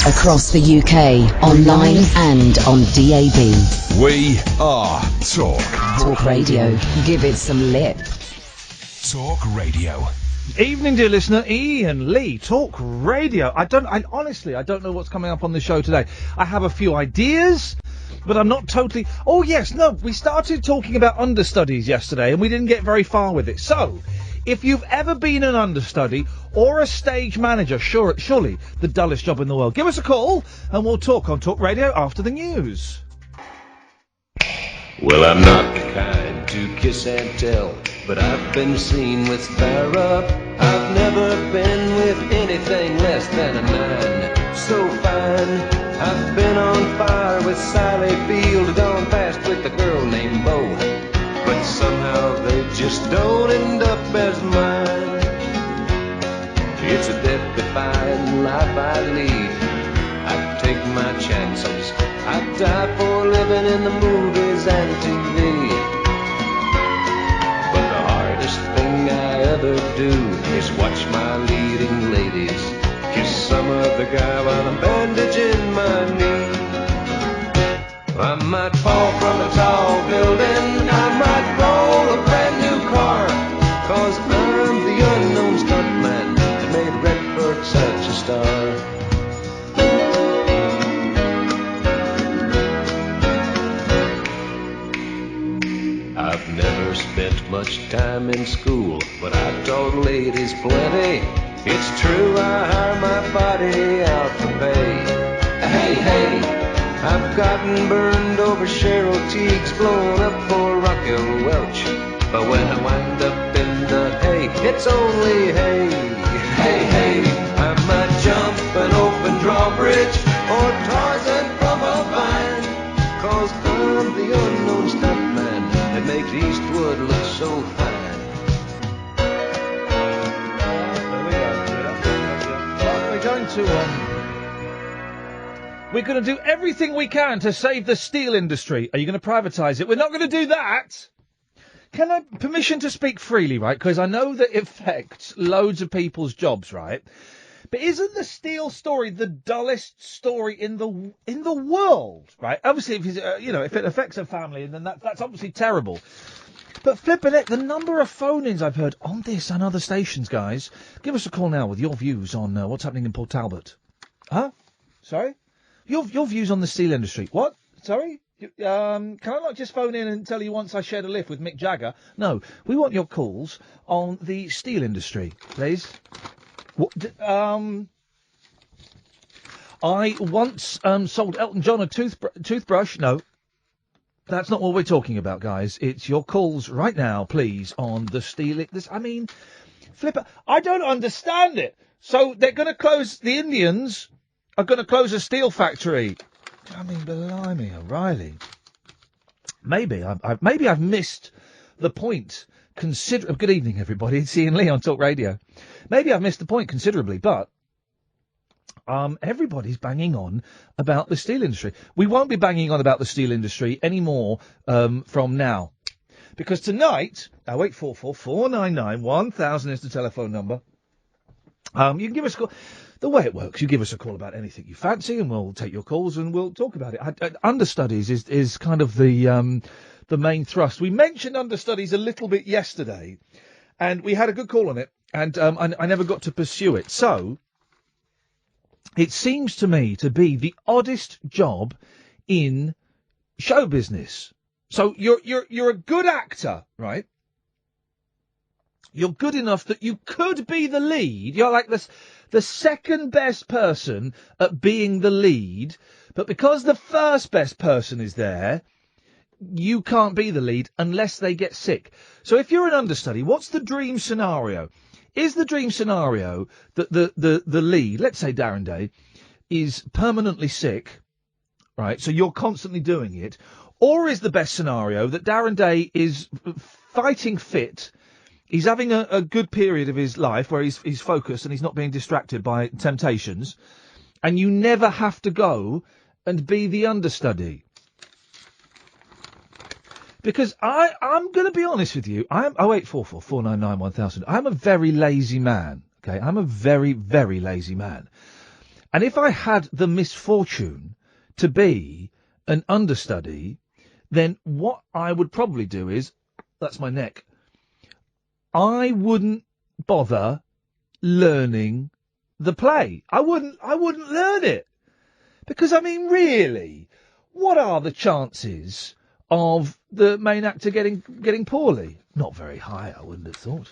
Across the UK, online and on DAB. We are Talk. Talk Radio. Give it some lip. Talk Radio. Evening, dear listener. Iain Lee, Talk Radio. Honestly, I don't know what's coming up on the show today. I have a few ideas, but I'm not totally... Oh, yes, no, we started talking about understudies yesterday, and we didn't get very far with it. So, if you've ever been an understudy or a stage manager, surely the dullest job in the world, give us a call, and we'll talk on Talk Radio after the news. Well, I'm not the kind to kiss and tell, but I've been seen with fire up. I've never been with anything less than a 9. So fine. I've been on fire with Sally Field, gone fast with a girl named Bo, but somehow they just don't end up as mine. It's a death-defying life I lead. I take my chances. I die for living in the movies and TV. But the hardest thing I ever do is watch my leading ladies kiss some other guy while I'm bandaging my knee. I might fall from a tall building, I might roll a brand new car, 'cause I'm the unknown stuntman that made Redford such a star. I've never spent much time in school, but I taught ladies plenty. It's true, I hire my body out for pay. Hey, hey, I've gotten burned over Cheryl Teague's, blown up for Raquel Welch. But when I wind up in the hay, it's only hay. Hey, hey, I might jump an open drawbridge or Tarzan from a vine, 'cause I'm the unknown stuntman that makes Eastwood look so fine. We're going to do everything we can to save the steel industry. Are you going to privatise it? We're not going to do that. Can I permission to speak freely, right? Because I know that it affects loads of people's jobs, right? But isn't the steel story the dullest story in the world, right? Obviously, if if it affects a family, then that's obviously terrible. But flipping it, the number of phone-ins I've heard on this and other stations, guys. Give us a call now with your views on what's happening in Port Talbot. Huh? Sorry? Your views on the steel industry. What? Sorry? Can I not just phone in and tell you once I shared a lift with Mick Jagger? No, we want your calls on the steel industry, please. I once sold Elton John a toothbrush. No. That's not what we're talking about, guys. It's your calls right now, please, on the steel... Flipper, I don't understand it. So they're going to close... The Indians are going to close a steel factory. I mean, blimey, O'Reilly. Maybe I've missed the point considerably. Good evening, everybody. It's Iain Lee on Talk Radio. Maybe I've missed the point considerably, but... everybody's banging on about the steel industry. We won't be banging on about the steel industry anymore from now. Because tonight, 0844 499 1000 is the telephone number. You can give us a call. The way it works, you give us a call about anything you fancy and we'll take your calls and we'll talk about it. Understudies is kind of the main thrust. We mentioned understudies a little bit yesterday and we had a good call on it and I never got to pursue it. So... it seems to me to be the oddest job in show business. So you're a good actor, right? You're good enough that you could be the lead. You're like the second best person at being the lead, but because the first best person is there, you can't be the lead unless they get sick. So if you're an understudy, what's the dream scenario? Is the dream scenario that the lead, let's say Darren Day, is permanently sick, right? So you're constantly doing it. Or is the best scenario that Darren Day is fighting fit, he's having a good period of his life where he's focused and he's not being distracted by temptations, and you never have to go and be the understudy? Because I'm going to be honest with you. I'm 0844 499 1000. I'm a very lazy man. Okay, I'm a very, very lazy man. And if I had the misfortune to be an understudy, then what I would probably do is, that's my neck, I wouldn't bother learning the play. I wouldn't learn it. Because, I mean, really, what are the chances of the main actor getting poorly? Not very high, I wouldn't have thought.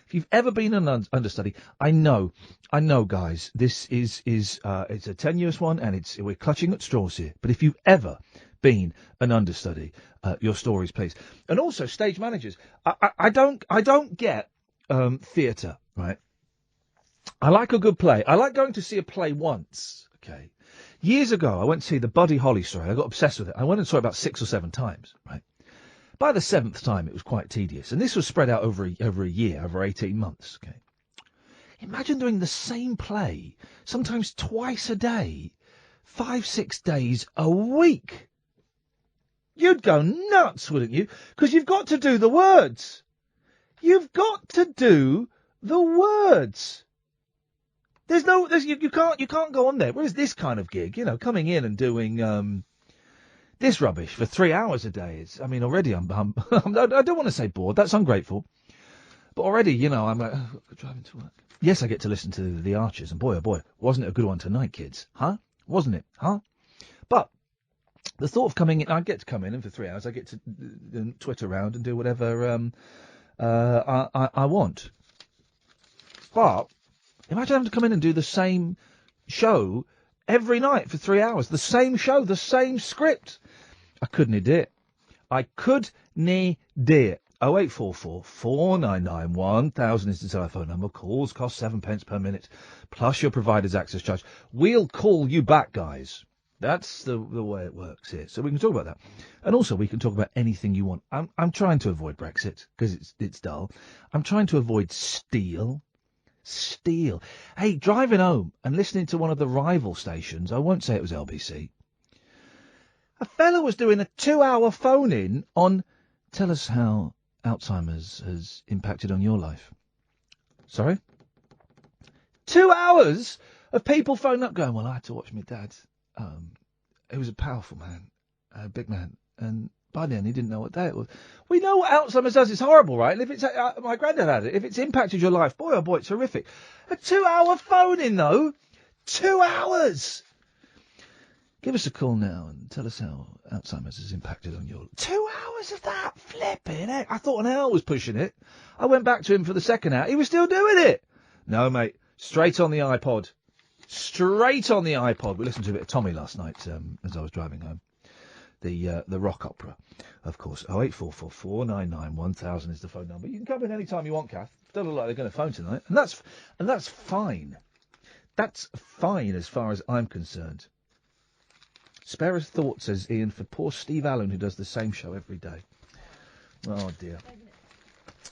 If you've ever been an understudy, I know, guys, this is it's a tenuous one, and we're clutching at straws here. But if you've ever been an understudy, your stories, please. And also stage managers. I don't get theatre, right? I like a good play. I like going to see a play once. Okay, years ago I went to see the Buddy Holly story. I got obsessed with it. I went and saw it about 6 or 7 times, right? By the 7th time, it was quite tedious. And this was spread out over a year, over 18 months. Okay. Imagine doing the same play, sometimes twice a day, 5-6 days a week. You'd go nuts, wouldn't you? Because you've got to do the words. You've got to do the words. You can't go on there. Whereas this kind of gig, coming in and doing this rubbish for 3 hours a day is, I mean, already I don't want to say bored. That's ungrateful. But already, I'm like, driving to work. Yes, I get to listen to the Archers, and boy, oh boy, wasn't it a good one tonight, kids? Huh? Wasn't it? Huh? But the thought of coming in, I get to come in, and for 3 hours I get to twit around and do whatever I want. But imagine having to come in and do the same show every night for 3 hours. The same show, the same script. I couldn't do it. I couldn't do it. 0844 499 1000 is the telephone number. Calls cost 7 pence per minute, plus your provider's access charge. We'll call you back, guys. That's the way it works here. So we can talk about that. And also we can talk about anything you want. I'm trying to avoid Brexit, because it's dull. I'm trying to avoid steel. Hey, driving home and listening to one of the rival stations, I won't say it was LBC, a fella was doing a 2-hour phone-in on, tell us how Alzheimer's has impacted on your life. Sorry? 2 hours of people phoning up going, well, I had to watch my dad. He was a powerful man, a big man, and by then he didn't know what day it was. We know what Alzheimer's does. It's horrible, right? And if it's my granddad had it, if it's impacted your life, boy, oh boy, it's horrific. A 2-hour phone-in, though. 2 hours. Give us a call now and tell us how Alzheimer's has impacted on your... 2 hours of that? Flipping heck. I thought an hour was pushing it. I went back to him for the second hour. He was still doing it. No, mate. Straight on the iPod. Straight on the iPod. We listened to a bit of Tommy last night as I was driving home. The rock opera, of course. 0844 499 1000 is the phone number. You can come in any time you want, Kath. Don't look like they're going to phone tonight. And that's fine. That's fine as far as I'm concerned. Spare a thought, says Ian, for poor Steve Allen, who does the same show every day. Oh, dear.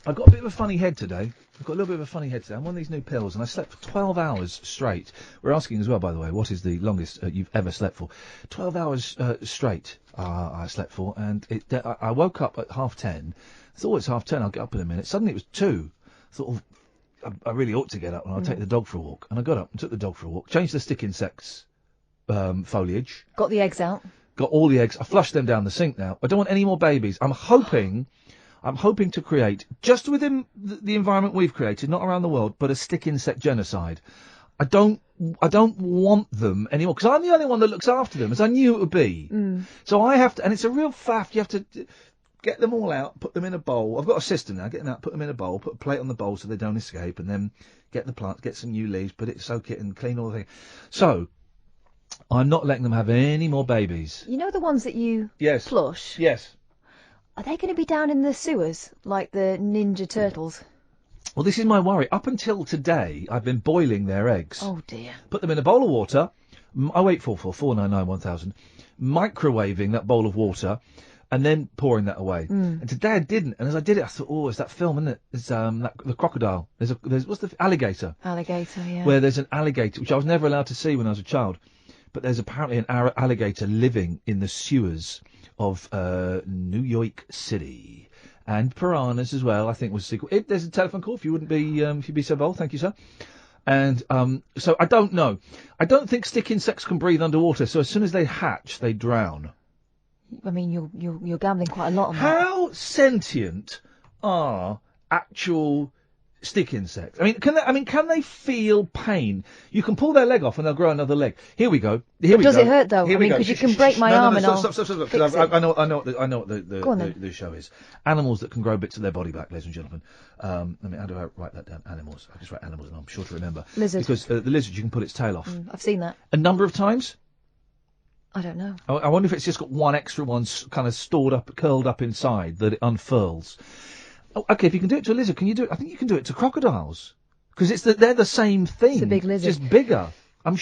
I've got a bit of a funny head today. I'm on one of these new pills, and I slept for 12 hours straight. We're asking as well, by the way, what is the longest you've ever slept for? 12 hours straight I slept for, and I woke up at 10:30. I thought, it's 10:30, I'll get up in a minute. Suddenly it was 2. I thought, I really ought to get up, and I'll take the dog for a walk. And I got up and took the dog for a walk, changed the stick insects foliage. Got the eggs out. Got all the eggs. I flushed them down the sink now. I don't want any more babies. I'm hoping to create, just within the environment we've created, not around the world, but a stick insect genocide. I don't want them anymore, because I'm the only one that looks after them, as I knew it would be. So I have to, and it's a real faff, you have to get them all out, put them in a bowl. I've got a system now, get them out, put them in a bowl, put a plate on the bowl so they don't escape, and then get the plants, get some new leaves, soak it and clean all the things. So, I'm not letting them have any more babies. You know the ones that you flush? Yes. Are they going to be down in the sewers, like the Ninja Turtles? Well, this is my worry. Up until today, I've been boiling their eggs. Oh, dear. Put them in a bowl of water. 0844 499 1000. Microwaving that bowl of water, and then pouring that away. And today I didn't. And as I did it, I thought, oh, it's that film, isn't it? It's the crocodile. There's what's the alligator? Alligator, yeah. Where there's an alligator, which I was never allowed to see when I was a child. But there's apparently an alligator living in the sewers of New York City, and piranhas as well. I think was a sequel. There's a telephone call if you wouldn't be if you'd be so bold. Thank you, sir. And so I don't know. I don't think stick insects can breathe underwater, so as soon as they hatch, they drown. I mean, you're gambling quite a lot on that. How sentient are actual stick insects? Can they feel pain? You can pull their leg off and they'll grow another leg. Here we go. Does it hurt though? Because you can break my arm and I'll stop. I know what the show is. Animals that can grow bits of their body back, ladies and gentlemen. How do I write that down? Animals. I just write animals and I'm sure to remember. Lizard. Because the lizard, you can pull its tail off. I've seen that. A number of times? I don't know. I wonder if it's just got one extra one kind of stored up, curled up inside that it unfurls. Oh, okay, if you can do it to a lizard, can you do it? I think you can do it to crocodiles. Because they're the same thing. It's a big lizard. Just bigger. I'm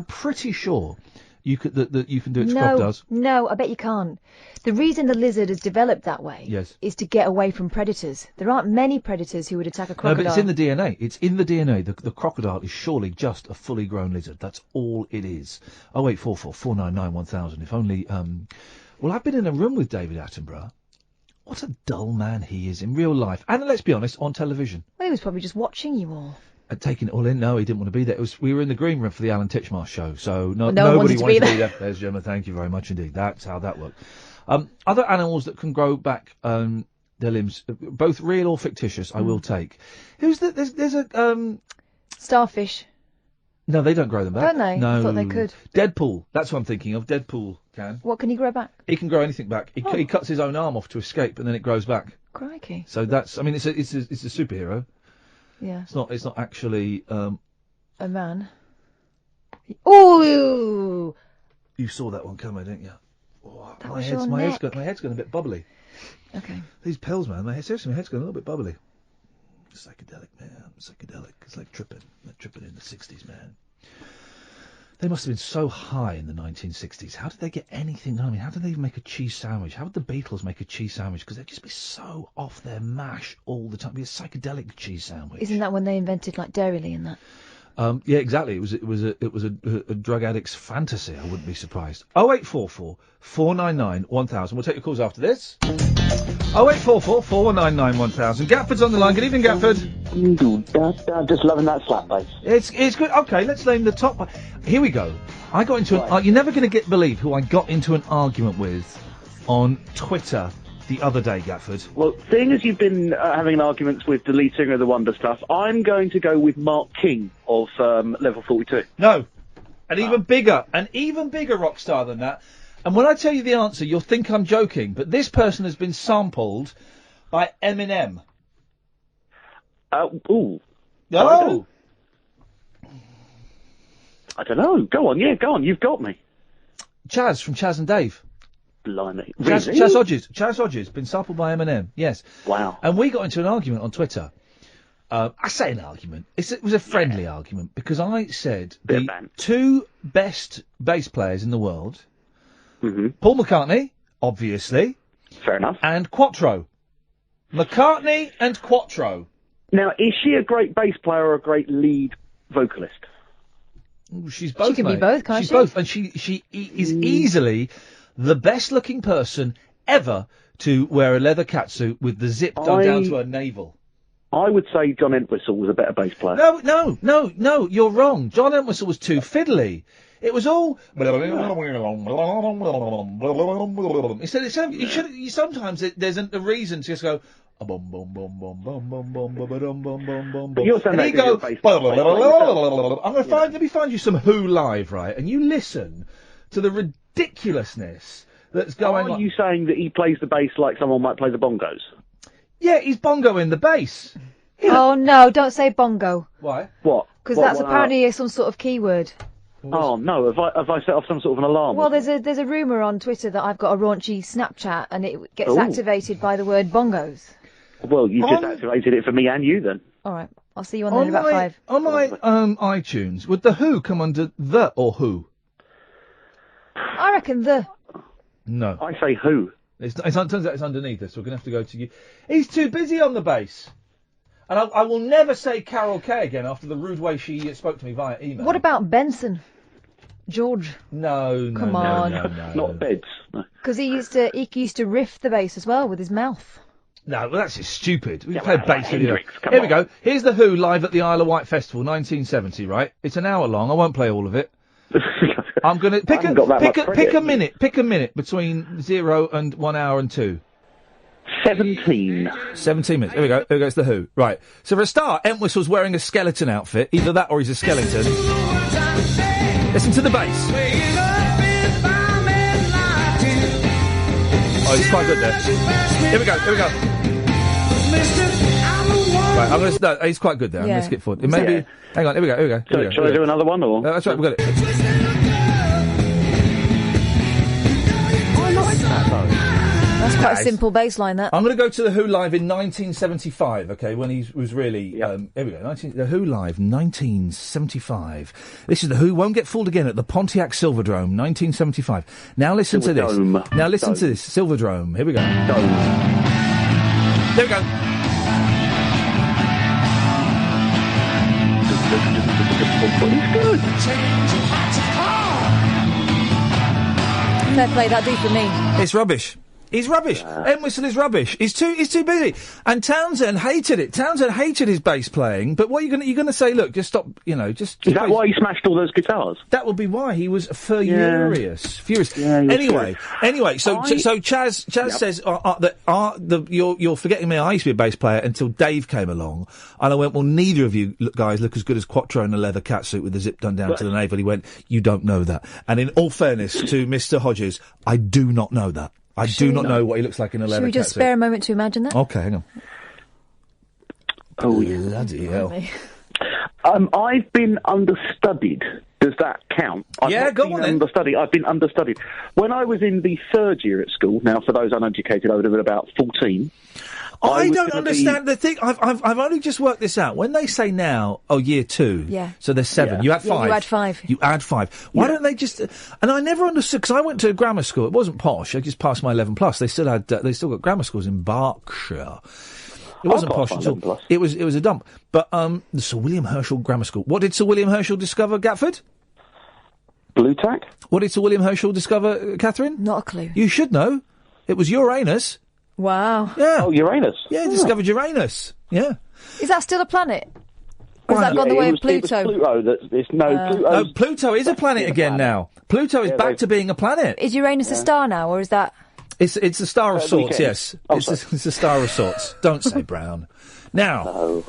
pretty sure you could that you can do it to crocodiles. No, I bet you can't. The reason the lizard has developed that way is to get away from predators. There aren't many predators who would attack a crocodile. No, but it's in the DNA. It's in the DNA. The crocodile is surely just a fully grown lizard. That's all it is. 0844 499 1000. If only... Well, I've been in a room with David Attenborough. What a dull man he is in real life. And let's be honest, on television. Well, he was probably just watching you all. Taking it all in. No, he didn't want to be there. We were in the green room for the Alan Titchmarsh show, so nobody wanted wanted to be there. There's Gemma. Thank you very much indeed. That's how that worked. Other animals that can grow back their limbs, both real or fictitious, I will take. There's a starfish. No, they don't grow them back. Don't they? No. I thought they could. Deadpool. That's what I'm thinking of. Deadpool can. What can he grow back? He can grow anything back. He cuts his own arm off to escape, and then it grows back. Crikey. So that's. I mean, it's a superhero. Yeah. It's not actually. A man. Ooh. You saw that one coming, didn't you? Oh, That was your neck. My head's going a bit bubbly. Okay. These pills, man. Seriously, my head's going a little bit bubbly. Psychedelic, man. Psychedelic. It's like tripping. Like tripping in the 60s, man. They must have been so high in the 1960s. How did they get anything done? I mean, how did they even make a cheese sandwich? How would the Beatles make a cheese sandwich? Because they'd just be so off their mash all the time. It'd be a psychedelic cheese sandwich. Isn't that when they invented like Dairy and that? Yeah, exactly. It was a drug addict's fantasy. I wouldn't be surprised. 0844 499 1000. We'll take your calls after this. 0844 499 1000. Gatford's on the line. Good evening, Gatford. Just loving that slap bass. It's good. Okay, let's name the top. Here we go. I got into you're never going to believe who I got into an argument with on Twitter the other day, Gatford. Well, seeing as you've been having arguments with the lead singer of The Wonder Stuff, I'm going to go with Mark King of Level 42. No. An even bigger rock star than that. And when I tell you the answer, you'll think I'm joking, but this person has been sampled by Eminem. Ooh. No. I don't know. Go on, you've got me. Chaz from Chaz and Dave. Blimey. Chaz Hodges, been sampled by Eminem, yes. Wow. And we got into an argument on Twitter. I say an argument. It was a friendly argument, because I said the two best bass players in the world, Paul McCartney, obviously. Fair enough. And Quattro. McCartney and Quattro. Now, is she a great bass player or a great lead vocalist? Ooh, she's both, She can be both, can't she? She's both, and she is easily the best-looking person ever to wear a leather catsuit with the zip done down to her navel. I would say John Entwistle was a better bass player. No, you're wrong. John Entwistle was too fiddly. It was all... Sometimes there's a reason to just go... But you're saying that go, let me find you some Who live, right? And you listen to the ridiculousness that's going on. Are you saying that he plays the bass like someone might play the bongos? Yeah, he's bongoing the bass. Oh no, don't say bongo. Why? What? Because that's apparently some sort of keyword. Oh no, have I set off some sort of an alarm? Well, there's a rumour on Twitter that I've got a raunchy Snapchat and it gets activated by the word bongos. Well, you just activated it for me and you then. All right, I'll see you on there in about 5. On my iTunes, would the Who come under the or Who? I reckon the. No. I say Who. It turns out it's underneath us, so we're going to have to go to you. He's too busy on the bass. And I will never say Carol Kay again after the rude way she spoke to me via email. What about Benson? George? No. Come on. Not Beds. Because he used to riff the bass as well with his mouth. No, well, that's just stupid. We play bass video. Here we go. Here's The Who live at the Isle of Wight Festival, 1970, right? It's an hour long. I won't play all of it. I'm going to pick a minute between 0 and 1 hour and 2. 17 minutes. Here we go. Here goes The Who. Right. So for a start, Entwistle's wearing a skeleton outfit. Either that or he's a skeleton. Listen to the bass. Oh, he's quite good there. Here we go. Right, no, he's quite good there. I'm going to skip forward. It may be... Hang on, here we go. Shall I do another one, or...? That's right, we've got it. I like that, though. That's quite a simple bass line, that. I'm going to go to The Who live in 1975, OK, when he was really... here we go, The Who live, 1975. This is The Who, Won't Get Fooled Again at the Pontiac Silverdome, 1975. Now listen to this. Now listen to this. Silverdome. Here we go. There we go. Good. Fair play, that'd do for me. It's rubbish. He's rubbish. Entwistle is rubbish. He's too busy. And Townsend hated it. Townsend hated his bass playing. But what are you going to say? Look, just stop. Just. Is that why he smashed all those guitars? That would be why he was furious. Yeah, anyway. So Chaz says that you're forgetting me. I used to be a bass player until Dave came along, and I went, well, neither of you guys look as good as Quattro in a leather catsuit with the zip done down to the navel. He went, you don't know that. And in all fairness to Mr. Hodges, I do not know that. I do not know what he looks like in a leather catsuit. Should we just spare a moment to imagine that? Okay, hang on. Oh, yeah. Bloody hell. I've been understudied. Does that count? Go on then. I've been understudied. When I was in the third year at school, now for those uneducated, I would have been about 14. I don't understand the thing. I've only just worked this out. When they say now, year 2. Yeah. So there's 7. You add 5. You add 5. You add 5. Why don't they just? And I never understood, because I went to a grammar school. It wasn't posh. I just passed my 11 plus. They still got grammar schools in Berkshire. It wasn't posh at all. It was a dump. But the Sir William Herschel Grammar School. What did Sir William Herschel discover, Gatford? Blue tack. What did Sir William Herschel discover, Catherine? Not a clue. You should know. It was Uranus. Wow. Yeah. Oh, Uranus. Yeah, he discovered Uranus. Yeah. Is that still a planet? Or has that gone the way of Pluto? Pluto is a planet again now. Pluto is back to being a planet. Is Uranus a star now, or is that... It's a star of sorts, yes. It's a star of sorts. Don't say brown. Now,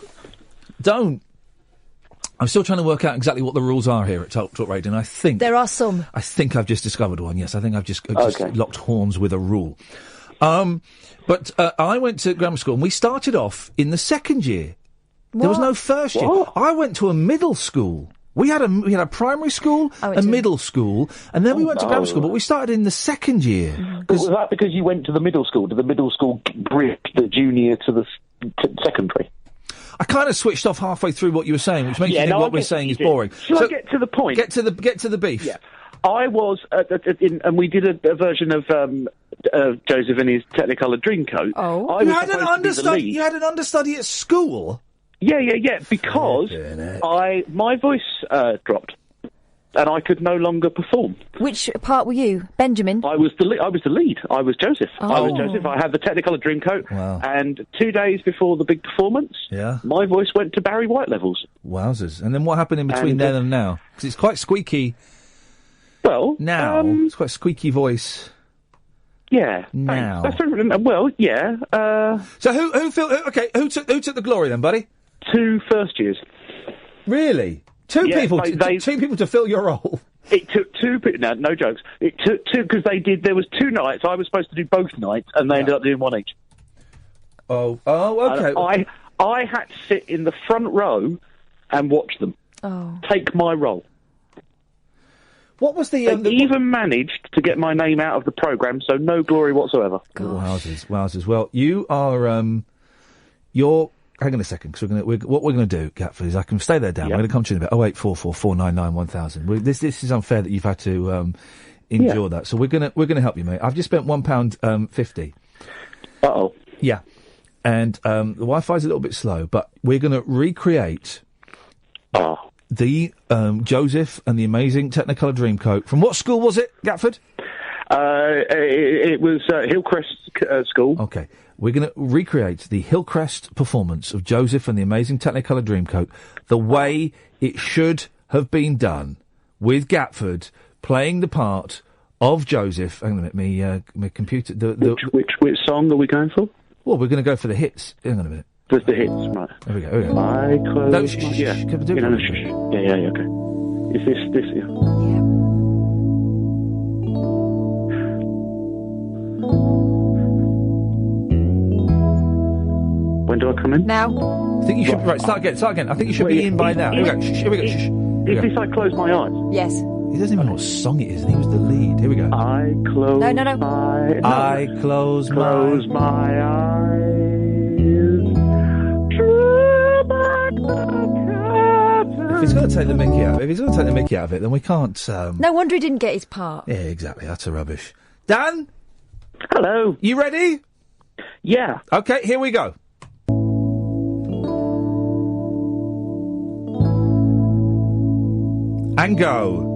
don't. I'm still trying to work out exactly what the rules are here at Talk Radio, and I think... There are some. I think I've just discovered one, yes. I think I've just locked horns with a rule. But I went to grammar school, and we started off in the second year. What? There was no first year. I went to a middle school. We had a primary school, a middle school, and then we went to grammar school, but we started in the second year. Was that because you went to the middle school? Did the middle school bridge the junior to the secondary? I kind of switched off halfway through what you were saying, which makes me think what we're saying is boring. Shall I get to the point? Get to the beef. Yeah. I was, and we did a version of Joseph in his Technicolor Dreamcoat. Oh, you had an understudy at school. Yeah. Because my voice dropped, and I could no longer perform. Which part were you, Benjamin? I was the lead. I was Joseph. Oh. I was Joseph. I had the Technicolor Dreamcoat. Wow. And 2 days before the big performance, my voice went to Barry White levels. Wowzers! And then what happened in between then and now? Because it's quite squeaky. Well, now it's quite squeaky voice. Yeah. Now. Yeah. So who took the glory then, buddy? 2 first years. Really? Two people to fill your role. It took 2 people. No jokes. It took 2 because there was 2 nights. I was supposed to do both nights, and they ended up doing 1 each. Oh, okay. I had to sit in the front row and watch them. Oh. Take my role. What was they even managed to get my name out of the programme, so no glory whatsoever. Wowzers. Well, you are, you're... Hang on a second, because what we're going to do, Gatford, is I can stay there down. We're going to come to you in a bit. 0844 499 1000. This is unfair that you've had to endure that. So we're going to help you, mate. I've just spent £1.50. Uh-oh. Yeah. And the Wi-Fi's a little bit slow, but we're going to recreate the Joseph and the Amazing Technicolor Dreamcoat. From what school was it, Gatford? It was Hillcrest School. Okay. We're going to recreate the Hillcrest performance of Joseph and the Amazing Technicolor Dreamcoat the way it should have been done, with Gatford playing the part of Joseph. Hang on a minute, my computer... Which song are we going for? Well, we're going to go for the hits. Hang on a minute. There's the hits, right. There we go. I close... No, shh. Yeah, okay. Is this... Yeah. When do I come in? Now. I think you should... Right, start again. I think you should be in by now. Here we go. Here we go. Is this I Close My Eyes? Yes. He doesn't even know what song it is, and he was the lead. Here we go. I close No. I close my eyes. If he's going to take the mickey out of it, then we can't... No wonder he didn't get his part. Yeah, exactly. Utter rubbish. Dan? Hello. You ready? Yeah. Okay, here we go. And go.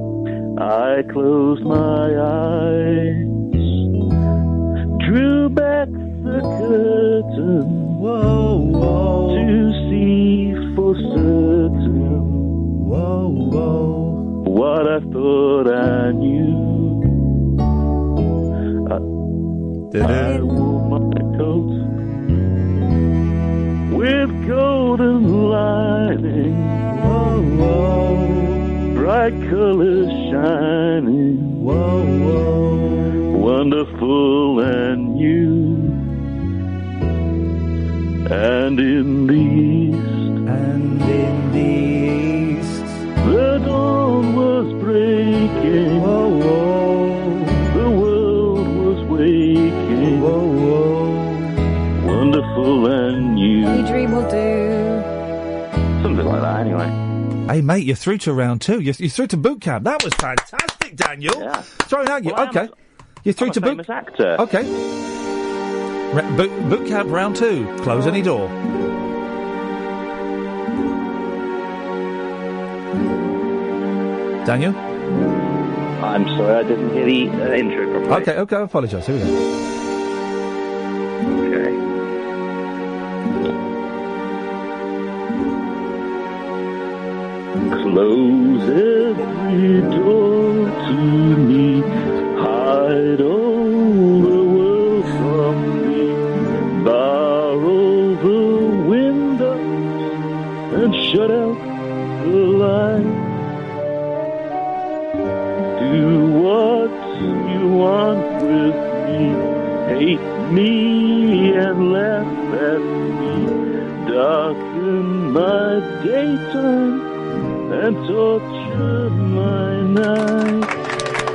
I closed my eyes, drew back the curtain, to see for certain, what I thought I knew. I wore my coat with golden lining, bright colors shining, wonderful and new. And in the east, the dawn was breaking, the world was waking, wonderful and new. Any dream will do. Something like that, anyway. Hey, mate, you're through to round 2. You're through to boot camp. That was fantastic, Daniel. Yeah. Throwing out you. Okay. You're through to famous actor. Okay. Boot camp round 2. Close any door. Daniel? I'm sorry, I didn't hear the intro properly. Okay, I apologise. Here we go. Okay. Close every door to me, hide all the world from me, bar all the windows and shut out the light. Do what you want with me, hate me and laugh at me, darken my daytime and torture my night.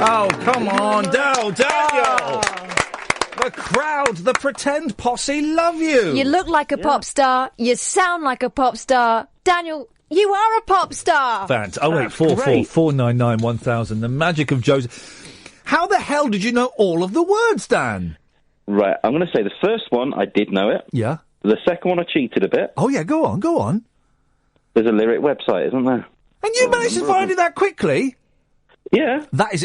Oh, come on, Daniel! The crowd, the pretend posse love you. You look like a pop star. You sound like a pop star. Daniel, you are a pop star. Fans, 0844 499 1000. The magic of Joseph. How the hell did you know all of the words, Dan? Right, I'm going to say the first one, I did know it. Yeah. The second one, I cheated a bit. Oh, yeah, go on. There's a lyric website, isn't there? And you managed to find it that quickly? Yeah. That is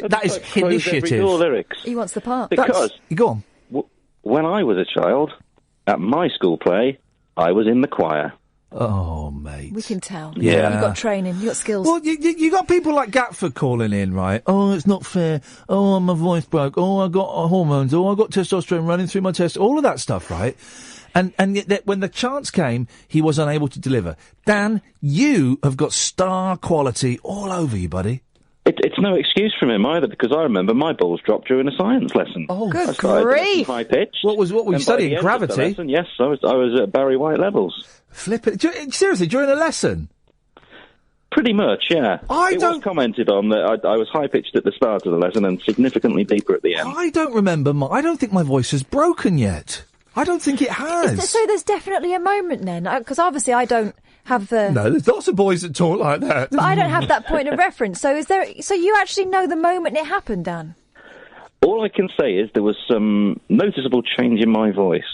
initiative. Lyrics. He wants the part. Because go on. When I was a child, at my school play, I was in the choir. Oh, mate. We can tell. Yeah. You've got training, you've got skills. Well, you got people like Gatford calling in, right? Oh, it's not fair. Oh, my voice broke. Oh, I got hormones. Oh, I got testosterone running through my chest. All of that stuff, right? And yet when the chance came, he was unable to deliver. Dan, you have got star quality all over you, buddy. It's no excuse from him either, because I remember my balls dropped during a science lesson. Oh, good grief! High pitch. What were you studying? Gravity? Yes, I was at Barry White levels. Flip it! Seriously, during a lesson? Pretty much, yeah. It was commented on that I was high pitched at the start of the lesson and significantly deeper at the end. I don't remember. I don't think my voice has broken yet. I don't think it has. So there's definitely a moment then, because obviously I don't have the... No, there's lots of boys that talk like that. But I don't have that point of reference. So So you actually know the moment it happened, Dan? All I can say is there was some noticeable change in my voice.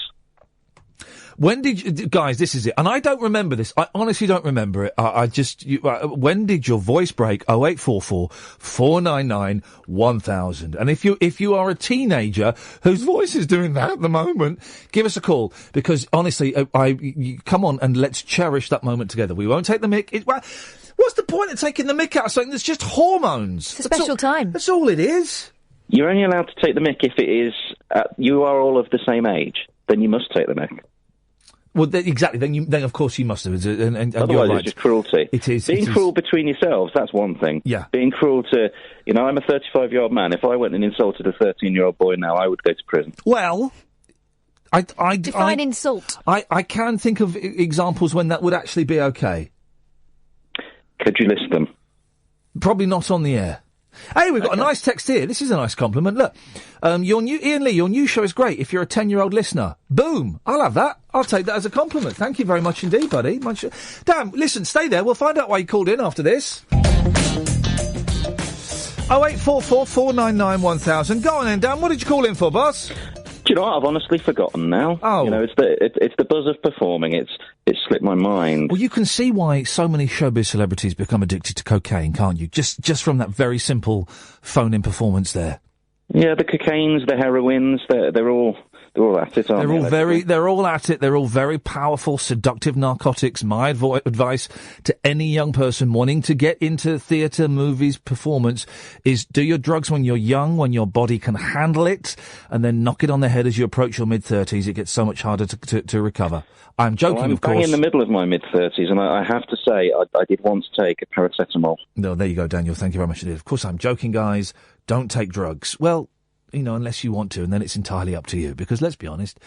When did you, guys, this is it, and I don't remember this, I honestly don't remember it, when did your voice break? 0844 499 1000. And if you are a teenager whose voice is doing that at the moment, give us a call, because honestly, come on and let's cherish that moment together. We won't take the mick. What's the point of taking the mick out of something that's just hormones? It's a special time. That's all it is. You're only allowed to take the mick if it is, you are all of the same age. Then you must take the mick. Well, exactly. Then of course you must have. And otherwise, right. it's just cruelty. It is. Being cruel between yourselves, that's one thing. Yeah. Being cruel to, I'm a 35-year-old man. If I went and insulted a 13-year-old boy now, I would go to prison. Well, define insult. I can think of examples when that would actually be okay. Could you list them? Probably not on the air. Hey, we've got a nice text here. This is a nice compliment. Look, Ian Lee, your new show is great if you're a 10-year-old listener. Boom! I'll have that. I'll take that as a compliment. Thank you very much indeed, buddy. Dan, listen, stay there. We'll find out why you called in after this. 0844 499 1000. Go on then, Dan. What did you call in for, boss? Do you know what? I've honestly forgotten now. Oh. It's the buzz of performing. It's slipped my mind. Well, you can see why so many showbiz celebrities become addicted to cocaine, can't you? Just from that very simple phone-in performance there. Yeah, the cocaines, the heroines, they're all at it, aren't they? They're all at it. They're all very powerful, seductive narcotics. My advice to any young person wanting to get into theatre, movies, performance is do your drugs when you're young, when your body can handle it, and then knock it on the head as you approach your mid-30s. It gets so much harder to recover. I'm joking, of course. I'm bang in the middle of my mid-30s, and I have to say, I did once take a paracetamol. No, there you go, Daniel. Thank you very much indeed. Of course, I'm joking, guys. Don't take drugs. Well, unless you want to, and then it's entirely up to you, because let's be honest.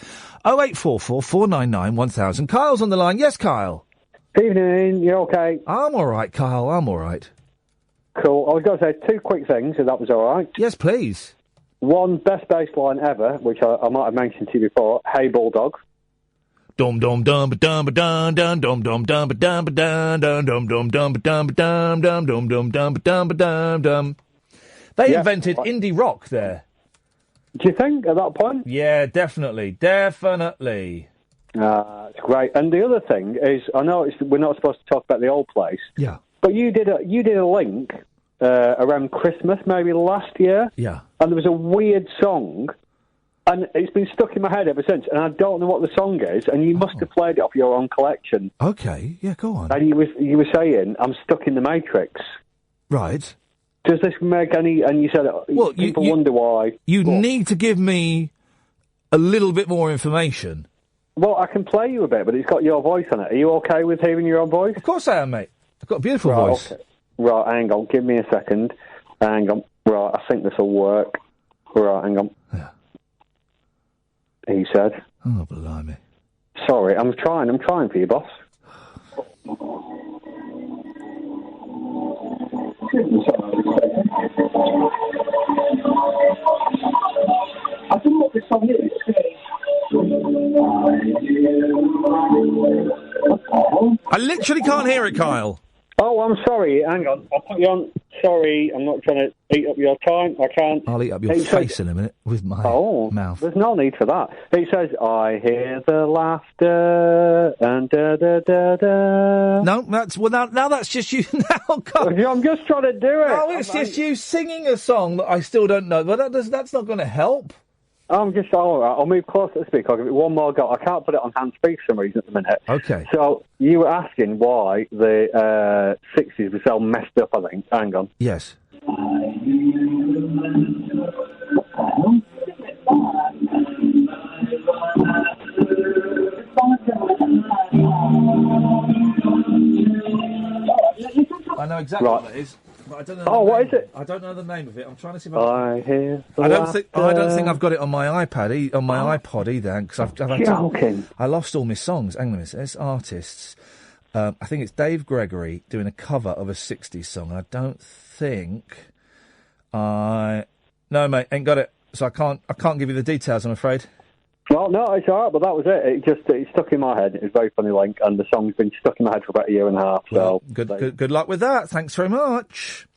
0844 499 1000. Kyle's on the line. Yes, Kyle. Evening, you okay? I'm all right, Kyle. I'm all right. Cool. I was going to say two quick things, if that was all right. Yes, please. One, best bass line ever, which I might have mentioned to you before, Hey Bulldog. Dum dum dum ba dum ba dum dum dum dum dum ba dum ba dum dum dum dum dum ba dum ba dum dum dum dum dum ba dum ba dum dum. They invented indie rock there. Do you think, at that point? Yeah, definitely. It's great. And the other thing is, I know we're not supposed to talk about the old place. Yeah. But you did a link around Christmas, maybe last year. Yeah. And there was a weird song, and it's been stuck in my head ever since, and I don't know what the song is, and you must have played it off your own collection. Okay, yeah, go on. And you were saying, I'm stuck in the Matrix. Right. Does this make any... And you said, well, people wonder why. You need to give me a little bit more information. Well, I can play you a bit, but it's got your voice on it. Are you okay with hearing your own voice? Of course I am, mate. I've got a beautiful voice. Okay. Right, hang on. Give me a second. Hang on. Right, I think this will work. Right, hang on. Yeah. He said. Oh, blimey. Sorry, I'm trying for you, boss. I don't know what this song is. I literally can't hear it, Kyle. Oh, I'm sorry. Hang on. I'll put you on. Sorry, I'm not trying to eat up your time. I can't. I'll eat up your face in a minute with my mouth. There's no need for that. It says, I hear the laughter and da-da-da-da. No, now that's just you now. I'm just trying to do it. Oh, it's just you singing a song that I still don't know. But that's not going to help. I'm just all right. I'll move closer to the speaker. I'll give it one more go. I can't put it on hands-free for some reason at the minute. Okay. So you were asking why the 60s were so messed up, I think. Hang on. Yes. I know exactly what it is. But I don't know what is it? I don't know the name of it. I'm trying to see if I hear. I don't think I've got it on my iPad, on my iPod either, because I lost all my songs. Hang on a minute. It's artists. I think it's Dave Gregory doing a cover of a 60s song. I don't think no, mate, ain't got it. So I can't give you the details, I'm afraid. Well, no, it's all right, but that was it. It stuck in my head. It was a very funny link, and the song's been stuck in my head for about a year and a half. Well, good luck with that. Thanks very much.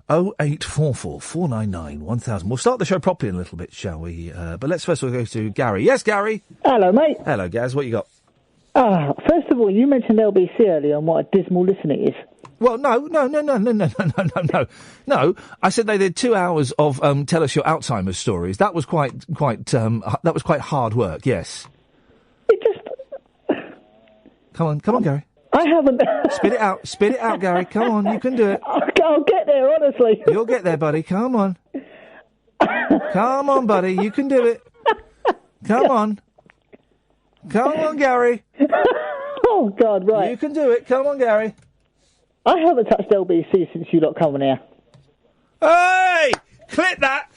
0844 499 1000. We'll start the show properly in a little bit, shall we? But let's first of all go to Gary. Yes, Gary. Hello, mate. Hello, Gaz. What you got? First of all, you mentioned LBC earlier and what a dismal listen it is. Well, no. I said they did 2 hours of tell us your Alzheimer's stories. That was quite hard work. Yes. It just. Come on, Gary. I haven't. Spit it out, Gary. Come on, you can do it. I'll get there, honestly. You'll get there, buddy. Come on. Come on, buddy. You can do it. Come on, Gary. Oh God, right. You can do it. Come on, Gary. I haven't touched LBC since you lot coming here. Hey! Clip that!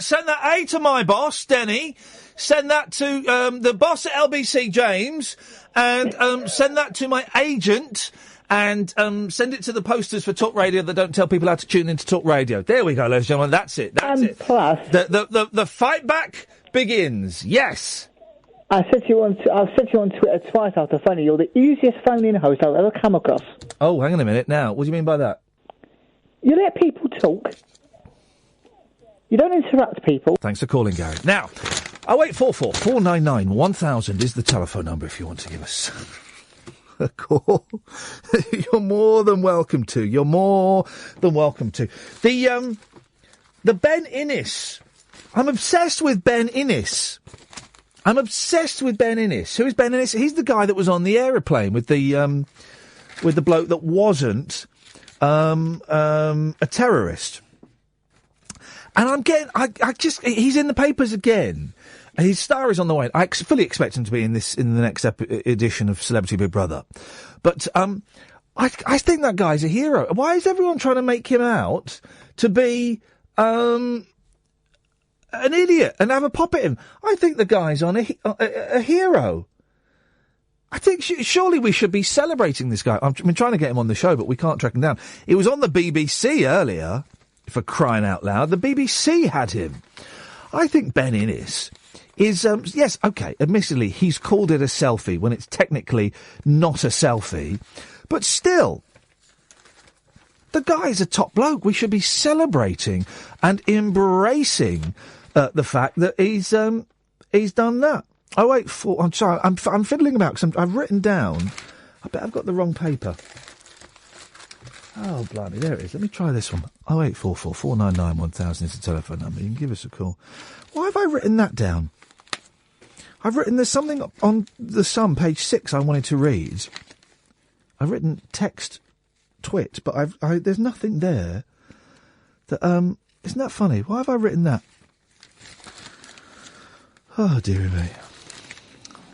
Send that A to my boss, Denny. Send that to the boss at LBC, James. And send that to my agent. And send it to the posters for Talk Radio that don't tell people how to tune into Talk Radio. There we go, ladies and gentlemen. That's it. Plus, the fight back begins. Yes. I've said to you on Twitter twice after phoning. You're the easiest phone-in host I've ever come across. Oh, hang on a minute. Now, what do you mean by that? You let people talk. You don't interrupt people. Thanks for calling, Gary. Now, 0844 499 1000 is the telephone number if you want to give us a call. You're more than welcome to. The Ben Innes. I'm obsessed with Ben Innes. Who is Ben Innes? He's the guy that was on the aeroplane with the bloke that wasn't a terrorist. And he's in the papers again. His star is on the way. I fully expect him to be in the next edition of Celebrity Big Brother. But I think that guy's a hero. Why is everyone trying to make him out to be an idiot and have a pop at him? I think the guy's on a hero. I think surely we should be celebrating this guy. I've been trying to get him on the show, but we can't track him down. He was on the BBC earlier, for crying out loud. The BBC had him. I think Ben Innes is, yes, okay, admittedly, he's called it a selfie when it's technically not a selfie, but still, the guy's a top bloke. We should be celebrating and embracing the fact that he's done that. Oh, wait, I'm sorry, I'm fiddling about because I've written down, I bet I've got the wrong paper. Oh, blimey, there it is. Let me try this one. 0844 499 1000 is the telephone number. You can give us a call. Why have I written that down? There's something on the Sun, page 6, I wanted to read. I've written text twit, but there's nothing there that, isn't that funny? Why have I written that? Oh, dearie me.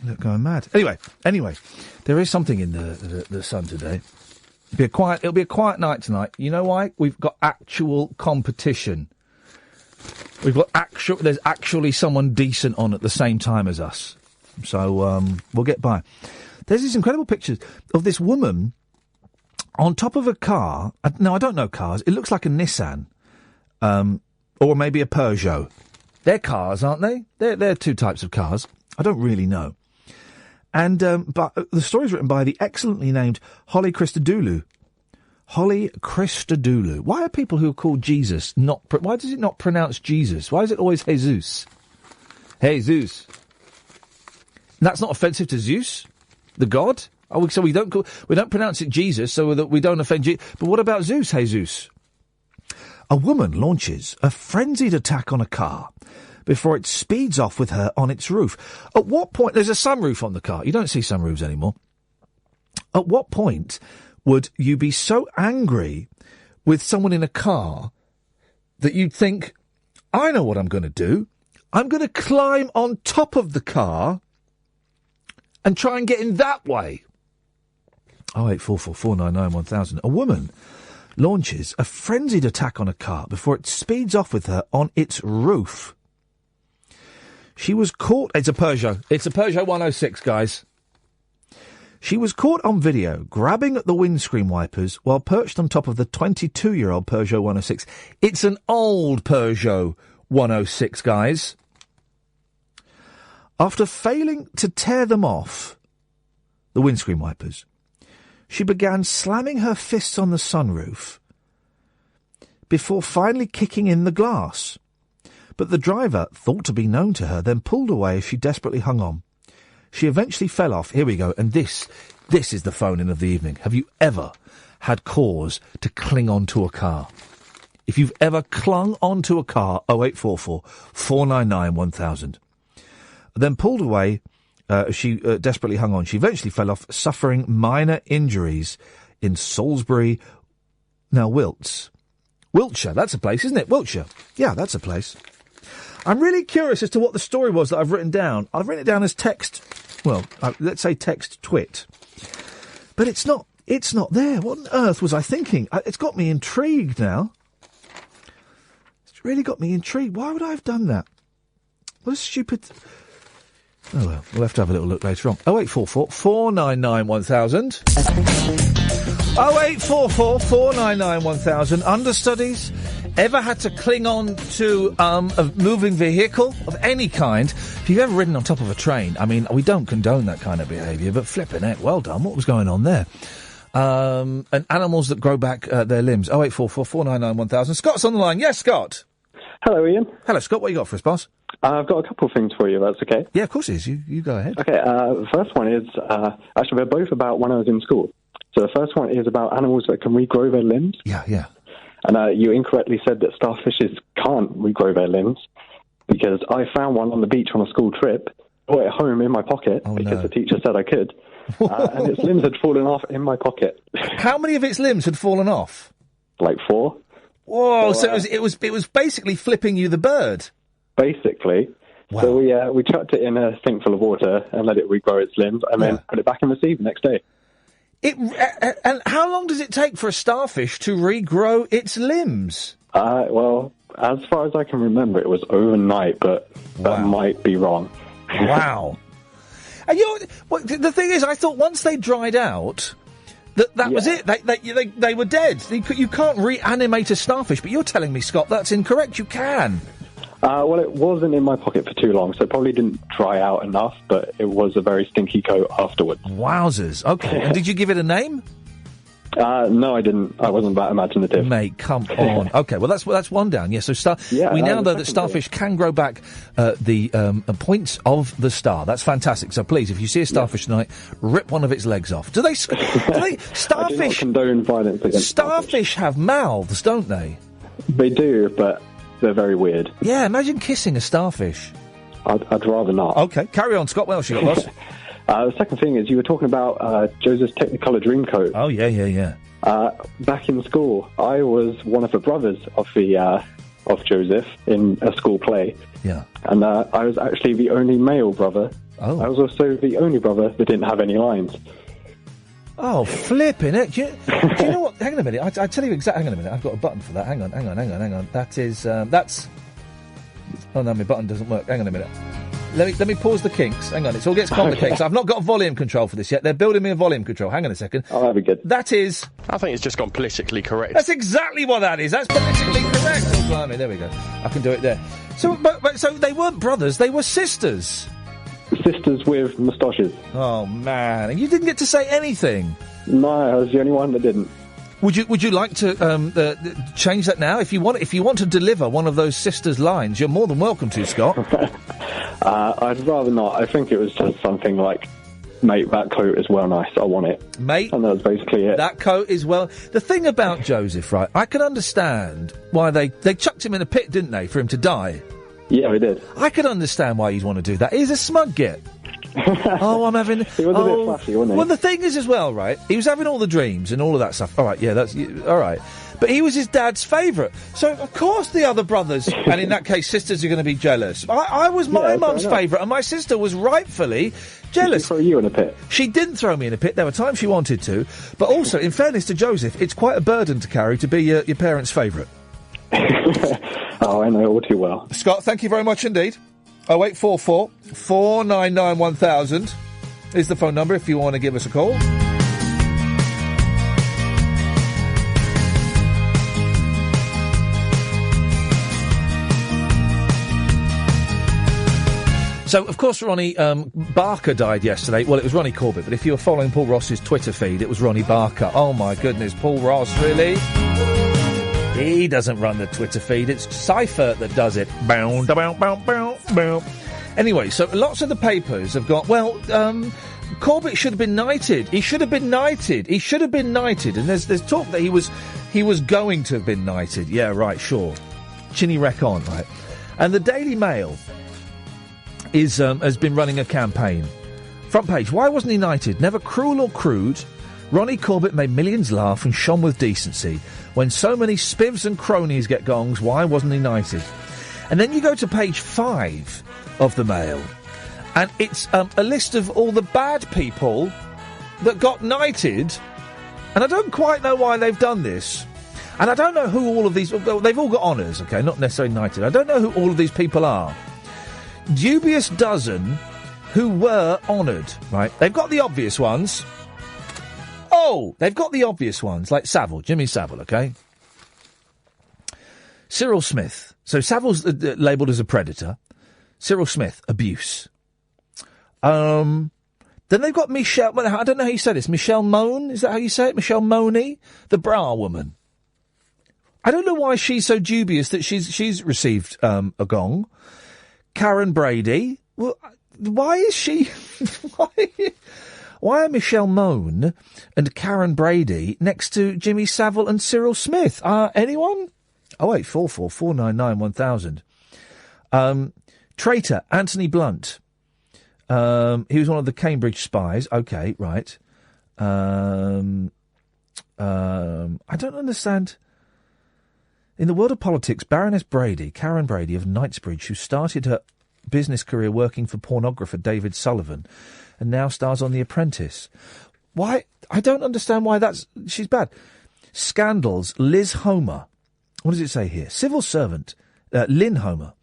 Look, going mad. Anyway, there is something in the Sun today. It'll be a quiet night tonight. You know why? We've got actual competition. There's actually someone decent on at the same time as us. So, we'll get by. There's these incredible pictures of this woman on top of a car. No, I don't know cars. It looks like a Nissan. Or maybe a Peugeot. They're cars, aren't they? They're two types of cars. I don't really know. And, but the story's written by the excellently named Holly Christodoulou. Holly Christodoulou. Why are people who are called Jesus why does it not pronounce Jesus? Why is it always Jesus? Jesus. That's not offensive to Zeus, the god? Oh, so we don't pronounce it Jesus so that we don't offend Jesus. But what about Zeus, Jesus? A woman launches a frenzied attack on a car before it speeds off with her on its roof. At what point... There's a sunroof on the car. You don't see sunroofs anymore. At what point would you be so angry with someone in a car that you'd think, I know what I'm going to do. I'm going to climb on top of the car and try and get in that way. 0844 499 1000. A woman launches a frenzied attack on a car before it speeds off with her on its roof. She was caught... It's a Peugeot. It's a Peugeot 106, guys. She was caught on video grabbing at the windscreen wipers while perched on top of the 22-year-old Peugeot 106. It's an old Peugeot 106, guys. After failing to tear them off, the windscreen wipers, she began slamming her fists on the sunroof before finally kicking in the glass. But the driver, thought to be known to her, then pulled away as she desperately hung on. She eventually fell off. Here we go. And this is the phone-in of the evening. Have you ever had cause to cling on to a car? If you've ever clung onto a car, 0844 499 1000. Then pulled away, she desperately hung on. She eventually fell off, suffering minor injuries in Salisbury, Wiltshire. That's a place, isn't it? Wiltshire. Yeah, that's a place. I'm really curious as to what the story was that I've written down. I've written it down as text, let's say text twit. But it's not there. What on earth was I thinking? It's got me intrigued now. Really got me intrigued. Why would I have done that? What a stupid... Oh, well, we'll have to have a little look later on. 0844 499 1000. 0844 499 1000. Understudies? Ever had to cling on to a moving vehicle of any kind? If you've ever ridden on top of a train, I mean, we don't condone that kind of behaviour, but flipping heck, well done. What was going on there? And animals that grow back their limbs. 0844 499 1000. Scott's on the line. Yes, Scott. Hello, Ian. Hello, Scott. What you got for us, boss? I've got a couple of things for you, if that's okay. Yeah, of course it is. You go ahead. Okay, the first one is, actually, they're both about when I was in school. So the first one is about animals that can regrow their limbs. Yeah. And you incorrectly said that starfishes can't regrow their limbs, because I found one on the beach on a school trip, brought it home in my pocket, because the teacher said I could, and its limbs had fallen off in my pocket. How many of its limbs had fallen off? Like 4. Whoa! So it was basically flipping you the bird. Basically. Wow. So we chucked it in a sink full of water and let it regrow its limbs, and then put it back in the sea the next day. And how long does it take for a starfish to regrow its limbs? Well, as far as I can remember, it was overnight, but that might be wrong. Wow. And the thing is, I thought once they dried out, that was it. They were dead. You can't reanimate a starfish, but you're telling me, Scott, that's incorrect. You can. Well, it wasn't in my pocket for too long, so it probably didn't dry out enough, but it was a very stinky coat afterwards. Wowzers. Okay. And did you give it a name? No, I didn't. I wasn't that imaginative. Mate, come on. Okay, well, that's one down. Yeah, so we now know that starfish can grow back the points of the star. That's fantastic. So please, if you see a starfish tonight, rip one of its legs off. Do they starfish... I do not condone violence against starfish have mouths, don't they? They do, but they're very weird. Yeah, imagine kissing a starfish. I'd rather not. Okay, carry on, Scott. What else you got, boss? The second thing is you were talking about Joseph's Technicolor Dreamcoat. Oh, yeah. Back in school, I was one of the brothers of Joseph in a school play. Yeah. And I was actually the only male brother. Oh. I was also the only brother that didn't have any lines. Oh, flipping it. Do you know what? Hang on a minute. I tell you exactly. Hang on a minute. I've got a button for that. Hang on. That is, that's... Oh, no, my button doesn't work. Hang on a minute. Let me pause the kinks. Hang on, it all gets complicated. Okay. So I've not got a volume control for this yet. They're building me a volume control. Hang on a second. Oh, that'd be good. That is... I think it's just gone politically correct. That's exactly what that is. That's politically correct. Oh, blimey, there we go. I can do it there. So, but so they weren't brothers, they were sisters. Sisters with moustaches. Oh, man. And you didn't get to say anything? No, I was the only one that didn't. Would you like to change that now? If you want to deliver one of those sisters' lines, you're more than welcome to, Scott. I'd rather not. I think it was just something like, mate, that coat is well nice. I want it. Mate. And that was basically it. That coat is well... The thing about Joseph, right, I can understand why they chucked him in a pit, didn't they, for him to die? Yeah, we did. I could understand why you'd want to do that. He's a smug git. Oh, I'm having... He was a bit flashy, wasn't he? Well, the thing is as well, right, he was having all the dreams and all of that stuff. All right, yeah, that's... All right. But he was his dad's favourite. So, of course, the other brothers, and in that case, sisters, are going to be jealous. I was my mum's favourite, and my sister was rightfully jealous. Did she throw you in a pit? She didn't throw me in a pit. There were times she wanted to. But also, in fairness to Joseph, it's quite a burden to carry to be your parents' favourite. Oh, I know all too well. Scott, thank you very much indeed. 0844 499 1000 is the phone number if you want to give us a call. So, of course, Ronnie Barker died yesterday. Well, it was Ronnie Corbett, but if you were following Paul Ross's Twitter feed, it was Ronnie Barker. Oh, my goodness, Paul Ross, really? He doesn't run the Twitter feed. It's Seifert that does it. Anyway, so lots of the papers have got, Corbett should have been knighted. He should have been knighted. He should have been knighted. And there's talk that he was going to have been knighted. Yeah, right, sure. Chinny wreck on, right. And the Daily Mail has been running a campaign. Front page, why wasn't he knighted? Never cruel or crude, Ronnie Corbett made millions laugh and shone with decency. When so many spivs and cronies get gongs, why wasn't he knighted? And then you go to page 5 of the Mail, and it's a list of all the bad people that got knighted, and I don't quite know why they've done this. And I don't know who all of these... They've all got honours, OK, not necessarily knighted. I don't know who all of these people are. Dubious dozen who were honoured, right? They've got the obvious ones. Oh, they've got the obvious ones, like Savile, Jimmy Savile, OK? Cyril Smith. So Savile's labelled as a predator. Cyril Smith, abuse. Then they've got Michelle... I don't know how you say this. Michelle Mone? Is that how you say it? Michelle Money? The bra woman. I don't know why she's so dubious that she's received a gong. Karen Brady. Well, why is she... Why are Michelle Mone and Karen Brady next to Jimmy Savile and Cyril Smith? Anyone? 0844 499 1000. Traitor, Anthony Blunt. He was one of the Cambridge spies. OK, right. I don't understand... In the world of politics, Baroness Brady, Karen Brady of Knightsbridge, who started her business career working for pornographer David Sullivan and now stars on The Apprentice. Why? I don't understand why she's bad. Scandals, Liz Homer. What does it say here? Civil servant, Lynn Homer,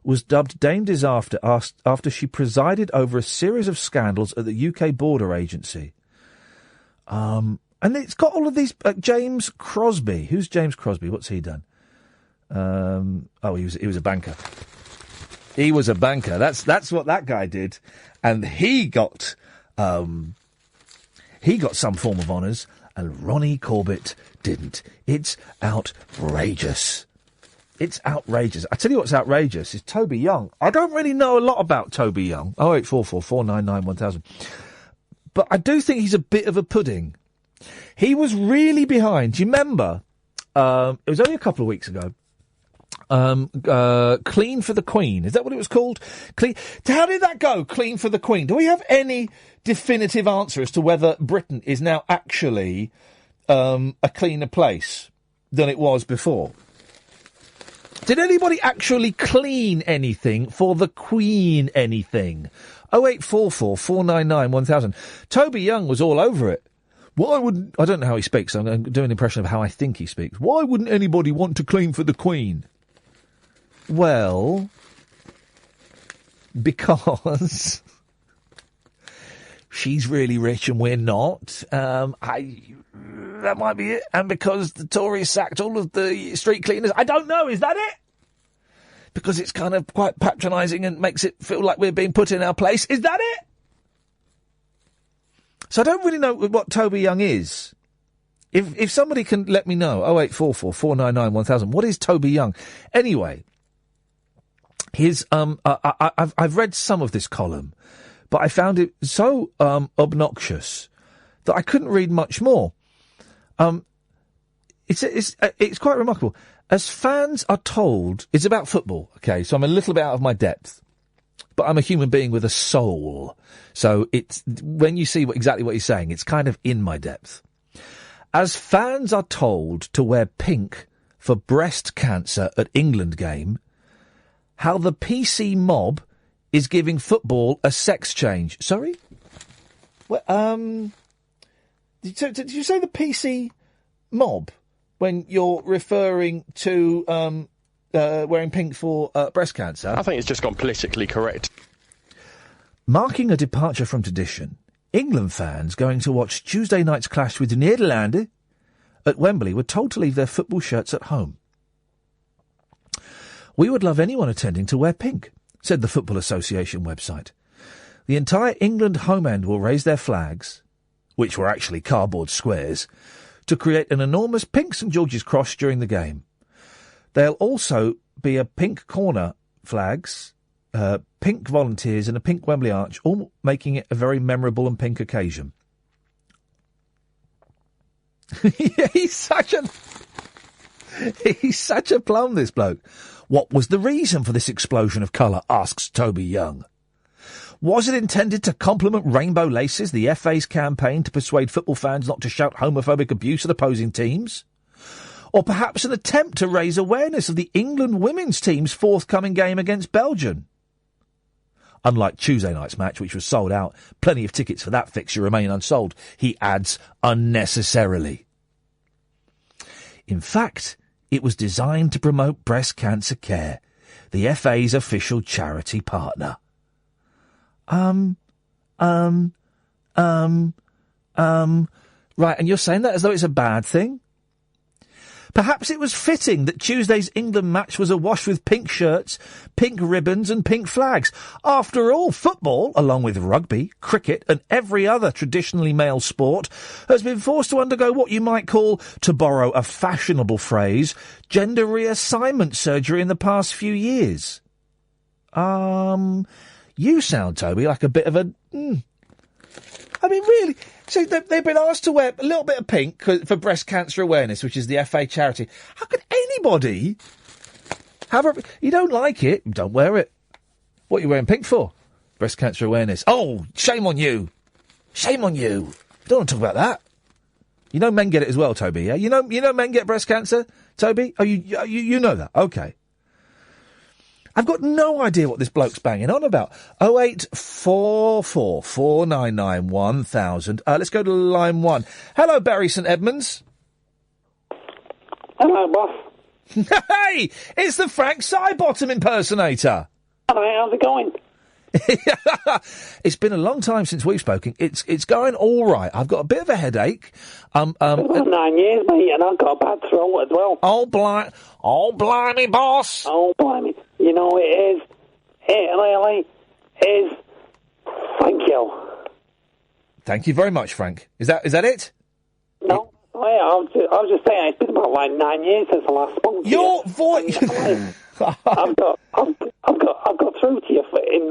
was dubbed Dame Disaster after she presided over a series of scandals at the UK Border Agency. And it's got all of these... James Crosby. Who's James Crosby? What's he done? He was a banker. He was a banker. That's what that guy did. And he got some form of honours, and Ronnie Corbett didn't. It's outrageous. It's outrageous. I tell you what's outrageous is Toby Young. I don't really know a lot about Toby Young. 0844 499 1000. But I do think he's a bit of a pudding. He was really behind. Do you remember? It was only a couple of weeks ago. Clean for the Queen. Is that what it was called? Clean. How did that go? Clean for the Queen. Do we have any definitive answer as to whether Britain is now actually a cleaner place than it was before? Did anybody actually clean anything for the Queen? Anything? 0844 499 1000. Toby Young was all over it. Why wouldn't... I don't know how he speaks. I'm going to do an impression of how I think he speaks. Why wouldn't anybody want to clean for the Queen? Well, because she's really rich and we're not. That might be it. And because the Tories sacked all of the street cleaners. I don't know. Is that it? Because it's kind of quite patronising and makes it feel like we're being put in our place. Is that it? So I don't really know what Toby Young is. If somebody can let me know, 0844 499 1000, what is Toby Young? Anyway, I've read some of this column, but I found it so obnoxious that I couldn't read much more. It's quite remarkable. As fans are told, it's about football, okay, so I'm a little bit out of my depth. But I'm a human being with a soul. So it's when you see exactly what he's saying, it's kind of in my depth. As fans are told to wear pink for breast cancer at England game, how the PC mob is giving football a sex change. Sorry? Well, did you say the PC mob when you're referring to... wearing pink for breast cancer. I think it's just gone politically correct. Marking a departure from tradition, England fans going to watch Tuesday night's clash with Nederlanden at Wembley were told to leave their football shirts at home. We would love anyone attending to wear pink, said the Football Association website. The entire England home end will raise their flags, which were actually cardboard squares, to create an enormous pink St George's cross during the game. There'll also be a pink corner flags pink volunteers and a pink Wembley Arch, all making it a very memorable and pink occasion. Yeah, he's such a plum, this bloke. What was the reason for this explosion of colour, asks Toby Young. Was it intended to complement rainbow laces, the FA's campaign to persuade football fans not to shout homophobic abuse at opposing teams? Or perhaps an attempt to raise awareness of the England women's team's forthcoming game against Belgium? Unlike Tuesday night's match, which was sold out, plenty of tickets for that fixture remain unsold, he adds, unnecessarily. In fact, it was designed to promote breast cancer care, the FA's official charity partner. Right, and you're saying that as though it's a bad thing? Perhaps it was fitting that Tuesday's England match was awash with pink shirts, pink ribbons and pink flags. After all, football, along with rugby, cricket and every other traditionally male sport, has been forced to undergo what you might call, to borrow a fashionable phrase, gender reassignment surgery in the past few years. You sound, Toby, like a bit of a... I mean, really... So they've been asked to wear a little bit of pink for breast cancer awareness, which is the FA charity. How could anybody have a... You don't like it, don't wear it. What are you wearing pink for? Breast cancer awareness. Oh, shame on you. Shame on you. Don't want to talk about that. You know men get it as well, Toby, yeah? You know men get breast cancer, Toby? Oh, you know that. Okay. I've got no idea what this bloke's banging on about. 0844 499 1000. Let's go to line 1. Hello, Barry St Edmunds. Hello, boss. Hey, it's the Frank Sidebottom impersonator. Hello, how's it going? It's been a long time since we've spoken. It's going all right. I've got a bit of a headache. It's been 9 years, mate, and I've got a bad throat as well. Oh, blimey, boss. Oh, blimey. You know, it really is. Thank you. Thank you very much, Frank. Is that it? No. I was just saying, it's been about 9 years since I last spoke to you. Your voice... I've got through to you in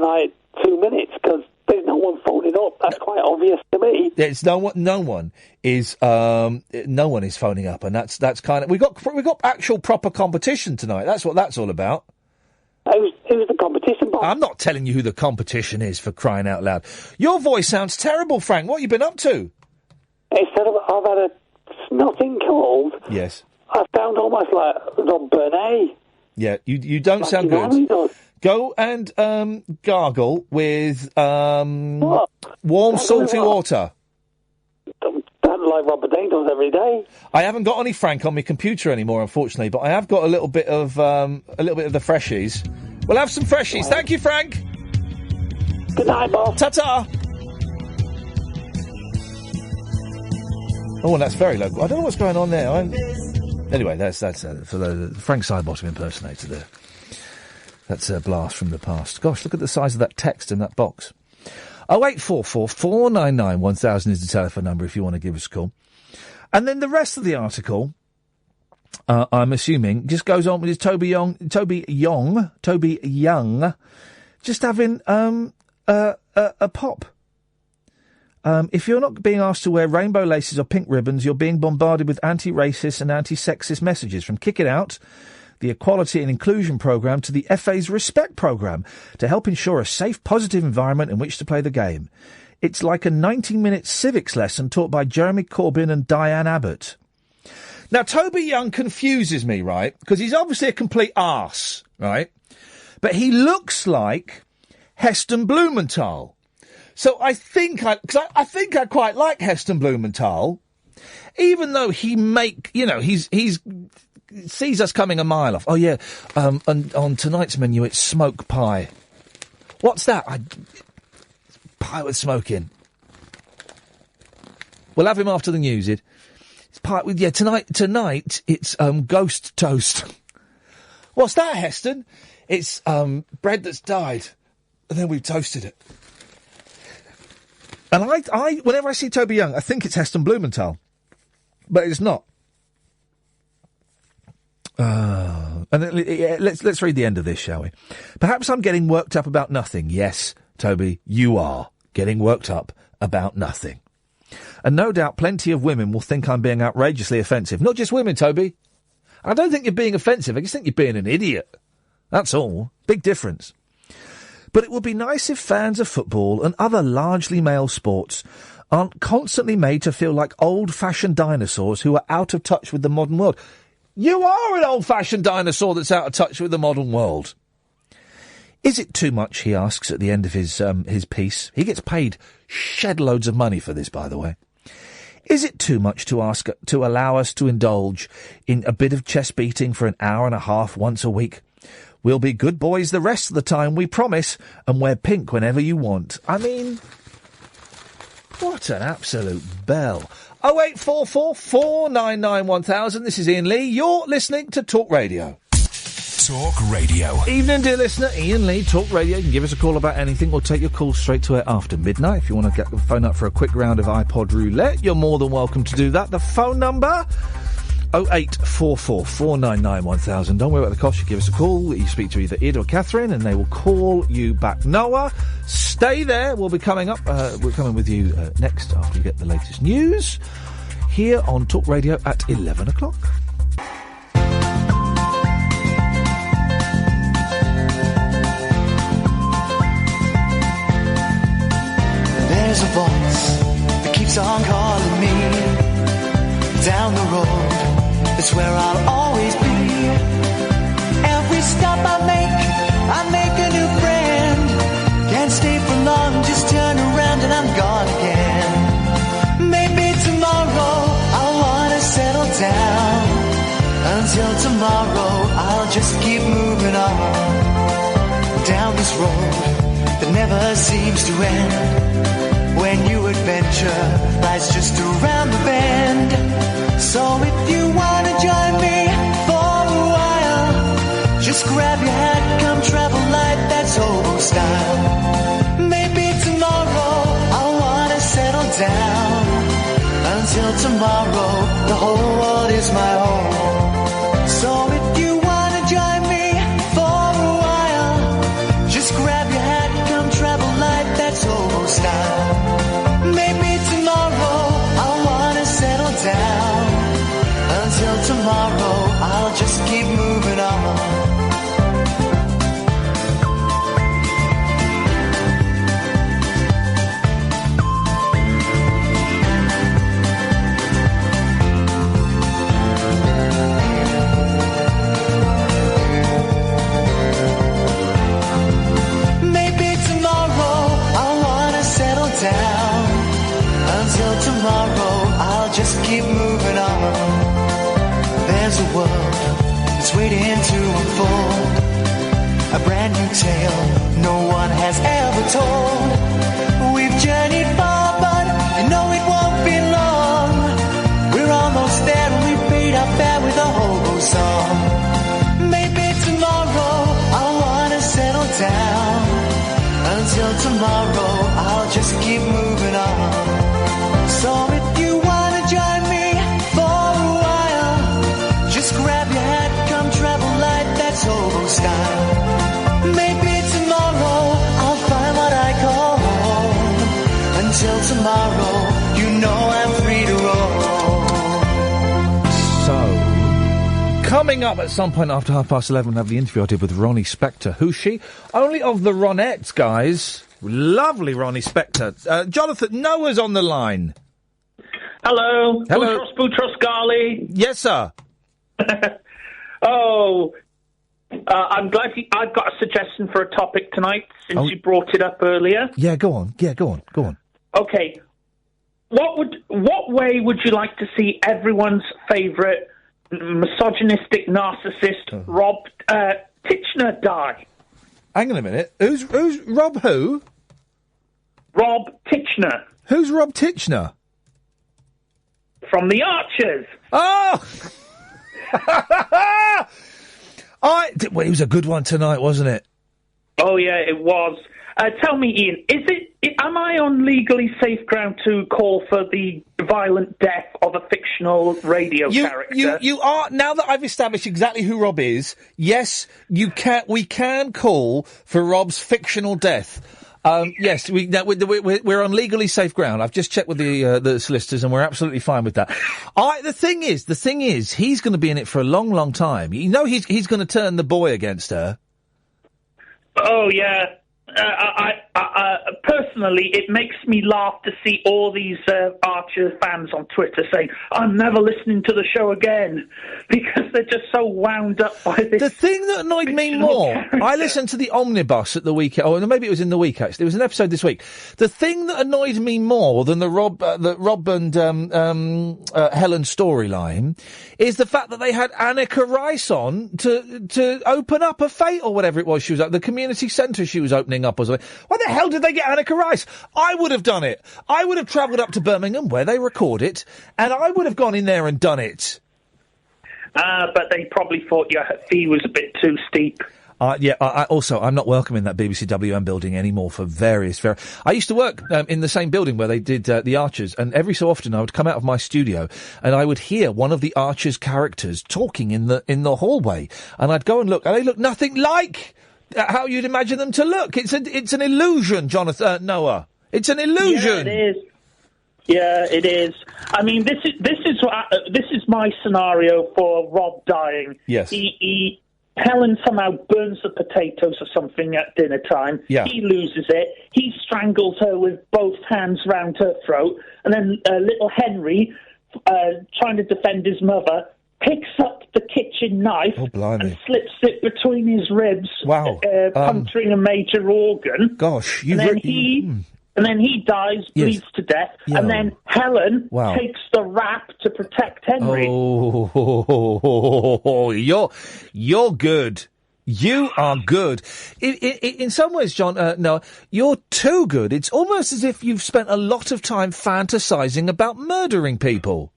2 minutes because there's no one phoning up. That's quite obvious to me. It's no one is phoning up, and that's kind of we got actual proper competition tonight. That's what that's all about. Who's the competition, boss? I'm not telling you who the competition is, for crying out loud. Your voice sounds terrible, Frank. What have you been up to? Instead of I've had a snotting cold. Yes. I sound almost like Rob Burnett. Yeah, you don't sound good. Go and gargle with warm, salty water. That's like Rob Burnett does every day. I haven't got any Frank on my computer anymore, unfortunately, but I have got a little bit of the freshies. We'll have some freshies. Right. Thank you, Frank. Good night, boss. Ta-ta. Oh, and that's very local. I don't know what's going on there. Anyway, that's for the Frank Sidebottom impersonator there. That's a blast from the past. Gosh, look at the size of that text in that box. 0844 499 1000 is the telephone number if you want to give us a call. And then the rest of the article, I'm assuming, just goes on with Toby Young, just having a pop. If you're not being asked to wear rainbow laces or pink ribbons, you're being bombarded with anti-racist and anti-sexist messages from Kick It Out, the Equality and Inclusion Programme, to the FA's Respect Programme, to help ensure a safe, positive environment in which to play the game. It's like a 90-minute civics lesson taught by Jeremy Corbyn and Diane Abbott. Now, Toby Young confuses me, right? Because he's obviously a complete arse, right? But he looks like Heston Blumenthal. So I think I quite like Heston Blumenthal, even though he's sees us coming a mile off. Oh yeah, and on tonight's menu it's smoke pie. What's that? Pie with smoke in. We'll have him after the news. It's pie with tonight it's ghost toast. What's that, Heston? It's bread that's died, and then we've toasted it. And I whenever I see Toby Young, I think it's Heston Blumenthal, but it's not. And let's read the end of this, shall we? Perhaps I'm getting worked up about nothing. Yes, Toby, you are getting worked up about nothing. And no doubt plenty of women will think I'm being outrageously offensive. Not just women, Toby. I don't think you're being offensive. I just think you're being an idiot. That's all. Big difference. But it would be nice if fans of football and other largely male sports aren't constantly made to feel like old-fashioned dinosaurs who are out of touch with the modern world. You are an old-fashioned dinosaur that's out of touch with the modern world. Is it too much, he asks at the end of his piece. He gets paid shed loads of money for this, by the way. Is it too much to ask to allow us to indulge in a bit of chest beating for an hour and a half once a week? We'll be good boys the rest of the time, we promise, and wear pink whenever you want. I mean, what an absolute bell. 0844 499 1000. This is Iain Lee. You're listening to Talk Radio. Talk Radio. Evening, dear listener. Iain Lee, Talk Radio. You can give us a call about anything. We'll take your call straight to it after midnight. If you want to get the phone up for a quick round of iPod roulette, you're more than welcome to do that. The phone number, 0844 499 1000. Don't worry about the cost. You give us a call. You speak to either Id or Catherine, and they will call you back. Noah, stay there. We'll be coming up. We're coming with you next after you get the latest news here on Talk Radio at 11 o'clock. There's a voice that keeps on calling me down the road. It's where I'll always be. Every stop I make a new friend. Can't stay for long, just turn around and I'm gone again. Maybe tomorrow I'll wanna settle down. Until tomorrow I'll just keep moving on. Down this road that never seems to end. When new adventure lies just around the bend. So if you wanna join me for a while, just grab your hat, come travel light, that's old style. Maybe tomorrow I'll wanna settle down. Until tomorrow, the whole world is my home. So if you wanna join me for a while, just grab your hat, come travel light, that's old style. Maybe tomorrow I'll wanna settle down. Until tomorrow I'll just keep moving on. Maybe tomorrow I'll wanna settle down. Until tomorrow I'll just keep moving on. There's a world that's waiting to unfold, a brand new tale no one has ever told. We've journeyed far, but you know it won't be long. We're almost there and we paid our fare with a hobo song. Maybe tomorrow I'll wanna settle down. Until tomorrow I'll just keep moving on. So if you wanna join me for a while, just grab your hat, come travel light, that's hobo style. Maybe tomorrow I'll find what I call home. Until tomorrow, you know I'm free to roll. So, coming up at some point after 11:30, we'll have the interview I did with Ronnie Spector. Who's she? Only of the Ronettes, guys. Lovely Ronnie Spector. Jonathan, Noah's on the line. Hello. Hello. Boutros Ghali. Yes, sir. I'm glad I've got a suggestion for a topic tonight since you brought it up earlier. Yeah, go on. Go on. Okay. What way would you like to see everyone's favourite misogynistic narcissist Rob Titchener die? Hang on a minute. Who's Rob who? Rob Titchener. Who's Rob Titchener? From The Archers. Oh! Well, it was a good one tonight, wasn't it? Oh, yeah, it was. Tell me, Ian, am I on legally safe ground to call for the violent death of a fictional radio character? You are, now that I've established exactly who Rob is, yes, we can call for Rob's fictional death. Yes, we're on legally safe ground. I've just checked with the solicitors, and we're absolutely fine with that. The thing is, he's going to be in it for a long, long time. You know, he's going to turn the boy against her. Oh, yeah. Personally, it makes me laugh to see all these Archer fans on Twitter saying, I'm never listening to the show again, because they're just so wound up by this. The thing that annoyed me more, character. I listened to the Omnibus at the weekend, or maybe it was in the week, actually. It was an episode this week. The thing that annoyed me more than the Rob and Helen storyline is the fact that they had Annika Rice on to open up a fete or whatever it was she was at, the community centre she was opening up or something. Why the hell did they get Annika Rice? I would have done it. I would have travelled up to Birmingham, where they record it, and I would have gone in there and done it. But they probably thought your fee was a bit too steep. I'm not welcome in that BBC WM building anymore for various... I used to work in the same building where they did The Archers, and every so often I would come out of my studio and I would hear one of the Archers characters talking in the hallway, and I'd go and look, and they look nothing like how you'd imagine them to look. It's an illusion, Noah. It's an illusion. Yeah, it is. Yeah, it is. I mean, this is my scenario for Rob dying. Yes. Helen somehow burns the potatoes or something at dinner time. Yeah. He loses it. He strangles her with both hands round her throat, and then little Henry, trying to defend his mother, picks up the kitchen knife and slips it between his ribs, puncturing a major organ. Gosh, and then he dies, bleeds to death, and then Helen takes the rap to protect Henry. Oh, you're good. You are good. In some ways, John, no, you're too good. It's almost as if you've spent a lot of time fantasizing about murdering people.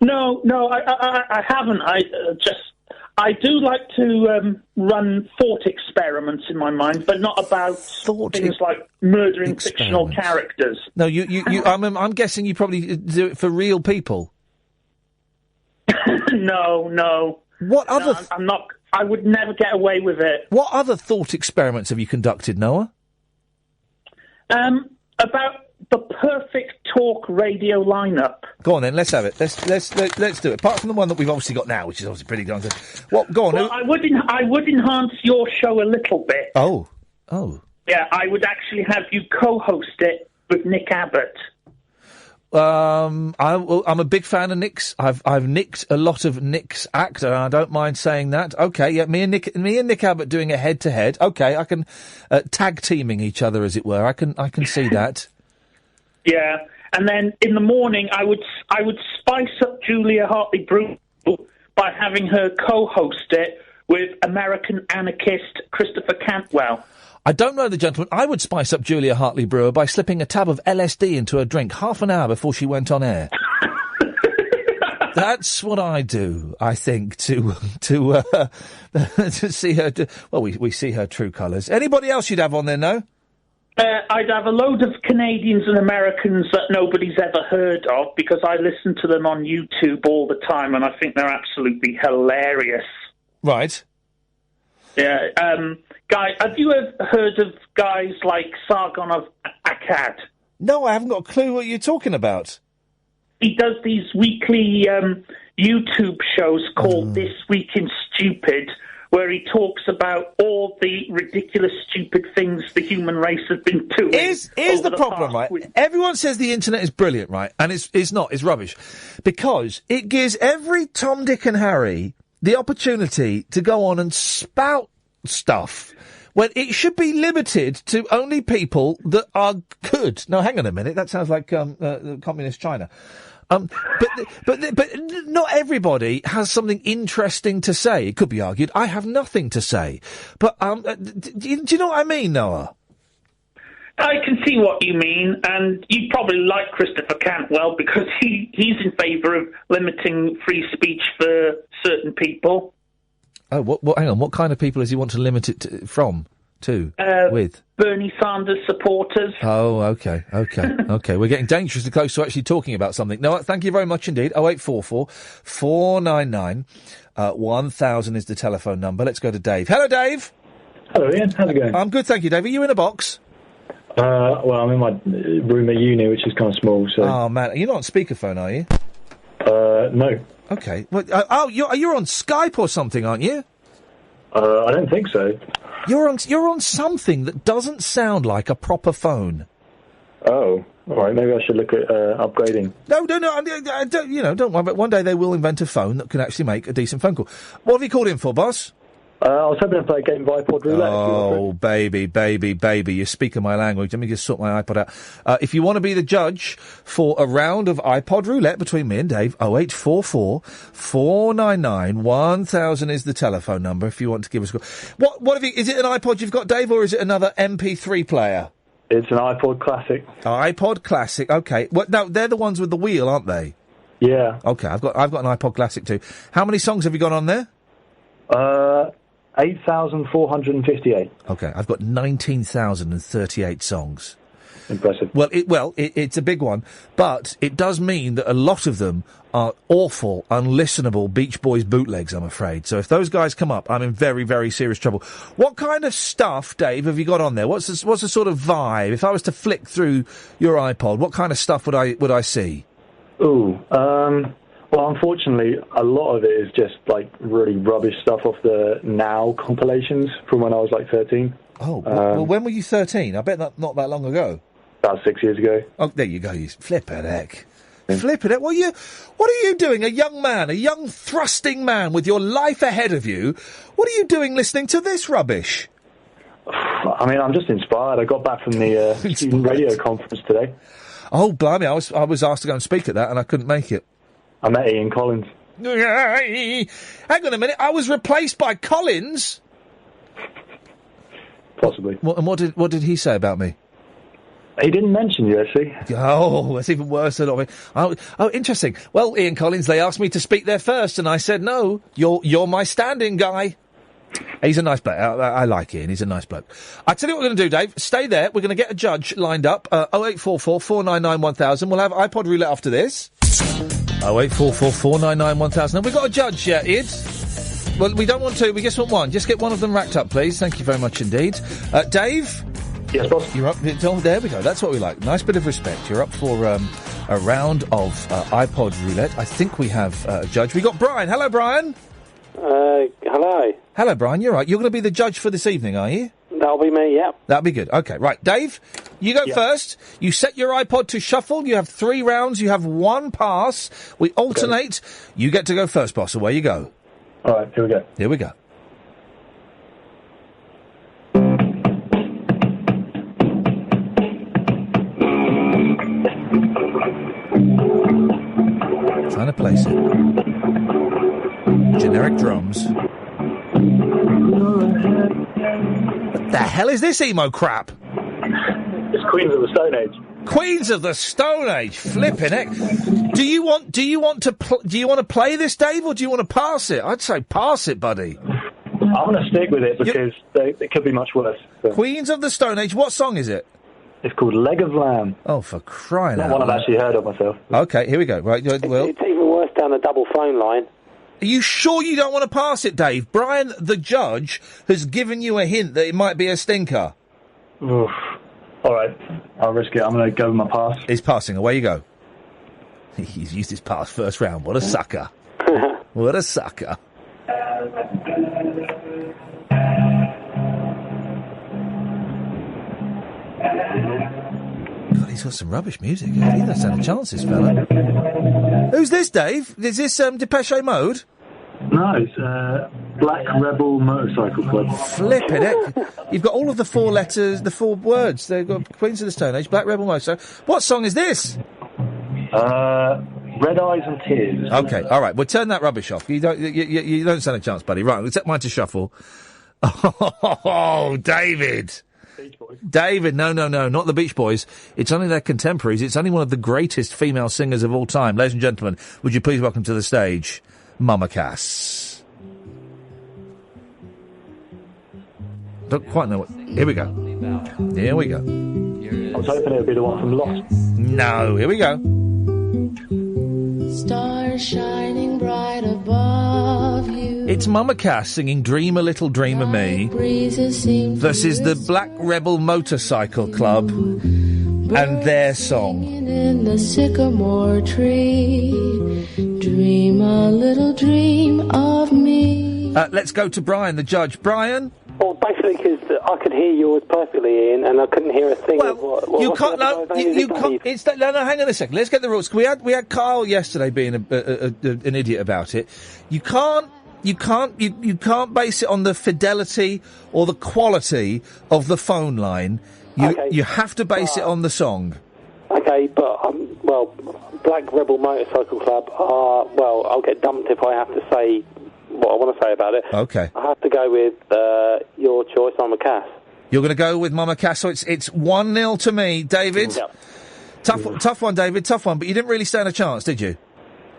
No, I haven't. I do like to run thought experiments in my mind, but not about things like murdering fictional characters. No, I'm guessing you probably do it for real people. No. What other? No, I'm not. I would never get away with it. What other thought experiments have you conducted, Noah? About the perfect talk radio lineup. Go on then, let's have it. Let's do it. Apart from the one that we've obviously got now, which is obviously pretty darn good. What? Go on. Well, I would enhance your show a little bit. Oh. Yeah, I would actually have you co-host it with Nick Abbott. I'm a big fan of Nick's. I've nicked a lot of Nick's act, and I don't mind saying that. Okay, yeah, me and Nick Abbott doing a head-to-head. Okay, I can tag teaming each other, as it were. I can see that. Yeah, and then in the morning, I would spice up Julia Hartley-Brewer by having her co-host it with American anarchist Christopher Cantwell. I don't know the gentleman. I would spice up Julia Hartley-Brewer by slipping a tab of LSD into her drink half an hour before she went on air. That's what I do, I think, to see her... we see her true colours. Anybody else you'd have on there, no? I'd have a load of Canadians and Americans that nobody's ever heard of, because I listen to them on YouTube all the time, and I think they're absolutely hilarious. Right. Yeah. Guy, have you ever heard of guys like Sargon of Akkad? No, I haven't got a clue what you're talking about. He does these weekly YouTube shows called This Week in Stupid, where he talks about all the ridiculous, stupid things the human race has been doing. Here's the problem, right? Everyone says the internet is brilliant, right? And it's not. It's rubbish. Because it gives every Tom, Dick and Harry the opportunity to go on and spout stuff when it should be limited to only people that are good. Now, hang on a minute. That sounds like communist China. But not everybody has something interesting to say. It could be argued, I have nothing to say. But do you know what I mean, Noah? I can see what you mean, and you probably like Christopher Cantwell because he's in favour of limiting free speech for certain people. Oh, hang on. What kind of people does he want to limit it from? To? With? Bernie Sanders supporters. Oh, okay. We're getting dangerously close to actually talking about something. No, thank you very much indeed. 0844 499 1000 is the telephone number. Let's go to Dave. Hello, Dave. Hello, Ian. How's it going? I'm good, thank you, Dave. Are you in a box? Well, I'm in my room at uni, which is kind of small, so... Oh, man. You're not on speakerphone, are you? No. Okay. Well, you're on Skype or something, aren't you? I don't think so. You're on something that doesn't sound like a proper phone. Oh, all right. Maybe I should look at upgrading. No. I don't, don't worry. But one day they will invent a phone that can actually make a decent phone call. What have you called in for, boss? I was hoping to play a game of iPod roulette. Oh, baby, you're speaking my language. Let me just sort my iPod out. If you want to be the judge for a round of iPod roulette between me and Dave, 0844 499 1000 is the telephone number if you want to give us a call. What have you, is it an iPod you've got, Dave, or is it another MP3 player? It's an iPod Classic. iPod Classic, okay. No, they're the ones with the wheel, aren't they? Yeah. Okay, I've got an iPod Classic too. How many songs have you got on there? 8,458. Okay, I've got 19,038 songs. Impressive. Well, it's a big one, but it does mean that a lot of them are awful, unlistenable Beach Boys bootlegs, I'm afraid. So if those guys come up, I'm in very, very serious trouble. What kind of stuff, Dave, have you got on there? What's the sort of vibe? If I was to flick through your iPod, what kind of stuff would I see? Ooh, well, unfortunately, a lot of it is just, like, really rubbish stuff off the Now compilations from when I was, like, 13. Oh, well, when were you 13? I bet not that long ago. About 6 years ago. Oh, there you go, you flippin' heck. Flippin' heck. What are you doing, a young man, a young thrusting man with your life ahead of you? What are you doing listening to this rubbish? I mean, I'm just inspired. I got back from the student radio conference today. Oh, blimey, I was asked to go and speak at that and I couldn't make it. I met Iain Collins. Hang on a minute, I was replaced by Collins? Possibly. And what did he say about me? He didn't mention you, actually. Oh, that's even worse than me. Oh, interesting. Well, Iain Collins, they asked me to speak there first, and I said no. You're my stand-in guy. He's a nice bloke. I like Iain. He's a nice bloke. I tell you what we're going to do, Dave. Stay there. We're going to get a judge lined up. 0844 499 1000. We'll have iPod roulette after this. 0844 499 1000. Have we got a judge yet, Id? Well, we don't want two. We just want one. Just get one of them racked up, please. Thank you very much indeed. Dave? Yes, boss. You're up. Oh, there we go. That's what we like. Nice bit of respect. You're up for a round of iPod roulette. I think we have a judge. We got Brian. Hello, Brian. Hello. Hello, Brian. You're right. You're going to be the judge for this evening, are you? That'll be me, yep. That'll be good. Okay, right. Dave, you go first. You set your iPod to shuffle. You have 3 rounds. You have 1 pass. We alternate. Okay. You get to go first, boss. Away you go. All right, here we go. Here we go. Trying to place it. Generic drums. What the hell is this emo crap? It's Queens of the Stone Age. Queens of the Stone Age, flipping heck. Do you want to play this, Dave, or do you want to pass it? I'd say pass it, buddy. I'm going to stick with it because it could be much worse. So. Queens of the Stone Age. What song is it? It's called Leg of Lamb. Oh, for crying out loud! Not one loud. I've actually heard of myself. Okay, here we go. Right, well, it's even worse down the double phone line. Are you sure you don't want to pass it, Dave? Brian, the judge, has given you a hint that it might be a stinker. Oof. All right, I'll risk it. I'm going to go with my pass. He's passing. Away you go. He's used his pass first round. What a sucker. What a sucker. God, he's got some rubbish music. He doesn't stand a chance, this fella. Who's this, Dave? Is this Depeche Mode? No, it's Black Rebel Motorcycle Club. Flippin' heck. You've got all of the 4 letters, the 4 words. They've got Queens of the Stone Age, Black Rebel Motorcycle. What song is this? Red Eyes and Tears. Okay, all right. Well, turn that rubbish off. You don't stand a chance, buddy. Right, we'll set mine to shuffle. Oh, David. David, no, not the Beach Boys. It's only their contemporaries. It's only one of the greatest female singers of all time. Ladies and gentlemen, would you please welcome to the stage, Mama Cass. Don't quite know what... Here we go. Here we go. I was hoping it would be the one from Lost. No, here we go. Stars shining bright above you. It's Mama Cass singing Dream a Little Dream of Me versus the Black Rebel Motorcycle Club and their song. In the sycamore tree, dream a little dream of me. Let's go to Brian, the judge. Brian? Well, basically, because I could hear yours perfectly, Ian, and I couldn't hear a thing of what You what's can't. the No, other guy's name? you Is it can't. Dave? It's that, no. Hang on a second. Let's get the rules. We had Kyle yesterday being an idiot about it. You can't base it on the fidelity or the quality of the phone line. You have to base it on the song. Okay, but Black Rebel Motorcycle Club. I'll get dumped if I have to say what I want to say about it. Okay. I have to go with your choice, Mama Cass. You're going to go with Mama Cass, so it's 1-0 to me, David. Yep. Tough one, David. Tough one. But you didn't really stand a chance, did you?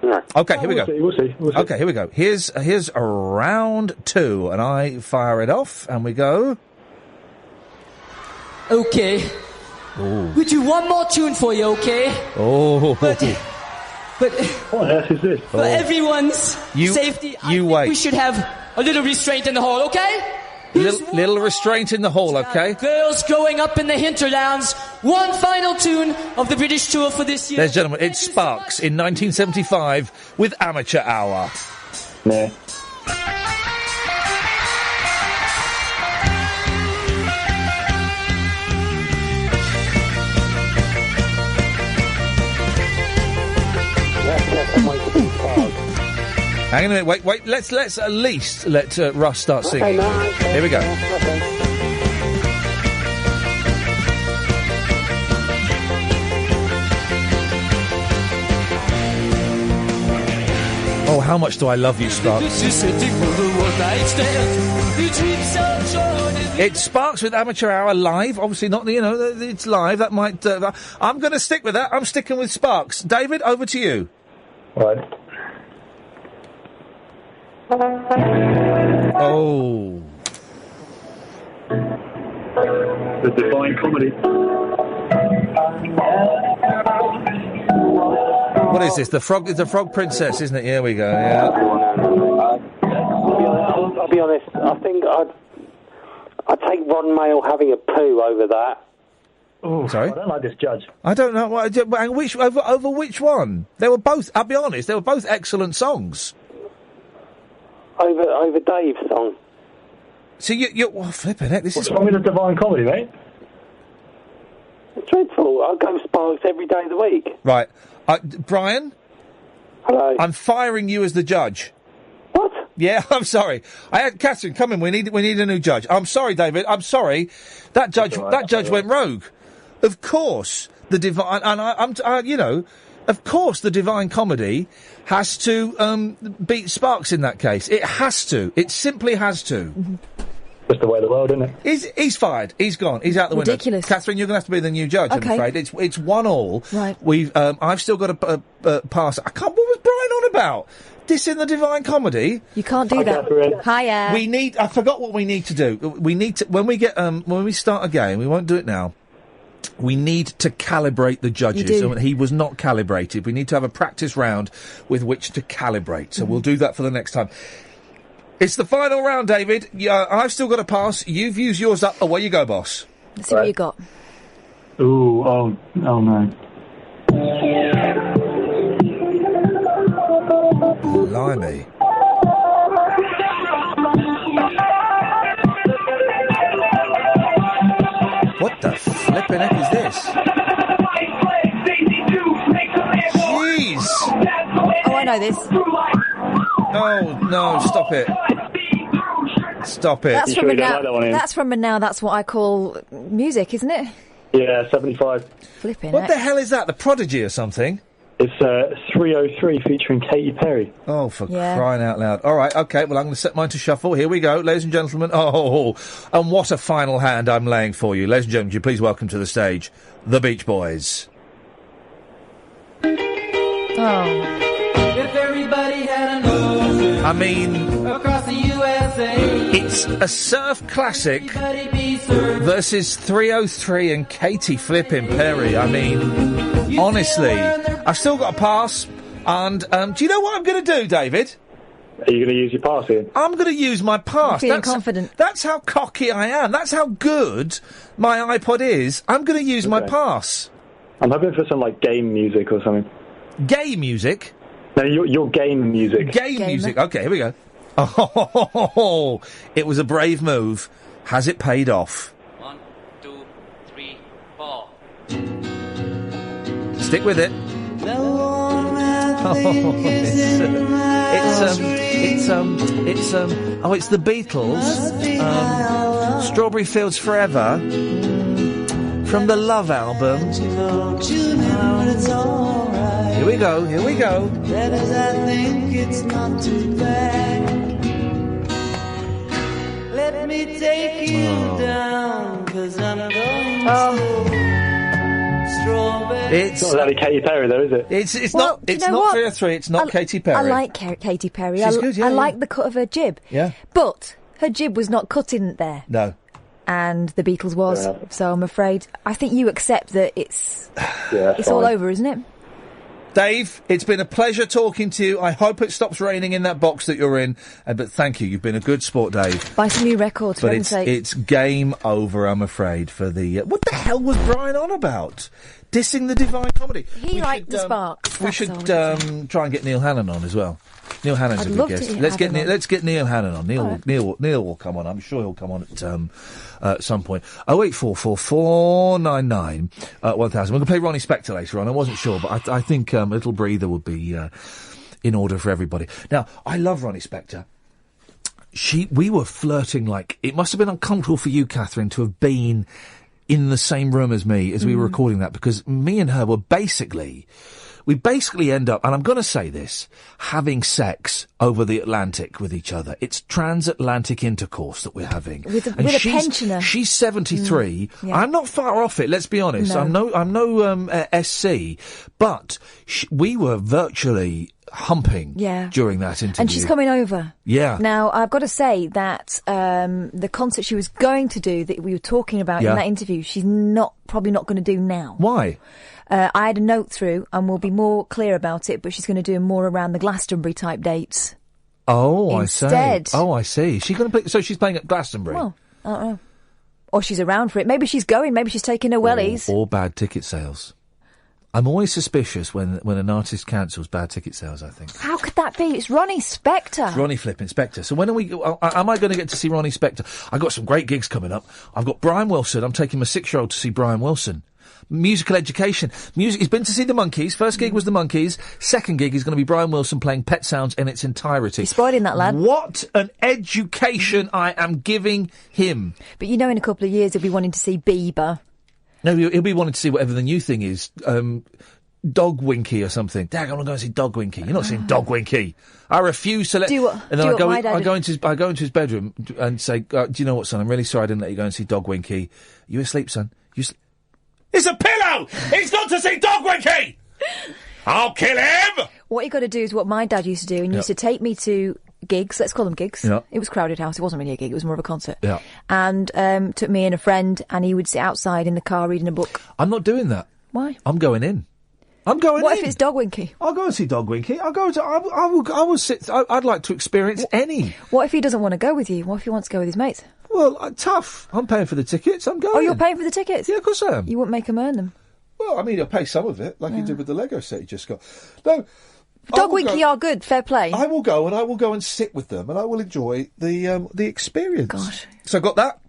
No. Okay, here we go. We'll see. Okay, here we go. Here's a round 2, and I fire it off, and we go. Okay. Ooh. We do one more tune for you, okay? Oh. But what on earth is this? for everyone's safety, I think wait. we should have a little restraint in the hall, okay? Little restraint in the hall, okay? Girls going up in the hinterlands. One final tune of the British tour for this year. Ladies and gentlemen, it's Sparks in 1975 with Amateur Hour. Nah. Hang on a minute, wait. Let's at least let Russ start singing. Here we go. Oh, how much do I love you, Sparks? It's Sparks with Amateur Hour live. Obviously not, it's live. That might... I'm going to stick with that. I'm sticking with Sparks. David, over to you. Right. Oh. The Divine Comedy. What is this? The Frog Princess, isn't it? Here we go. Yeah. I'll be honest. I think I'd take Ron Mail having a poo over that. Oh, sorry. I don't like this judge. I don't know. Which over which one? They were both. I'll be honest. They were both excellent songs. Over Dave's song. So you're flipping it. What's wrong with the Divine Comedy, mate? It's dreadful. I go Sparks every day of the week. Right. Brian? Hello. I'm firing you as the judge. What? Yeah, I'm sorry. Catherine, come in. We need a new judge. I'm sorry, David. I'm sorry. That judge went rogue. Of course, the Divine... And of course the Divine Comedy has to beat Sparks in that case. It has to. It simply has to. Mm-hmm. Just the way of the world, isn't it? He's fired. He's gone. He's out the window. Ridiculous. Catherine, you're going to have to be the new judge, Okay. I'm afraid. It's 1-1. Right. I've still got to pass. What was Brian on about? Dissing the Divine Comedy? You can't do that. Hiya. I forgot what we need to do. We need to, when we start a game, we won't do it now. We need to calibrate the judges. You do. He was not calibrated. We need to have a practice round with which to calibrate. So we'll do that for the next time. It's the final round, David. I've still got to pass. You've used yours up. Away you go, boss. Let's see what you got. Ooh, oh no. Blimey. What the flippin' heck is this? Jeez! Oh, I know this. No, stop it. Stop it. That's from a now. That's from a now. That's what I call music, isn't it? Yeah, 75. Flipping. What the hell is that? The Prodigy or something? It's 303 featuring Katy Perry. Oh, for crying out loud. All right, okay, well, I'm going to set mine to shuffle. Here we go, ladies and gentlemen. Oh, and what a final hand I'm laying for you. Ladies and gentlemen, would you please welcome to the stage the Beach Boys. Oh. If everybody had an ocean I mean... across the USA, It's a surf classic versus 303 and Katy Flippin' Perry. I mean, honestly, I've still got a pass. And do you know what I'm going to do, David? Are you going to use your pass, Ian? I'm going to use my pass. Feeling confident. That's how cocky I am. That's how good my iPod is. I'm going to use my pass. I'm hoping for some, like, game music or something. Gay music? No, your game music. Game music. OK, here we go. Oh, it was a brave move. Has it paid off? 1, 2, 3, 4. Stick with it. It's the Beatles. Strawberry Fields Forever from the Love album. Here we go. Let me take you down, 'cause I'm going It's not really Katy Perry, though, is it? It's not 303. It's not Katy Perry. I like Katy Perry. She's good, yeah. I like the cut of her jib. Yeah. But her jib was not cut in there. No. And the Beatles was. So I'm afraid. I think you accept that it's all over, isn't it? Dave, it's been a pleasure talking to you. I hope it stops raining in that box that you're in. But thank you. You've been a good sport, Dave. Buy some new records, for But heaven's sake. it's game over, I'm afraid, for the... what the hell was Brian on about? Dissing the Divine Comedy. He liked the Sparks. We should try and get Neil Hannon on as well. Neil Hannon's a good guest. Let's get Neil Hannon on. Neil will come on. I'm sure he'll come on at some point. 0844 499 1000. We're going to play Ronnie Spector later on. I wasn't sure, but I think a little breather would be in order for everybody. Now, I love Ronnie Spector. We were flirting like... It must have been uncomfortable for you, Catherine, to have been in the same room as me as we were recording that, because me and her were we basically end up, and I'm going to say this, having sex over the Atlantic with each other. It's transatlantic intercourse that we're having. With a pensioner. She's 73. Yeah. I'm not far off it, let's be honest. No. I'm no SC, but we were virtually humping during that interview. And she's coming over. Yeah. Now, I've got to say that the concert she was going to do, that we were talking about in that interview, she's probably not going to do now. Why? I had a note through, and we'll be more clear about it, but she's going to do more around the Glastonbury type dates. Oh, instead. I see. She's going to play, so she's playing at Glastonbury? Well, I don't know. Or she's around for it. Maybe she's going. Maybe she's taking her wellies. Or bad ticket sales. I'm always suspicious when an artist cancels bad ticket sales, I think. How could that be? It's Ronnie Spector. It's Ronnie flipping Spector. So when are we... am I going to get to see Ronnie Spector? I've got some great gigs coming up. I've got Brian Wilson. I'm taking my 6-year-old to see Brian Wilson. Musical education. He's been to see the Monkees. First gig was the Monkees. Second gig is going to be Brian Wilson playing Pet Sounds in its entirety. You're spoiling that lad. What an education I am giving him. But in a couple of years he'll be wanting to see Bieber. No, he'll be wanting to see whatever the new thing is. Dog Winky or something. Dad, I want to go and see Dog Winky. You're not seeing Dog Winky. I refuse to let... And then I go into his bedroom and say, do you know what, son? I'm really sorry I didn't let you go and see Dog Winky. You asleep, son? It's a pillow! It's not to see Dog Winky! I'll kill him! What you got to do is what my dad used to do, and used to take me to gigs, let's call them gigs. Yeah. It was Crowded House, it wasn't really a gig, it was more of a concert. Yeah. And took me and a friend, and he would sit outside in the car reading a book. I'm not doing that. Why? I'm going in. What if it's Dog Winky? I'll go and see Dog Winky. I will sit. I'd like to experience any. What if he doesn't want to go with you? What if he wants to go with his mates? Well, tough. I'm paying for the tickets. I'm going. Oh, you're paying for the tickets? Yeah, of course I am. You wouldn't make him earn them? Well, I mean, I'll pay some of it, like you did with the Lego set you just got. No. Dog Winky are good, fair play. I will go and sit with them, and I will enjoy the experience. Gosh. So I got that.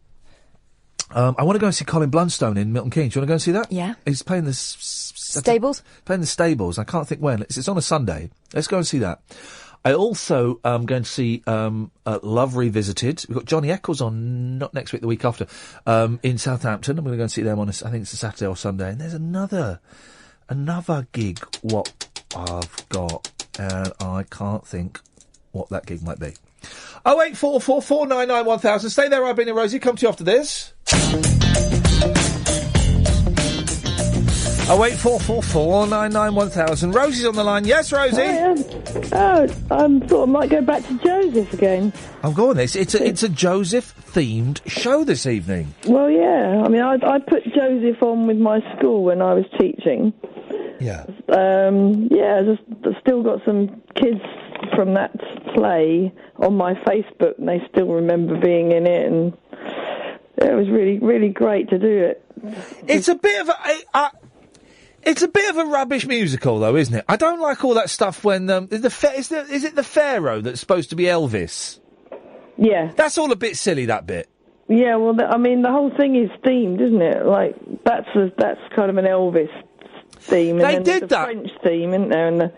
I want to go and see Colin Blunstone in Milton Keynes. Do you want to go and see that? Yeah. He's playing the... Stables? Playing the Stables. I can't think when. It's on a Sunday. Let's go and see that. I also am going to see Love Revisited. We've got Johnny Eccles on, not next week, the week after, in Southampton. I'm going to go and see them on, I think it's a Saturday or Sunday. And there's another gig what I've got, and I can't think what that gig might be. 0844 499 1000. Stay there, I've been in Rosie. Come to you after this. 08444 99 1000. Rosie's on the line. Yes, Rosie. I thought I might go back to Joseph again. I'm going this. It's a Joseph-themed show this evening. Well, yeah. I mean, I put Joseph on with my school when I was teaching. Yeah. I've still got some kids from that play on my Facebook, and they still remember being in it, and it was really, really great to do it. It's a bit of it's a bit of a rubbish musical, though, isn't it? I don't like all that stuff when is it the Pharaoh that's supposed to be Elvis? Yeah, that's all a bit silly. That bit. Yeah, well, the whole thing is themed, isn't it? Like that's kind of an Elvis theme. And they then did the that French theme, isn't there? And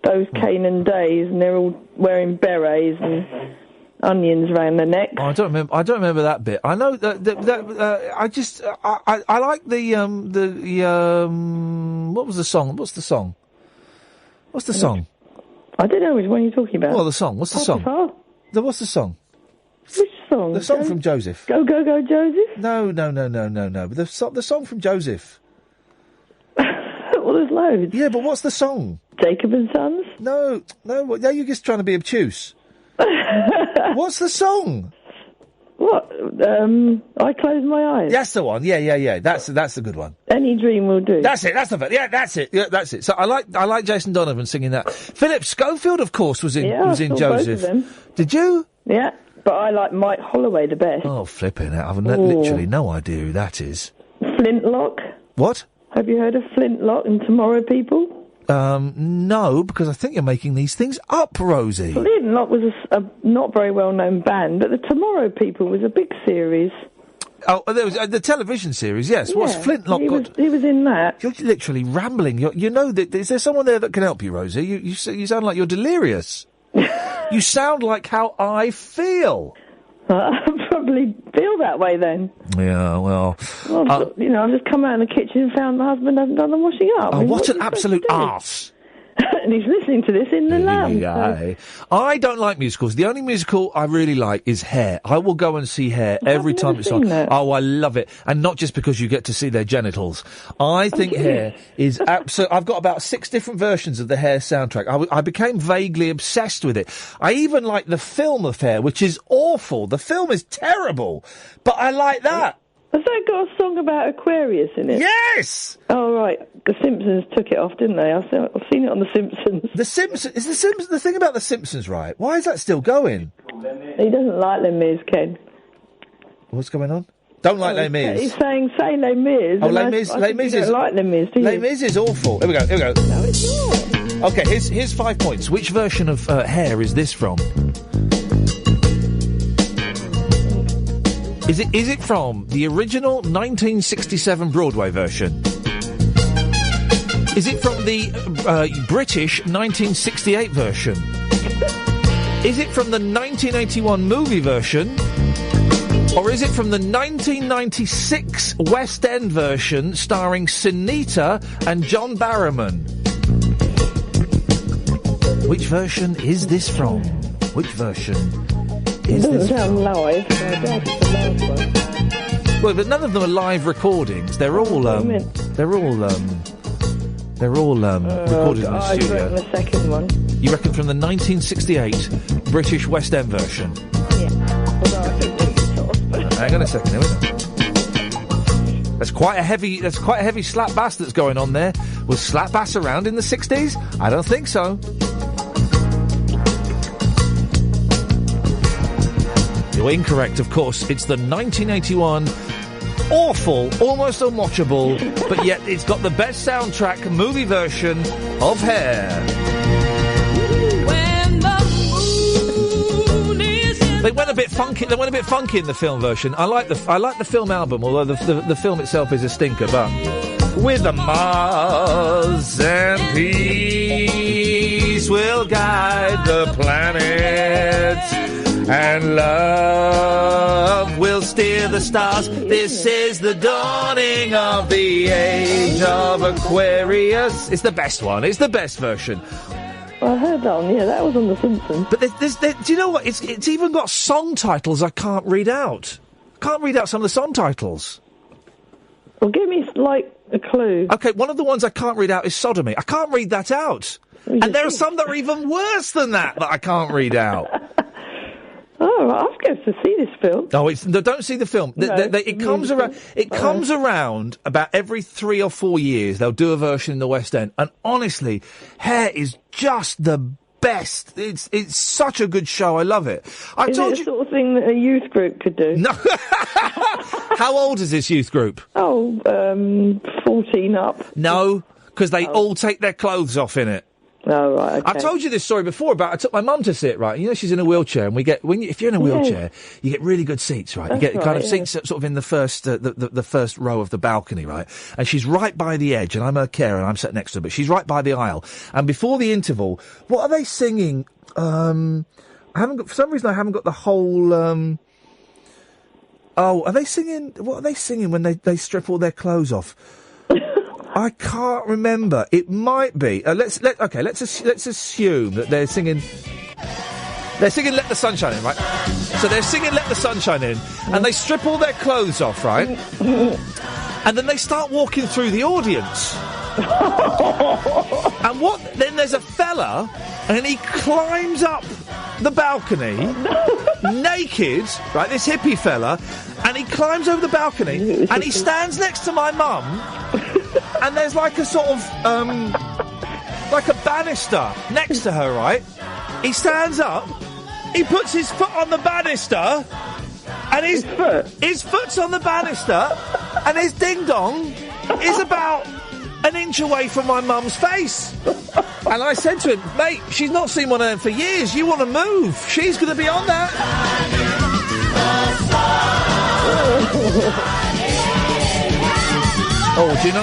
those Canaan days, and they're all wearing berets and onions around their neck. Oh, I don't remember that bit. I know that I like the what was the song? What's the song? I don't know which one you're talking about. Well, the song. What's the song? What's the song? Which song? The song from Joseph. Go, go, go, Joseph? No. The song from Joseph. Well, there's loads. Yeah, but what's the song? Jacob and Sons? No, you're just trying to be obtuse. What's the song? What? I Close My Eyes. That's the one. Yeah. That's the good one. Any Dream Will Do. That's it. That's the yeah. That's it. So I like Jason Donovan singing that. Philip Schofield, of course, was in Joseph. Both of them. Did you? Yeah, but I like Mike Holloway the best. Oh, flipping it! I've literally no idea who that is. Flintlock. What? Have you heard of Flintlock and Tomorrow People? No, because I think you're making these things up, Rosie. Flintlock was a not very well-known band, but the Tomorrow People was a big series. Oh, there was the television series, yes. Yeah, What's Flintlock got? He was in that. You're literally rambling. You know that. Is there someone there that can help you, Rosie? You sound like you're delirious. You sound like how I feel. I probably feel that way then. Yeah, well... I've just come out in the kitchen and found my husband hasn't done the washing up. Oh, what an absolute arse. And he's listening to this in the lounge. Yeah. I don't like musicals. The only musical I really like is Hair. I will go and see Hair every time it's on. Oh, I love it. And not just because you get to see their genitals. I think Hair is absolute. I've got about 6 different versions of the Hair soundtrack. I became vaguely obsessed with it. I even like the film of Hair, which is awful. The film is terrible. But I like that. Has that got a song about Aquarius in it? Yes! Oh, right. The Simpsons took it off, didn't they? I've seen it on The Simpsons. The thing about The Simpsons, right? Why is that still going? He doesn't like Les Mis, Ken. What's going on? Don't like Les Mis. He's saying, say Les Mis. Oh, Les Mis. Les Mis is... don't like Les Mis, do you? Les Mis is awful. Here we go. No, it's not. Okay, here's 5 points. Which version of Hair is this from? Is it from the original 1967 Broadway version? Is it from the British 1968 version? Is it from the 1981 movie version? Or is it from the 1996 West End version starring Sunita and John Barrowman? Which version is this from? Which version? It doesn't sound live, so I doubt it's the last one. Well, but none of them are live recordings. They're all recorded in the studio. I reckon the second one. You reckon from the 1968 British West End version? Yeah. Although I think it's sort of... Hang on a second, there we go. That's quite a heavy slap bass that's going on there. Was slap bass around in the 60s? I don't think so. You're incorrect, of course. It's the 1981 awful, almost unwatchable, but yet it's got the best soundtrack movie version of Hair. They went a bit funky. They went a bit funky in the film version. I like the film album, although the film itself is a stinker. But with a Mars and peace will guide the planet. And love will steer the stars. This is the dawning of the age of Aquarius. It's the best one. It's the best version. I heard that one. Yeah, that was on The Simpsons. But do you know what? It's even got song titles I can't read out. Can't read out some of the song titles. Well, give me, a clue. Okay, one of the ones I can't read out is sodomy. I can't read that out. And there are some that are even worse than that I can't read out. Oh, I'm going to see this film. No, don't see the film. It comes around. It comes around about every 3 or 4 years. They'll do a version in the West End, and honestly, Hair is just the best. It's such a good show. I love it. Is it the sort of thing that a youth group could do? No. How old is this youth group? 14 up. No, because they all take their clothes off in it. Oh, right, okay. I've told you this story before about I took my mum to see it, right? You know, she's in a wheelchair, and if you're in a wheelchair, you get really good seats, right? That's you get kind of right, seats sort of in the first the first row of the balcony, right? And she's right by the edge, and I'm her carer, and I'm sat next to her, but she's right by the aisle. And before the interval, what are they singing? For some reason I haven't got the whole. Are they singing? What are they singing when they strip all their clothes off? I can't remember. It might be. Let's assume that they're singing. They're singing "Let the Sun Shine In," right? So they're singing "Let the Sun Shine In," and they strip all their clothes off, right? And then they start walking through the audience. And then there's a fella, and he climbs up the balcony, naked, right? This hippie fella, and he climbs over the balcony, and he stands next to my mum. And there's like a sort of, like a banister next to her, right? He stands up, he puts his foot on the banister, and his foot's on the banister, and his ding-dong is about an inch away from my mum's face. And I said to him, mate, she's not seen one of them for years, you want to move, she's going to be on that. Oh, do you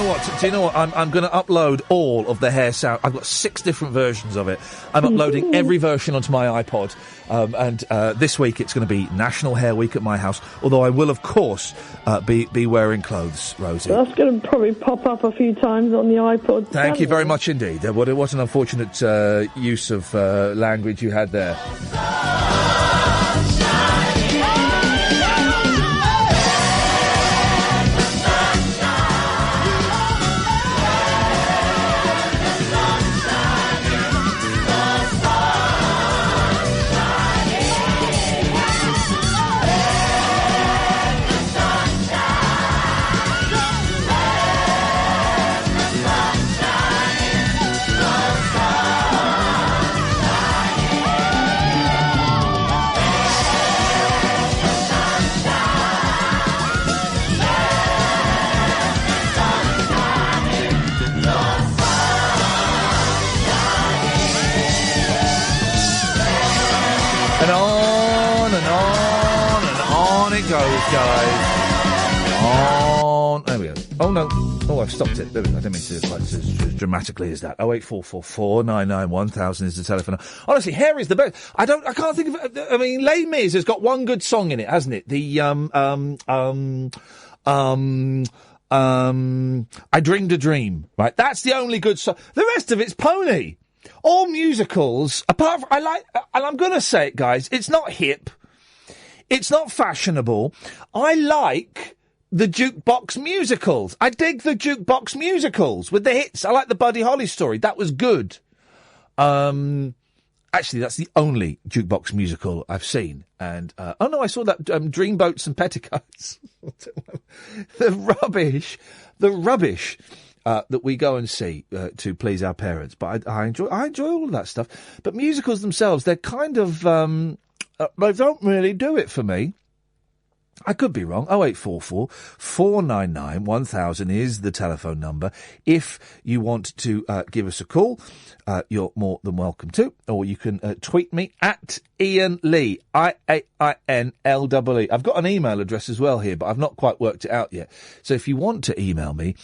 know what? I'm going to upload all of the Hair sound. I've got 6 different versions of it. I'm uploading every version onto my iPod. And this week it's going to be National Hair Week at my house. Although I will, of course, be wearing clothes, Rosie. That's going to probably pop up a few times on the iPod. Thank you very much indeed. What an unfortunate use of language you had there. Goes, guys. On. There we go. Oh, no. Oh, I've stopped it. There we go. I didn't mean to quite as dramatically as that. 08444 991 1000 is the telephone. Honestly, Hair is the best. I can't think of. I mean, Les Mis has got one good song in it, hasn't it? The I Dreamed a Dream. Right. That's the only good song. The rest of it's pony. All musicals, apart from, and I'm going to say it, guys. It's not hip. It's not fashionable. I like the jukebox musicals. I dig the jukebox musicals with the hits. I like the Buddy Holly story. That was good. Actually, that's the only jukebox musical I've seen. And, I saw that Dreamboats and Petticoats. The rubbish that we go and see to please our parents. But I enjoy all of that stuff. But musicals themselves, they're kind of... they don't really do it for me. I could be wrong. 0844 499 1000 is the telephone number. If you want to give us a call, you're more than welcome to. Or you can tweet me at Iain Lee, IAINLEE. I've got an email address as well here, but I've not quite worked it out yet. So if you want to email me,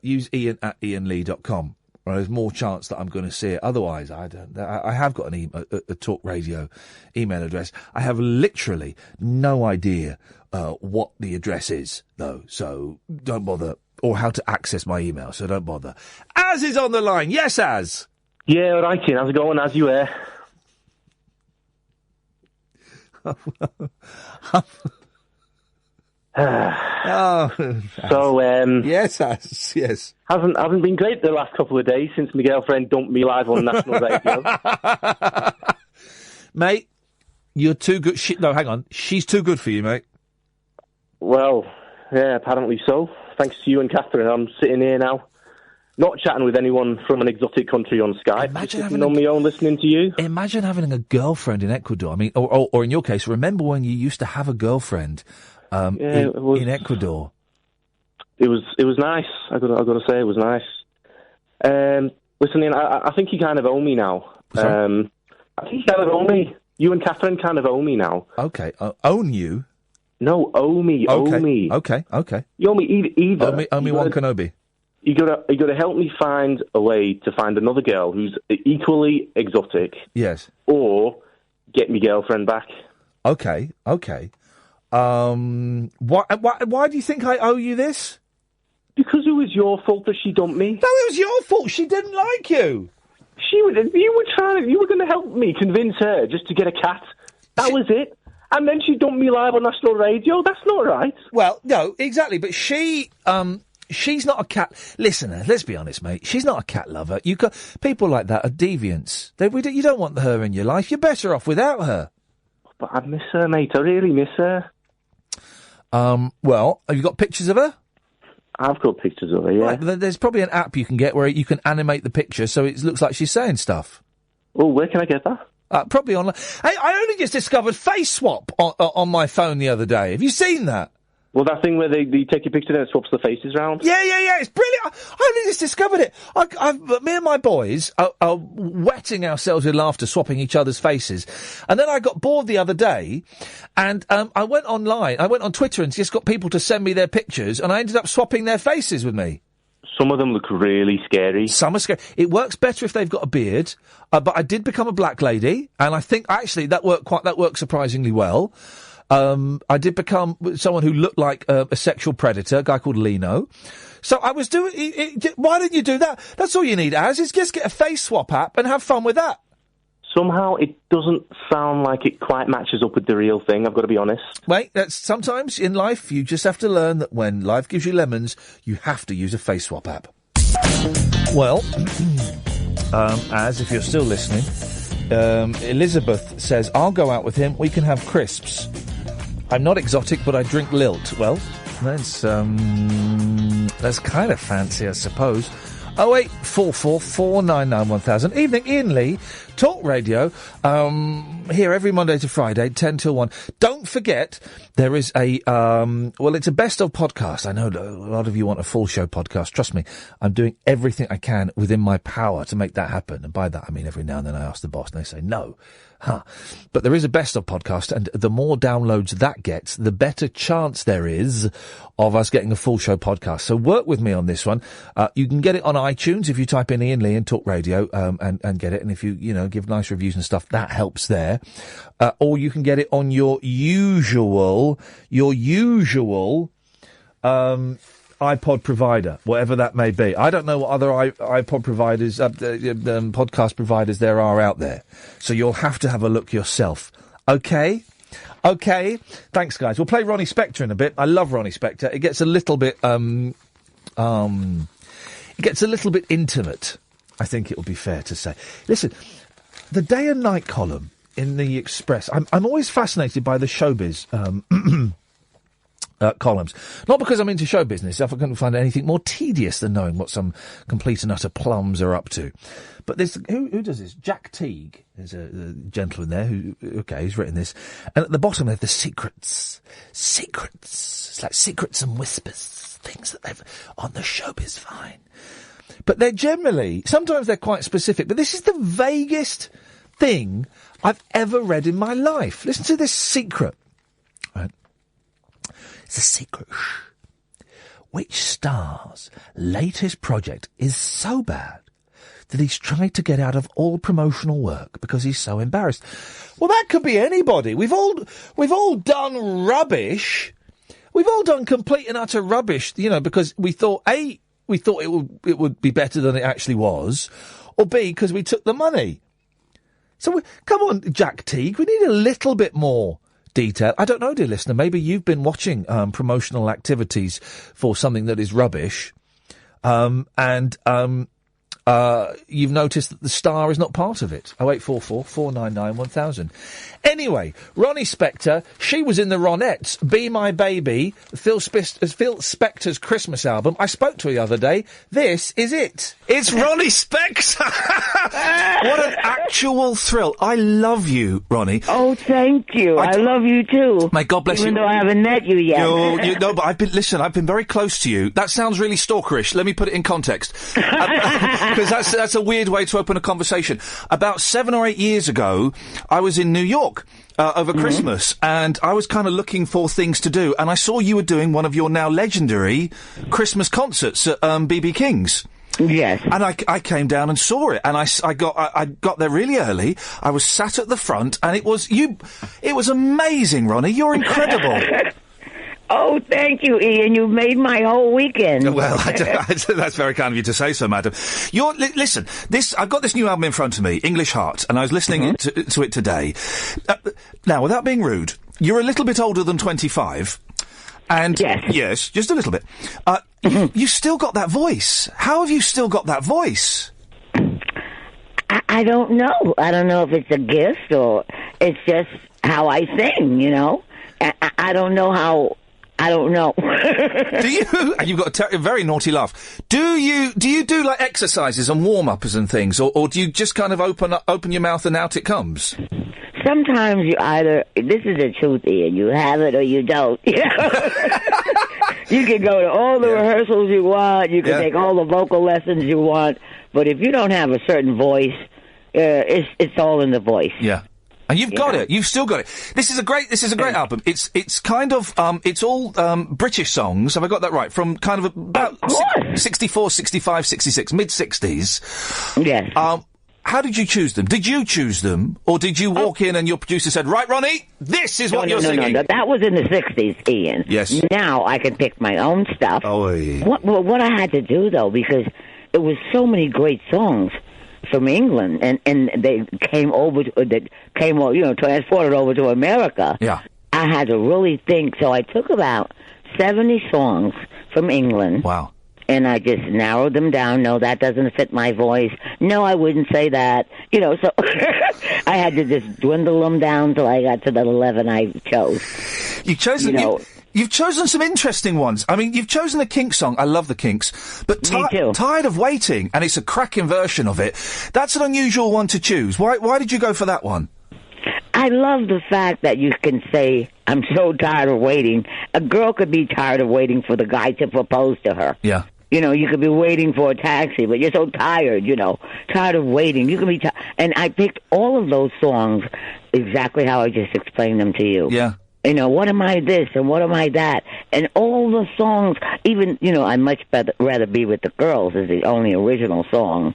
use Iain at iainlee.com. Well, there's more chance that I'm going to see it. Otherwise, I don't. I have got a talk radio email address. I have literally no idea what the address is, though. So don't bother, or how to access my email. So don't bother. Az is on the line. Yes, Az. Yeah, all right, Ian. How's it going? As you were. Oh. So, yes. Hasn't been great the last couple of days since my girlfriend dumped me live on national radio. Mate, you're too good. No, hang on. She's too good for you, mate. Well, yeah, apparently so. Thanks to you and Catherine, I'm sitting here now, not chatting with anyone from an exotic country on Skype. Imagine just sitting on my own listening to you. Imagine having a girlfriend in Ecuador. I mean, or in your case, remember when you used to have a girlfriend in Ecuador? It was nice. I got to say, it was nice. Listen, Ian, I think you kind of owe me now. I think you kind of owe me. You and Catherine kind of owe me now. Okay, own you? No, owe me. Okay. You owe me either. Owe me one Kenobi. You gotta help me find a way to find another girl who's equally exotic. Yes. Or get me girlfriend back. Okay. Why do you think I owe you this? Because it was your fault that she dumped me. No, it was your fault. She didn't like you. You were going to help me convince her just to get a cat. That was it. And then she dumped me live on national radio. That's not right. Well, no, exactly. But she's not a cat. Listen, let's be honest, mate. She's not a cat lover. People like that are deviants. You don't want her in your life. You're better off without her. But I miss her, mate. I really miss her. Well, have you got pictures of her? I've got pictures of her, yeah. Right, there's probably an app you can get where you can animate the picture so it looks like she's saying stuff. Oh, where can I get that? Probably online. Hey, I only just discovered Face Swap on my phone the other day. Have you seen that? Well, that thing where they take your picture and it swaps the faces round? Yeah. It's brilliant. I only just discovered it. Me and my boys are wetting ourselves with laughter, swapping each other's faces. And then I got bored the other day, and I went online. I went on Twitter and just got people to send me their pictures, and I ended up swapping their faces with me. Some of them look really scary. Some are scary. It works better if they've got a beard, but I did become a black lady, and I think actually that worked surprisingly well. I did become someone who looked like a sexual predator, a guy called Lino. So I was doing... why didn't you do that? That's all you need, is just get a face swap app and have fun with that. Somehow it doesn't sound like it quite matches up with the real thing, I've got to be honest. Mate, sometimes in life you just have to learn that when life gives you lemons, you have to use a face swap app. Well, if you're still listening, Elizabeth says, I'll go out with him, we can have crisps. I'm not exotic, but I drink lilt. Well, that's kind of fancy, I suppose. 0844 499 1000. Evening, Ian Lee, Talk Radio, here every Monday to Friday, 10 till 1. Don't forget, there is it's a best of podcast. I know a lot of you want a full show podcast. Trust me, I'm doing everything I can within my power to make that happen. And by that, I mean every now and then I ask the boss and they say no. But there is a best of podcast, and the more downloads that gets, the better chance there is of us getting a full show podcast. So work with me on this one. You can get it on iTunes if you type in Ian Lee and Talk Radio, and get it. And if you give nice reviews and stuff, that helps there. Or you can get it on your usual iPod provider, whatever that may be. I don't know what other iPod providers, podcast providers there are out there. So you'll have to have a look yourself. Okay? Thanks, guys. We'll play Ronnie Spector in a bit. I love Ronnie Spector. It gets a little bit, intimate, I think it will be fair to say. Listen, the day and night column in the Express, I'm always fascinated by the showbiz, columns. Not because I'm into show business. I couldn't find anything more tedious than knowing what some complete and utter plums are up to. But there's who does this? Jack Teague is a gentleman there who's written this. And at the bottom there's the secrets. It's like secrets and whispers, things that they've on the showbiz fine. But they're generally, sometimes they're quite specific, but this is the vaguest thing I've ever read in my life. Listen to this secret. Right. It's a secret. Which star's latest project is so bad that he's tried to get out of all promotional work because he's so embarrassed. Well, that could be anybody. We've all done rubbish. We've all done complete and utter rubbish, because we thought it would be better than it actually was, or B, because we took the money. So come on, Jack Teague, we need a little bit more detail. I don't know, dear listener. Maybe you've been watching promotional activities for something that is rubbish, and you've noticed that the star is not part of it. 0844 499 1000. Anyway, Ronnie Spector, she was in the Ronettes, Be My Baby, Phil Spector's Christmas album. I spoke to her the other day. This is it. It's Ronnie Spector. What an actual thrill. I love you, Ronnie. Oh, thank you. I love you too. May God bless you. Even though I haven't met you yet. No, but I've been very close to you. That sounds really stalkerish. Let me put it in context. Because that's a weird way to open a conversation. About 7 or 8 years ago, I was in New York over Christmas, and I was kind of looking for things to do, and I saw you were doing one of your now legendary Christmas concerts at B.B. King's. Yes. And I came down and saw it, and I got there really early. I was sat at the front, and it was amazing, Ronnie. You're incredible. Oh, thank you, Ian. You made my whole weekend. Well, that's very kind of you to say so, madam. Listen, I've got this new album in front of me, English Heart, and I was listening to it today. Now, without being rude, you're a little bit older than 25. And yes, just a little bit. You still got that voice. How have you still got that voice? I don't know. I don't know if it's a gift or it's just how I sing, you know? I don't know how... I don't know. Do you? You've got a very naughty laugh. Do you do like exercises and warm-uppers and things, or do you just kind of open your mouth and out it comes? Sometimes you either, this is the truth, Ian, you have it or you don't. You know? You can go to all the rehearsals you want, you can take all the vocal lessons you want, but if you don't have a certain voice, it's all in the voice. Yeah. And you've got it. You've still got it. This is a great album. It's kind of, it's all, British songs. Have I got that right? From kind of about 64, 65, 66, mid-60s. Yes. How did you choose them? Did you choose them? Or did you walk in and your producer said, right, Ronnie, this is what you're singing? No, that was in the 60s, Ian. Yes. Now I can pick my own stuff. Oh, yeah. What I had to do, though, because it was so many great songs from England, and they came over, transported over to America. Yeah. I had to really think, so I took about 70 songs from England. Wow. And I just narrowed them down. No, that doesn't fit my voice. No, I wouldn't say that. You know, so I had to just dwindle them down till I got to the 11 I chose. You've chosen some interesting ones. I mean, you've chosen the Kinks song. I love the Kinks. But Tired of Waiting, and it's a cracking version of it. That's an unusual one to choose. Why did you go for that one? I love the fact that you can say, I'm so tired of waiting. A girl could be tired of waiting for the guy to propose to her. Yeah. You know, you could be waiting for a taxi, but you're so tired, tired of waiting. You can be and I picked all of those songs exactly how I just explained them to you. Yeah. You know, what am I this and what am I that? And all the songs, even, I much rather be with the girls is the only original song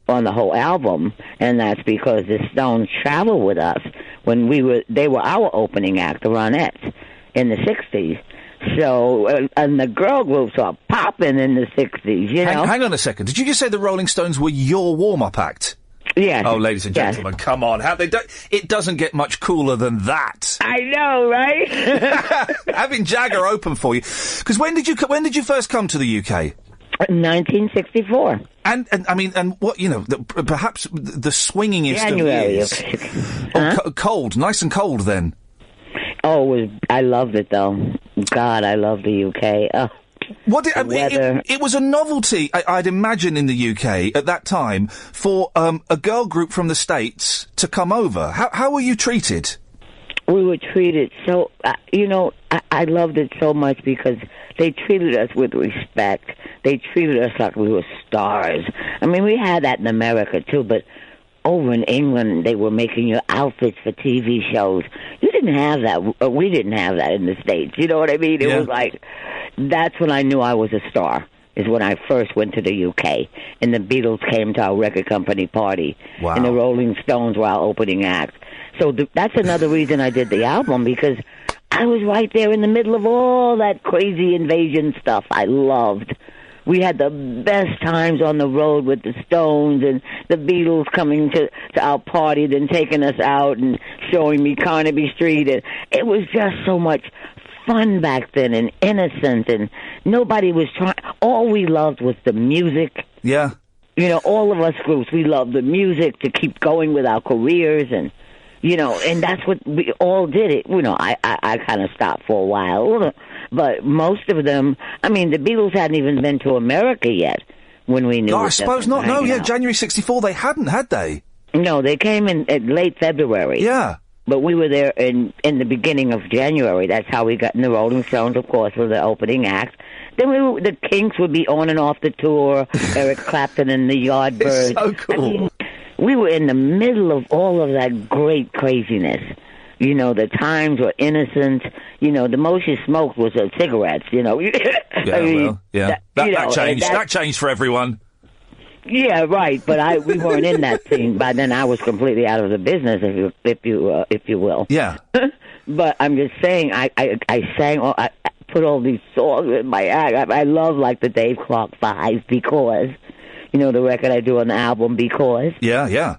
on the whole album. And that's because the Stones traveled with us when they were our opening act, the Ronettes, in the 60s. So, and the girl groups are popping in the 60s, Hang on a second. Did you just say the Rolling Stones were your warm-up act? Yes. Oh, ladies and gentlemen, come on. It doesn't get much cooler than that. I know, right? Having Jagger open for you. Because when did you first come to the UK? 1964. And I mean, and what, perhaps the swingingest January of years. Cold, nice and cold then. Oh, I loved it, though. God, I love the UK. Oh. It was a novelty, I'd imagine, in the UK at that time for a girl group from the States to come over. How were you treated? We were treated so, I loved it so much because they treated us with respect. They treated us like we were stars. I mean, we had that in America, too, but over in England, they were making your outfits for TV shows. You didn't have that. We didn't have that in the States. You know what I mean? It was like, that's when I knew I was a star, is when I first went to the UK. And the Beatles came to our record company party. Wow. And the Rolling Stones were our opening act. So that's another reason I did the album, because I was right there in the middle of all that crazy invasion stuff I loved. We had the best times on the road with the Stones and the Beatles coming to our party, then taking us out and showing me Carnaby Street. And it was just so much fun back then and innocent, and nobody was trying. All we loved was the music. Yeah. You know, all of us groups, we loved the music to keep going with our careers, and, you know, and that's what we all did it. You know, I kind of stopped for a while, but most of them, I mean, the Beatles hadn't even been to America yet when we knew. No, I suppose not. No, yeah, January 64, they hadn't, had they? No, they came in at late February. Yeah. But we were there in the beginning of January. That's how we got in the Rolling Stones, of course, was the opening act. Then the Kinks would be on and off the tour, Eric Clapton and the Yardbirds. It's so cool. I mean, we were in the middle of all of that great craziness. You know, the times were innocent. You know, the most you smoked was cigarettes, you know. Yeah, I mean, well, yeah. That changed. That changed for everyone. Yeah, right. But we weren't in that scene. By then, I was completely out of the business, if you will. Yeah. But I'm just saying, I sang. I put all these songs in my act. I love like the Dave Clark 5 because, you know, the record I do on the album Because. Yeah, yeah.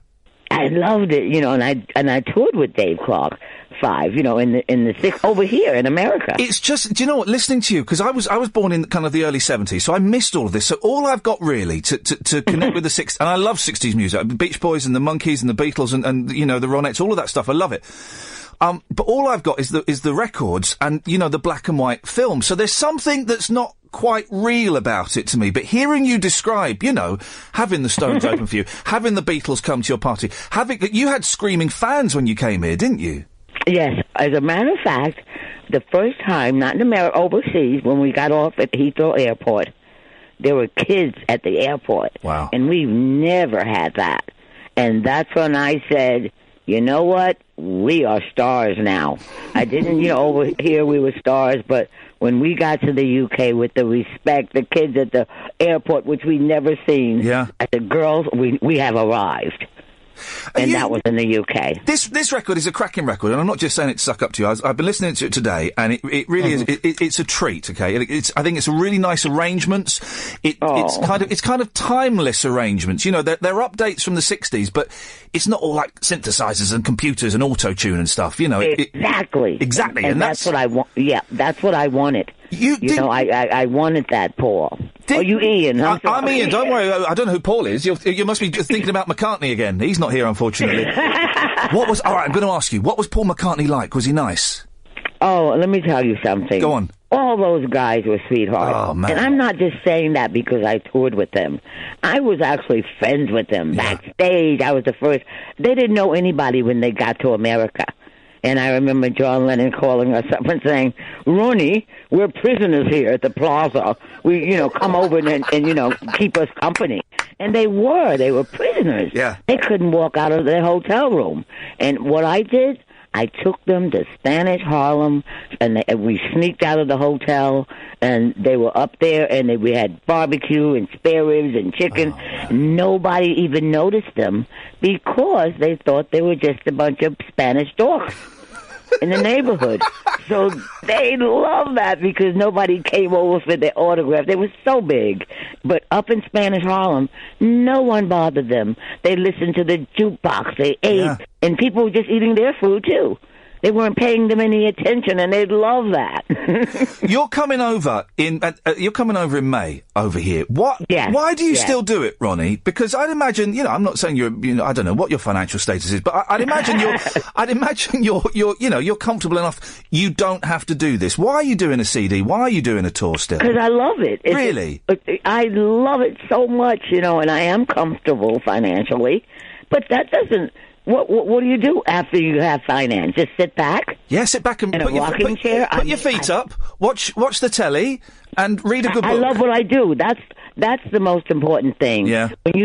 I loved it, you know, and I toured with Dave Clark 5, you know, in the six over here in America. It's just, do you know what? Listening to you, because I was born in kind of the early 70s, so I missed all of this. So all I've got really to connect with the 60s, and I love 60s music, Beach Boys and the Monkees and the Beatles and you know the Ronettes, all of that stuff. I love it. But all I've got is the records and, you know, the black and white film. So there's something that's not quite real about it to me. But hearing you describe, you know, having the Stones open for you, having the Beatles come to your party, you had screaming fans when you came here, didn't you? Yes. As a matter of fact, the first time, not in America, overseas, when we got off at Heathrow Airport, there were kids at the airport. Wow. And we've never had that. And that's when I said, you know what? We are stars now. I didn't, you know, over here we were stars, but when we got to the UK with the respect, the kids at the airport, which we'd never seen, yeah. At the girls, we have arrived. And that was in the UK. This record is a cracking record, and I'm not just saying it to suck up to you. I've been listening to it today, and it really is. It's a treat. Okay, I think it's a really nice arrangements. It's kind of timeless arrangements. You know, they're updates from the '60s, but it's not all like synthesizers and computers and auto tune and stuff. You know, exactly, and that's what I want. Yeah, that's what I wanted. You know, I wanted that, Paul. You Ian? I'm Ian. Don't worry. I don't know who Paul is. You must be thinking about McCartney again. He's not here, unfortunately. All right, I'm going to ask you. What was Paul McCartney like? Was he nice? Oh, let me tell you something. Go on. All those guys were sweethearts. Oh, man. And I'm not just saying that because I toured with them. I was actually friends with them backstage. I was the first. They didn't know anybody when they got to America. And I remember John Lennon calling us up and saying, Ronnie, we're prisoners here at the plaza. We, you know, come over and you know, keep us company. And they were prisoners. Yeah. They couldn't walk out of their hotel room. And what I did, I took them to Spanish Harlem, and we sneaked out of the hotel, and they were up there, and we had barbecue and spare ribs and chicken. Nobody even noticed them because they thought they were just a bunch of Spanish dorks in the neighborhood. So they loved that because nobody came over for their autograph. They were so big. But up in Spanish Harlem, no one bothered them. They listened to the jukebox. They ate. And people were just eating their food, too. They weren't paying them any attention, and they'd love that. You're coming over in May over here. What? Yes. Why do you still do it, Ronnie? Because I'd imagine, you know, I'm not saying I don't know what your financial status is, but I'd imagine you're comfortable enough. You don't have to do this. Why are you doing a CD? Why are you doing a tour still? Because I love it. Really? I love it so much, you know, and I am comfortable financially, but that doesn't. What do you do after you have finance? Just sit back? Yeah, sit back and put your feet up, watch the telly, and read a good book. I love what I do. That's the most important thing. Yeah. When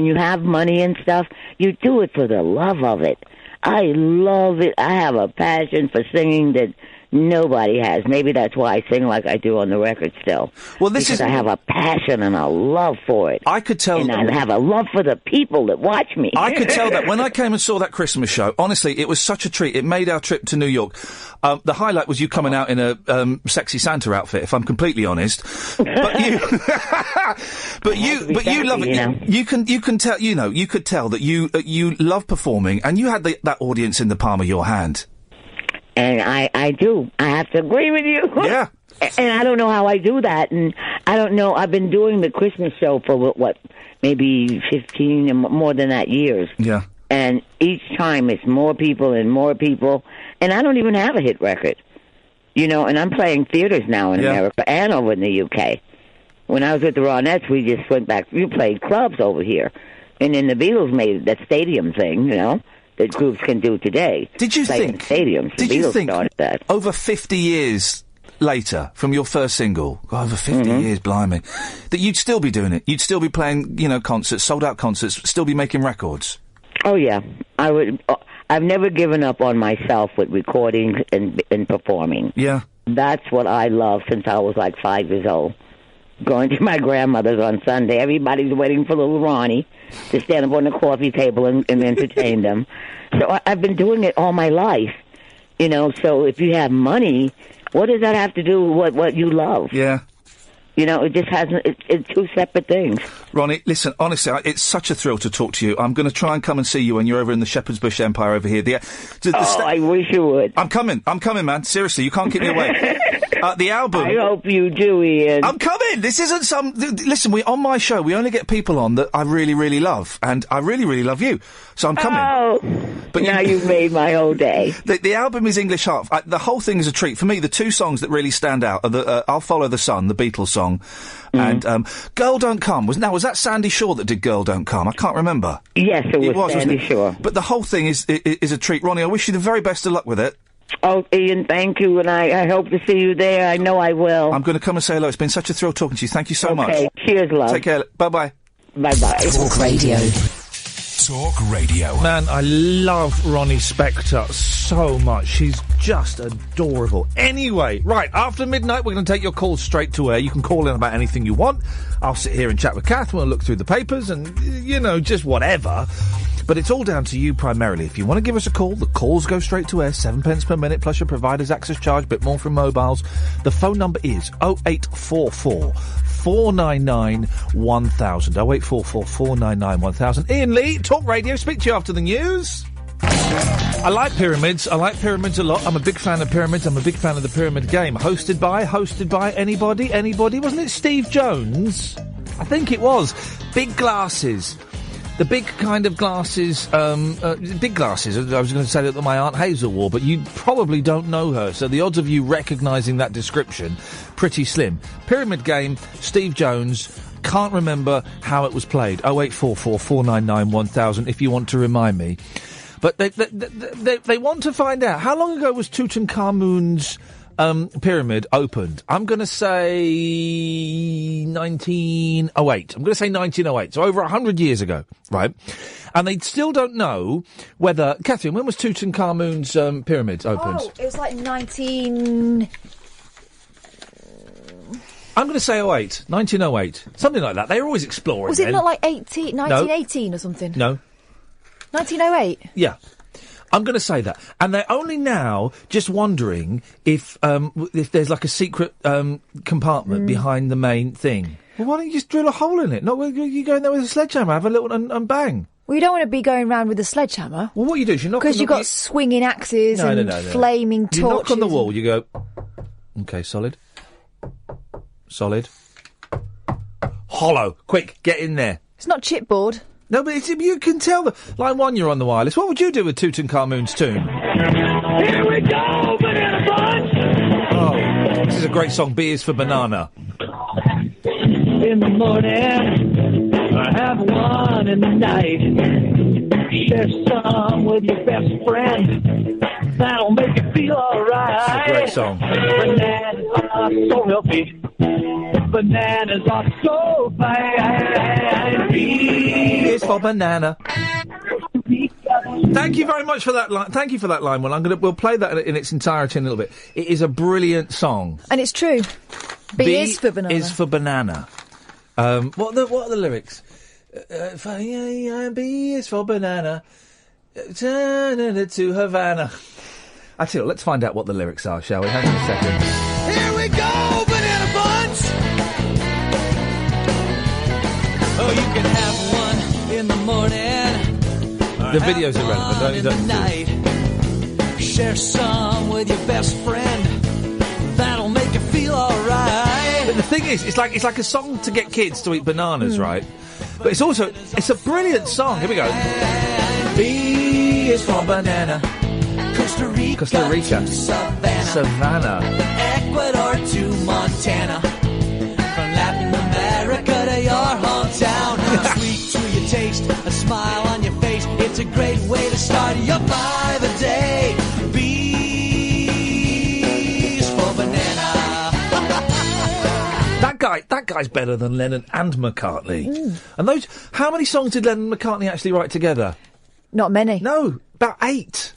you have money and stuff, you do it for the love of it. I love it. I have a passion for singing that Nobody has. Maybe that's why I sing like I do on the record still. Well, because I have a passion and a love for it. I could tell. And I have a love for the people that watch me. I could tell that when I came and saw that Christmas show. Honestly, it was such a treat. It made our trip to New York. The highlight was you coming out in a sexy Santa outfit, if I'm completely honest. But you, but you love it. You can tell. You could tell that you love performing, and you had that audience in the palm of your hand. And I do. I have to agree with you. Yeah. And I don't know how I do that. And I don't know. I've been doing the Christmas show for, what, maybe 15 and more than that years. Yeah. And each time it's more people and more people. And I don't even have a hit record. And I'm playing theaters now in America and over in the UK. When I was with the Ronettes, we just went back. We played clubs over here. And then the Beatles made that stadium thing, that groups can do today. Did you think stadiums? Did you think that over 50 years later from your first single, over 50 years, blimey, that you'd still be doing it? You'd still be playing, concerts, sold out concerts, still be making records? Oh yeah, I would. I've never given up on myself with recording and performing. Yeah, that's what I love since I was like 5 years old. Going to my grandmother's on Sunday. Everybody's waiting for little Ronnie to stand up on the coffee table and entertain them. So I've been doing it all my life, so if you have money, what does that have to do with what you love? Yeah. It just hasn't, it's two separate things. Ronnie, listen, honestly, it's such a thrill to talk to you. I'm going to try and come and see you when you're over in the Shepherd's Bush Empire over here. I wish you would. I'm coming, man. Seriously, you can't keep me away. The album... I hope you do, Ian. I'm coming! This isn't some... Listen, on my show, we only get people on that I really, really love. And I really, really love you. So I'm coming. Oh, but now you've made my whole day. The album is English Heart. The whole thing is a treat. For me, the two songs that really stand out are I'll Follow the Sun, the Beatles song, and Girl Don't Come. Was that Sandy Shaw that did Girl Don't Come? I can't remember. Yes, it was Sandy Shaw. But the whole thing is a treat. Ronnie, I wish you the very best of luck with it. Oh, Ian, thank you, and I hope to see you there. I know I will. I'm going to come and say hello. It's been such a thrill talking to you. Thank you so much. Okay, cheers, love. Take care. Bye-bye. Bye-bye. Talk Radio. Talk Radio. Man, I love Ronnie Spector so much. She's just adorable. Anyway, right, after midnight, we're going to take your calls straight to air. You can call in about anything you want. I'll sit here and chat with Kath. We'll look through the papers and, just whatever. But it's all down to you primarily. If you want to give us a call, the calls go straight to air, 7 pence per minute, plus your provider's access charge, bit more from mobiles. The phone number is 0844 499 1000. 0844 499 1000. Ian Lee, Talk Radio, speak to you after the news. I like pyramids. I like pyramids a lot. I'm a big fan of pyramids. I'm a big fan of the pyramid game. Hosted by anybody? Wasn't it Steve Jones? I think it was. Big glasses. The big kind of glasses, big glasses. I was going to say that my Aunt Hazel wore, but you probably don't know her, so the odds of you recognising that description, pretty slim. Pyramid game, Steve Jones, can't remember how it was played. 0844 499 1000 if you want to remind me. But they want to find out, how long ago was Tutankhamun's pyramid opened? I'm going to say 1908. I'm going to say 1908. So over 100 years ago, right? And they still don't know whether... Catherine, when was Tutankhamun's pyramid opened? Oh, it was like 19... I'm going to say 1908. Something like that. They're always exploring. Was it not like 1918 or something? No. 1908? Yeah. I'm going to say that. And they're only now just wondering if there's like a secret compartment behind the main thing. Well, why don't you just drill a hole in it? No, you go in there with a sledgehammer, have a little and bang. Well, you don't want to be going around with a sledgehammer. Well, what you do is you knock on the... Because you've got swinging axes and flaming torches. You knock on the wall, you go... OK, solid. Solid. Hollow. Quick, get in there. It's not chipboard. No, but you can tell. Line 1, you're on the wireless. What would you do with Tutankhamun's tomb? Here we go, Banana Bunch! Oh, this is a great song. B is for banana. In the morning, I have one in the night. Share some with your best friend. That'll make you feel alright. It's a great song. Bananas are so healthy. Bananas are so fine. B is for banana. Thank you very much for that line. Thank you for that line. Well, we'll play that in its entirety in a little bit. It is a brilliant song. And it's true. B is for banana. Is for banana. What are the lyrics? B is for banana. Turn it to Havana. I tell you, let's find out what the lyrics are, shall we? Hang on a second. Here we go, banana buns. Oh, you can have one in the morning. The video's irrelevant. Don't night. Share some with your best friend. That'll make you feel alright. But the thing is, it's like a song to get kids to eat bananas, right? But it's a brilliant song. Here we go. B is for banana. Costa Rica to Savannah. Ecuador to Montana. From Latin America to your hometown. Sweet to your taste, a smile on your face. It's a great way to start your by the day. B's for banana. That guy's better than Lennon and McCartney. And how many songs did Lennon and McCartney actually write together? Not many. No, about 8.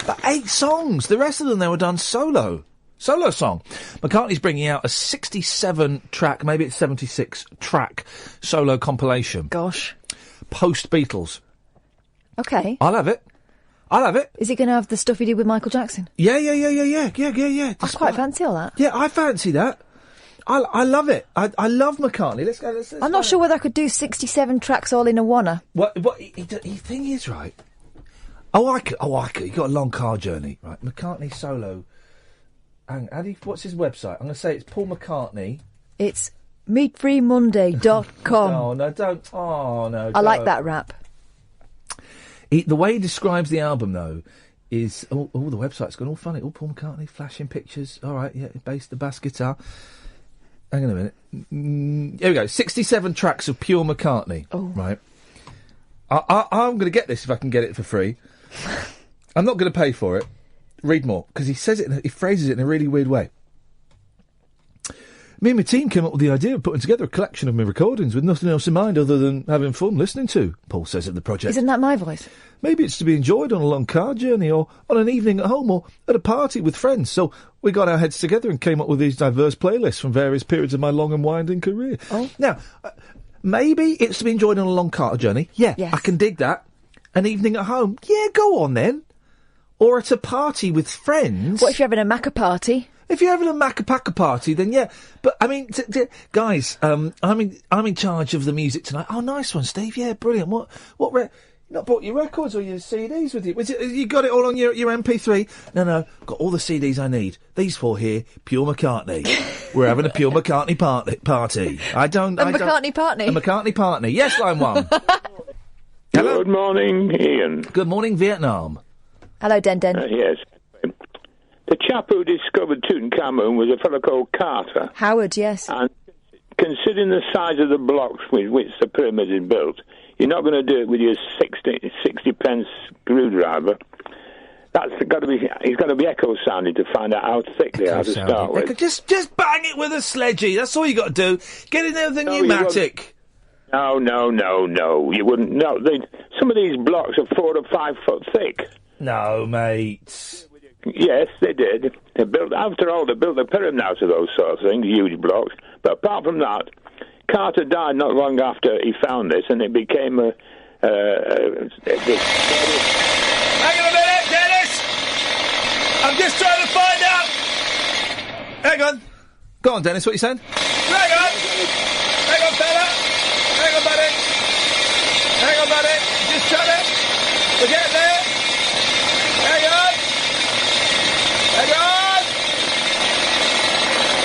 About 8 songs. The rest of them, they were done solo. Solo song. McCartney's bringing out a 67-track, maybe it's 76-track solo compilation. Gosh. Post-Beatles. Okay. I'll have it. Is it going to have the stuff he did with Michael Jackson? Yeah. I quite fancy all that. Yeah, I fancy that. I love it. I love McCartney. Let's go. I'm not sure whether I could do 67 tracks all in a one-er. What thing is, right? I could. You got a long car journey, right? McCartney solo. What's his website? I'm going to say it's Paul McCartney. It's meatfreemonday.com. Oh, no, don't. Oh, no, I like that rap. The way he describes the album, though, is... the website's gone all funny. All Paul McCartney, flashing pictures. All right, yeah, the bass guitar. Hang on a minute. Here we go. 67 tracks of pure McCartney. Oh. Right. I'm going to get this if I can get it for free. I'm not going to pay for it. Read more, because he phrases it in a really weird way. Me and my team came up with the idea of putting together a collection of my recordings with nothing else in mind other than having fun listening to, Paul says of the project. Isn't that my voice? Maybe it's to be enjoyed on a long car journey or on an evening at home or at a party with friends. So we got our heads together and came up with these diverse playlists from various periods of my long and winding career. Oh. Now, maybe it's to be enjoyed on a long car journey. Yeah, yes. I can dig that. An evening at home. Yeah, go on then. Or at a party with friends. What if you're having a Macca party? If you're having a Macca party, then yeah. But, I mean, guys, I'm in charge of the music tonight. Oh, nice one, Steve. Yeah, brilliant. You not brought your records or your CDs with you? You got it all on your MP3? No, got all the CDs I need. These 4 here, pure McCartney. We're having a pure McCartney party. McCartney party? A McCartney party. Yes, line 1. Hello. Good morning, Ian. Good morning, Vietnam. Hello, Den. Yes. The chap who discovered Tutankhamun was a fellow called Carter. Howard, yes. And considering the size of the blocks with which the pyramid is built, you're not going to do it with your 60 pence screwdriver. He's got to be echo sounding to find out how thick they are to start with. Just bang it with a sledgie. That's all you got to do. Get in there with a pneumatic. No. You wouldn't. No, some of these blocks are 4 to 5 foot thick. No, mate. Yes, they did. They built the pyramid out of those sort of things, huge blocks. But apart from that, Carter died not long after he found this, and it became a. Hang on a minute, Dennis! I'm just trying to find out. Hang on. Go on, Dennis. What are you saying? Hang on, fella. Hang on, buddy. Just trying to. We're getting there. Hang on.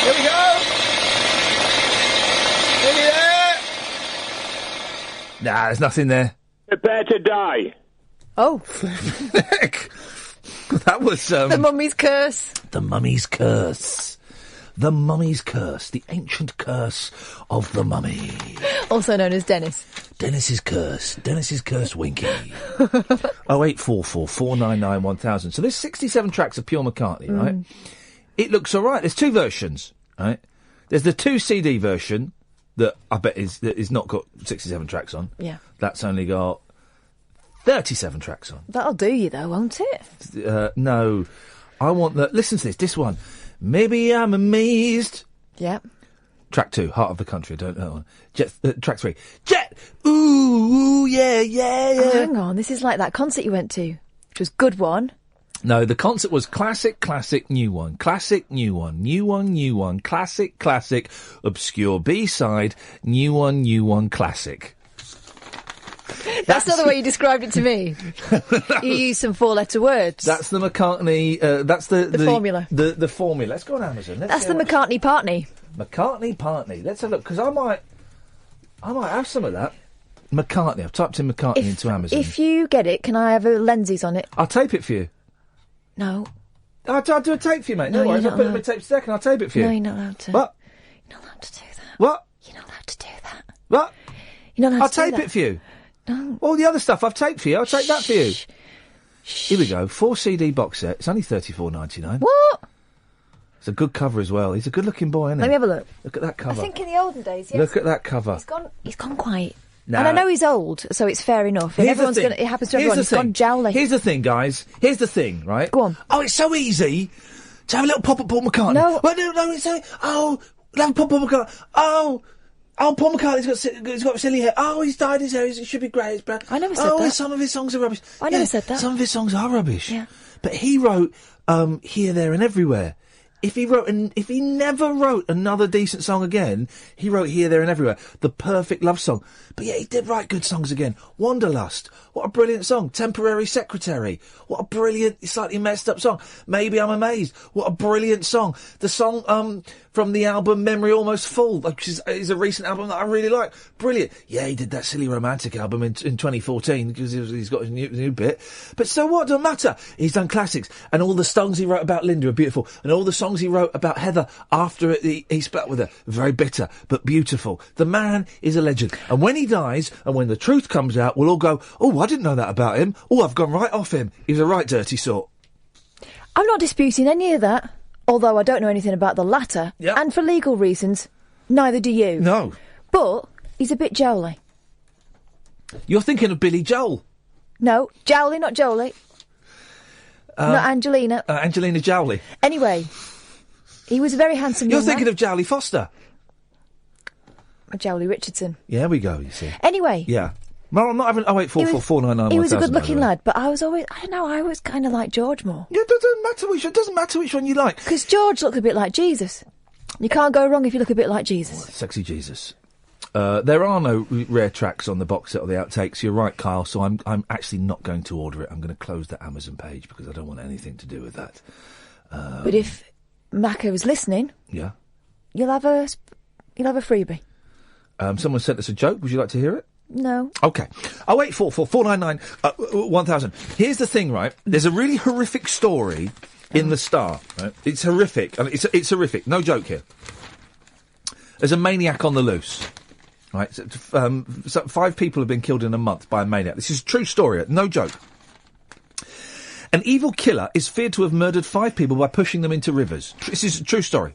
Here we go. Nah, there's nothing there. Prepare to die. Oh. That was... The Mummy's Curse. The Mummy's Curse. The Mummy's Curse. The ancient curse of the mummy. Also known as Dennis. Dennis's Curse. Dennis's Curse Winky. 0844 499 1000. So there's 67 tracks of pure McCartney, right? It looks all right. There's 2 versions, right? There's the 2 CD version that I bet is not got 67 tracks on. Yeah. That's only got 37 tracks on. That'll do you, though, won't it? No. I want the... Listen to this one. Maybe I'm amazed. Yep. Track 2, Heart of the Country. Don't know. Track 3, Jet. Ooh, yeah, yeah, yeah. Oh, hang on, this is like that concert you went to, which was good one. No, the concert was classic, new one. Classic, new one. New one. Classic, obscure B-side, new one, classic. That's not the way you described it to me. You used some 4-letter words. That's the McCartney... that's the formula. The formula. Let's go on Amazon. That's the McCartney Partney. McCartney Partney. Let's have a look, because I might have some of that. McCartney. I've typed in McCartney into Amazon. If you get it, can I have lenses on it? I'll tape it for you. No. I'll do a tape for you, mate. No worries. I'll put it in my tape stack and I'll tape it for you. No, you're not allowed to. What? You're not allowed to do that. What? You're not allowed to do that. What? You're not allowed to do that. I'll tape it for you. No. All the other stuff I've taped for you. I'll take that for you. Here we go. 4 CD box set. It's only $34.99. What? It's a good cover as well. He's a good-looking boy, isn't he? Let me have a look. Look at that cover. I think in the olden days, yes. Look at that cover. He's gone quite... Nah. And I know he's old, so it's fair enough. And it happens to everyone. He's gone jowly. Here's the thing, guys. Here's the thing, right? Go on. Oh, it's so easy to have a little pop at Paul McCartney. No. Well, no, it's so... Oh, have a pop at Paul McCartney. Oh, Paul McCartney's got silly hair. Oh, he's dyed his hair. It should be grey. It's brown. I never said that. Some of his songs are rubbish. I never said that. Some of his songs are rubbish. Yeah. But he wrote Here, There and Everywhere. If he never wrote another decent song again, he wrote Here, There and Everywhere, the perfect love song. But yeah, he did write good songs again. Wanderlust, what a brilliant song. Temporary Secretary, what a brilliant, slightly messed up song. Maybe I'm Amazed, what a brilliant song. The song from the album Memory Almost Full, which is a recent album that I really like. Brilliant. Yeah, he did that silly romantic album in 2014 because he's got his new bit. But so what? Doesn't matter. He's done classics, and all the songs he wrote about Linda are beautiful, and all the songs he wrote about Heather after he split up with her, very bitter but beautiful. The man is a legend, and when he dies and when the truth comes out, we'll all go, oh, I didn't know that about him. Oh, I've gone right off him. He's a right dirty sort. I'm not disputing any of that, although I don't know anything about the latter. Yep. And for legal reasons, neither do you. No. But he's a bit jowly. You're thinking of Billy Joel. No, jowly, not Jolie. Not Angelina. Angelina Jolie. Anyway, he was a very handsome You're young thinking man. of Jowly Foster. Jowly Richardson. Yeah, we go, you see. Anyway. Yeah. No, I'm not having... Oh, wait, 499. He was a good-looking lad, but I was always... I don't know, I always kind of like George more. Yeah, it doesn't matter which one you like. Because George looked a bit like Jesus. You can't go wrong if you look a bit like Jesus. Sexy Jesus. There are no rare tracks on the box set or the outtakes. You're right, Kyle, so I'm actually not going to order it. I'm going to close the Amazon page because I don't want anything to do with that. But if Macca was listening... Yeah? You'll have a freebie. Someone sent us a joke. Would you like to hear it? No. Okay. 0844 499 1000. Here's the thing, right? There's a really horrific story in the Star. Right? It's horrific. I mean, it's horrific. No joke here. There's a maniac on the loose. Right? So 5 people have been killed in a month by a maniac. This is a true story. No joke. An evil killer is feared to have murdered 5 people by pushing them into rivers. This is a true story.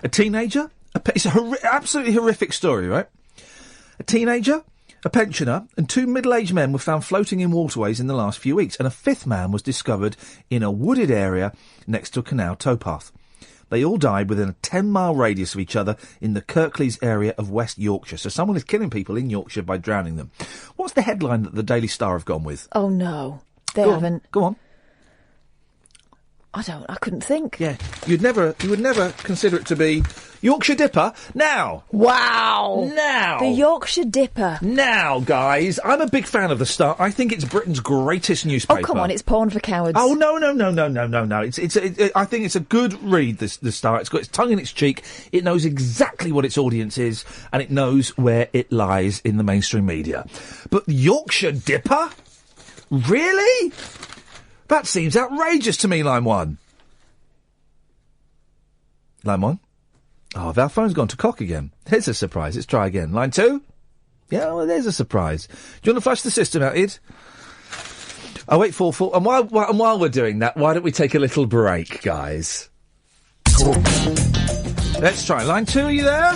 A teenager... It's an absolutely horrific story, right? A teenager, a pensioner, and 2 middle-aged men were found floating in waterways in the last few weeks, and a 5th man was discovered in a wooded area next to a canal towpath. They all died within a 10-mile radius of each other in the Kirklees area of West Yorkshire. So someone is killing people in Yorkshire by drowning them. What's the headline that the Daily Star have gone with? Oh, no. They haven't. Go on. I couldn't think. Yeah, you would never consider it to be Yorkshire Dipper. Now! Wow! Now! The Yorkshire Dipper. Now, guys, I'm a big fan of the Star. I think it's Britain's greatest newspaper. Oh, come on, it's porn for cowards. Oh, no. I think it's a good read, the Star. It's got its tongue in its cheek. It knows exactly what its audience is, and it knows where it lies in the mainstream media. But Yorkshire Dipper? Really? That seems outrageous to me, Line 1. Line 1? Oh, our phone's gone to cock again. There's a surprise. Let's try again. Line 2? Yeah, well, there's a surprise. Do you want to flush the system out, Id? 0844. And while we're doing that, why don't we take a little break, guys? Let's try. Line 2, are you there?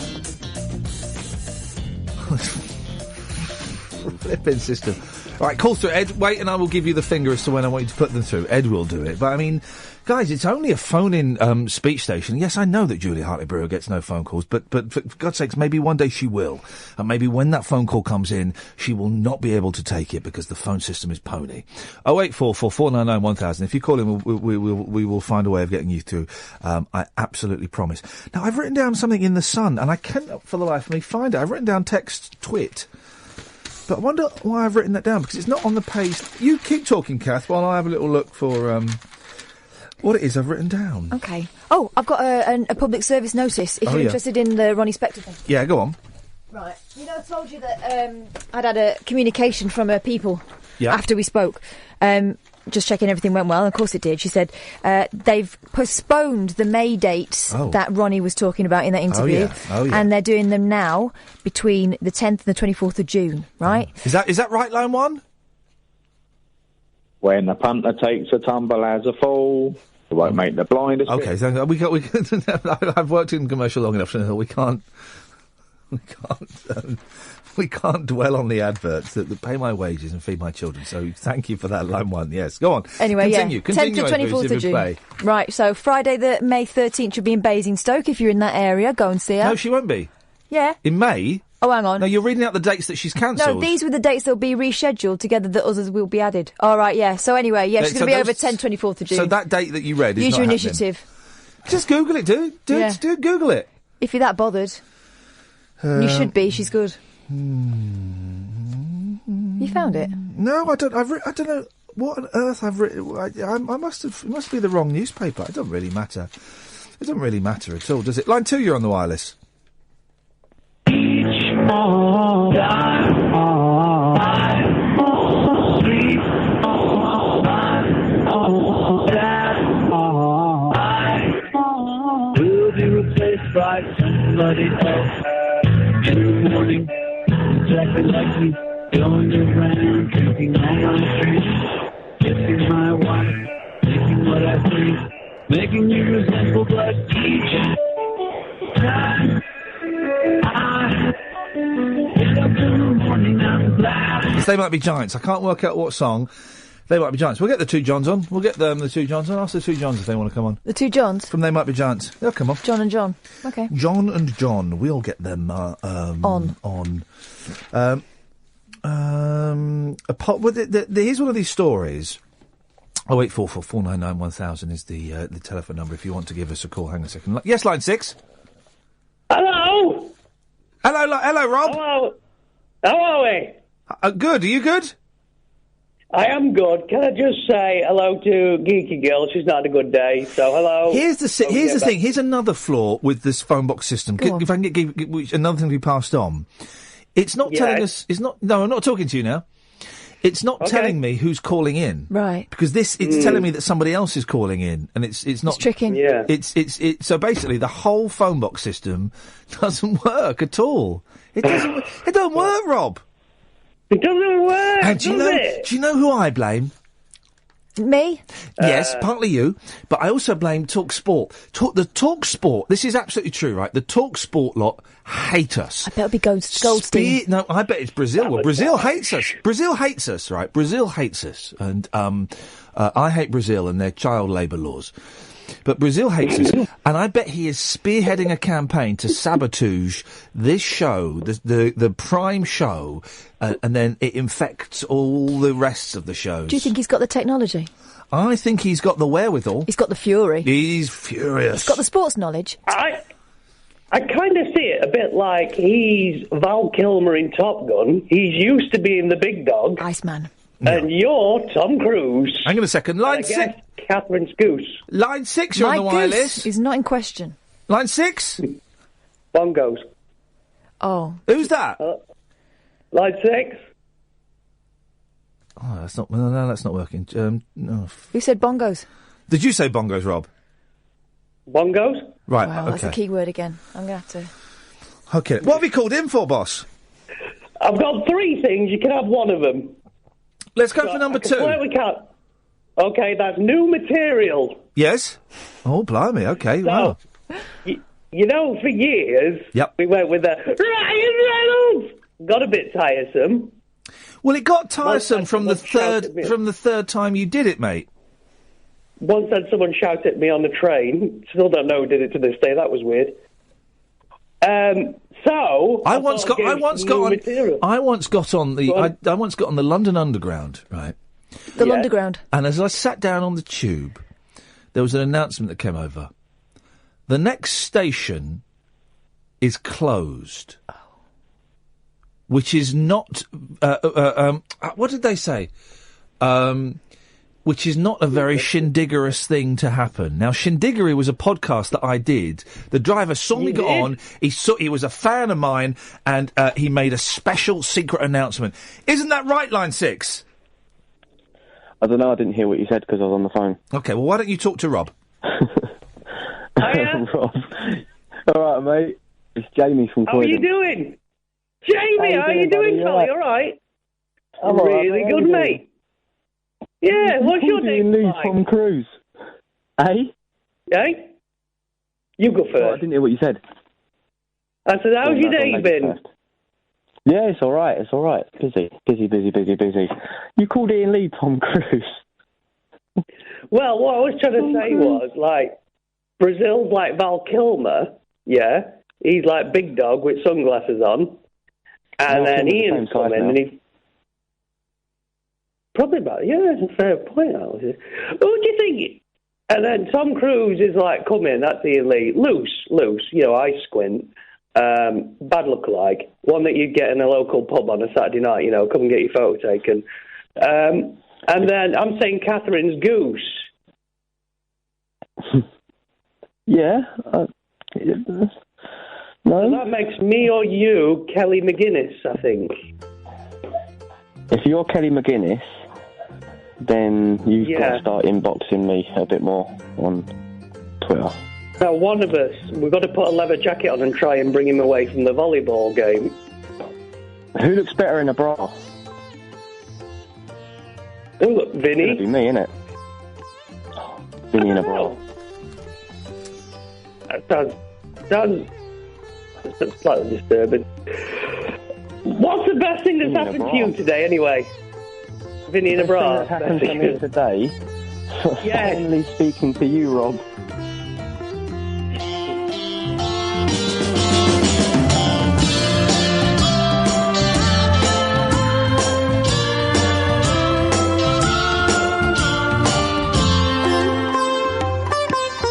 Flipping system. All right, call through. Ed, wait, and I will give you the finger as to when I want you to put them through. Ed will do it. But, I mean, guys, it's only a phone-in speech station. Yes, I know that Julia Hartley-Brewer gets no phone calls, but for God's sakes, maybe one day she will. And maybe when that phone call comes in, she will not be able to take it because the phone system is pony. 0844 499 1000. If you call in, we will find a way of getting you through. I absolutely promise. Now, I've written down something in the Sun, and I cannot for the life of me find it. I've written down text twit. But I wonder why I've written that down, because it's not on the page. You keep talking, Kath, while I have a little look for what it is I've written down. OK. Oh, I've got a public service notice, if you're interested in the Ronnie Spector thing. Yeah, go on. Right. You know, I told you that I'd had a communication from people after we spoke. Just checking everything went well. Of course it did. She said they've postponed the May dates that Ronnie was talking about in that interview. And they're doing them now between the 10th and the 24th of June, right? Is that right, line one? When the punter takes a tumble as a fall, it won't make the blindest. Okay, so I've worked in commercial long enough to know we can't dwell on the adverts that pay my wages and feed my children. So thank you for that, line one. Yes, go on. Anyway, Continue, 10th to 24th of June. Right, so Friday the May 13th should be in Basingstoke. If you're in that area, go and see her. No, she won't be. Yeah. In May? Oh, hang on. No, you're reading out the dates that she's cancelled. No, these were the dates that will be rescheduled together, that others will be added. All right, yeah. So anyway, she's going to be over 10th, 24th of June. So that date that you read is Use not your happening. initiative. Just Google it, dude. Google it. If you're that bothered. You should be. She's good. You found it? No, I don't. I don't know what on earth I've written. I must have. It must be the wrong newspaper. It doesn't really matter. It doesn't really matter at all, does it? Line 2, you're on the wireless. Will be replaced by somebody else. Every morning, exactly like me, going around, drinking all my drinks, kissing my wife, thinking what I think, making you resemble but each time I get up in the morning, I'm glad. They Might Be Giants. I can't work out what song. They Might Be Giants. We'll get the two Johns on. We'll get the two Johns on. Ask the two Johns if they want to come on. The two Johns? From They Might Be Giants. They'll come on. John and John. OK. John and John. We'll get them on. Here's one of these stories. 0844 499 1000 is the telephone number if you want to give us a call. Hang on a second. Yes, line 6. Hello. Hello, Rob. Hello. How are we? Good. Are you good? I am good. Can I just say hello to Geeky Girl? She's not had a good day, so hello. Here's the thing. Here's another flaw with this phone box system. If I can get another thing to be passed on, it's not telling us. It's not. No, I'm not talking to you now. It's not telling me who's calling in, right? Because it's telling me that somebody else is calling in, and it's not. It's tricking. Yeah. It's so basically the whole phone box system doesn't work at all. It doesn't. It don't work, Rob. It doesn't work. And do you know who I blame? Me? Yes, partly you, but I also blame TalkSport. The TalkSport. This is absolutely true, right? The TalkSport lot hate us. I bet it'll be Goldstein. No, I bet it's Brazil. Well, Brazil hates us. Brazil hates us, right? Brazil hates us, and I hate Brazil and their child labour laws. But Brazil hates us, and I bet he is spearheading a campaign to sabotage this show, the prime show, and then it infects all the rest of the shows. Do you think he's got the technology? I think he's got the wherewithal. He's got the fury. He's furious. He's got the sports knowledge. I kind of see it a bit like he's Val Kilmer in Top Gun. He's used to being the big dog. Iceman. No. And you're Tom Cruise. Hang on a second. Line 6. Catherine Goose. Line 6, you're on the wireless. Is not in question. Line 6? Bongos. Oh. Who's that? Line 6. Oh, that's not. No, that's not working. No. Who said bongos? Did you say bongos, Rob? Bongos? Right, wow, okay. That's a key word again. I'm going to have to... Okay. What have you called in for, boss? I've got 3 things. You can have one of them. Let's go for number 2. We can't. Okay, that's new material. Yes? Oh, blimey, okay, so, wow. You know, for years, yep. we went with Ryan Reynolds. Got a bit tiresome. Well, it got tiresome from the third time you did it, mate. Once had someone shout at me on the train. Still don't know who did it to this day. That was weird. I once got on the London Underground, right? The Underground. And as I sat down on the tube, there was an announcement that came over. The next station is closed. Oh. Which is not. What did they say? Which is not a very shindiggerous thing to happen. Now, Shindiggery was a podcast that I did. The driver saw me get on. He was a fan of mine, and he made a special secret announcement. Isn't that right, Line 6? I don't know. I didn't hear what you said because I was on the phone. Okay, well, why don't you talk to Rob? Rob. All right, mate. It's Jamie from Croydon. How are you doing? Jamie, how are you doing, Charlie? All right? I'm really right, good, mate. Yeah, what's your name? Like? Tom Cruise. Hey? Hey? You go first. Oh, I didn't hear what you said. I said, how's your day been? First. Yeah, it's all right. It's all right. Busy. You called Iain Lee Tom Cruise. Well, what I was trying to say was, like, Brazil's like Val Kilmer, yeah? He's like Big Dog with sunglasses on. And then Ian's come in and he... Probably about, yeah, that's a fair point. Who do you think? And then Tom Cruise is like, come in, that's Iain Lee. Loose, I squint. Bad lookalike. One that you'd get in a local pub on a Saturday night, come and get your photo taken. And then I'm saying Catherine's goose. Yeah. No. So that makes me or you Kelly McGuinness, I think. If you're Kelly McGuinness, then you've got to start inboxing me a bit more on Twitter. Now, one of us, we've got to put a leather jacket on and try and bring him away from the volleyball game. Who looks better in a bra? Oh, look, Vinny. It'd be me, innit? Vinny in a bra. That's slightly disturbing. What's the best thing that's happened to you today, anyway? Vinny in a bra. What's happened to me today? Finally speaking to you, Rob.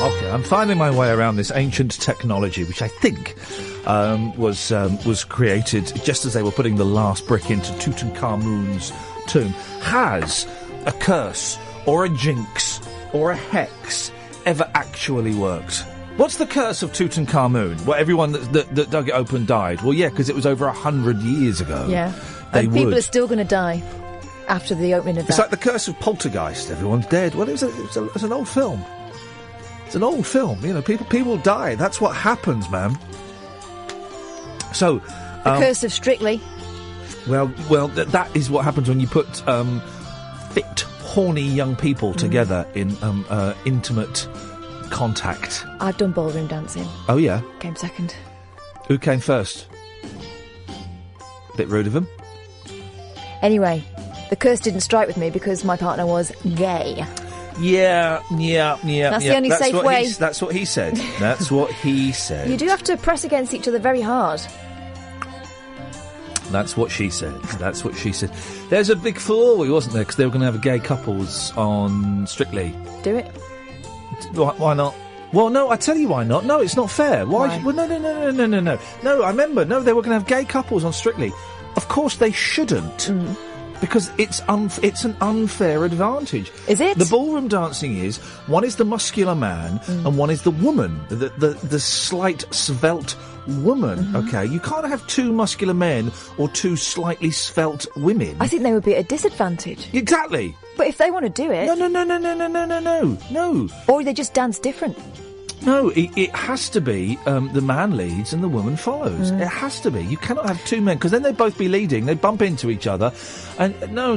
Okay, I'm finding my way around this ancient technology, which I think was created just as they were putting the last brick into Tutankhamun's tomb. Has a curse or a jinx or a hex ever actually worked? What's the curse of Tutankhamun? Well, everyone that dug it open died. Well, yeah, because it was over 100 years ago. Yeah, and people are still going to die after the opening of that. It's like the curse of Poltergeist. Everyone's dead. Well, it was an old film. It's an old film. People die. That's what happens, man. So, the curse of Strictly. Well, that is what happens when you put fit, horny young people together in intimate contact. I've done ballroom dancing. Oh, yeah? Came second. Who came first? Bit rude of him. Anyway, the curse didn't strike with me because my partner was gay. Yeah. That's the only safe way. That's what he said. That's what he said. You do have to press against each other very hard. That's what she said. There's a big flaw, wasn't there? Because they were going to have gay couples on Strictly. Do it. Why not? Well, no, I tell you why not. No, it's not fair. Why? Well, no. No, I remember. No, they were going to have gay couples on Strictly. Of course they shouldn't. Because it's an unfair advantage. Is it? The ballroom dancing is, one is the muscular man and one is the woman, the slight svelte woman, okay? You can't have two muscular men or two slightly svelte women. I think they would be at a disadvantage. Exactly. But if they want to do it... No. Or they just dance different. No, it has to be the man leads and the woman follows. It has to be. You cannot have two men, because then they'd both be leading, they'd bump into each other, and no.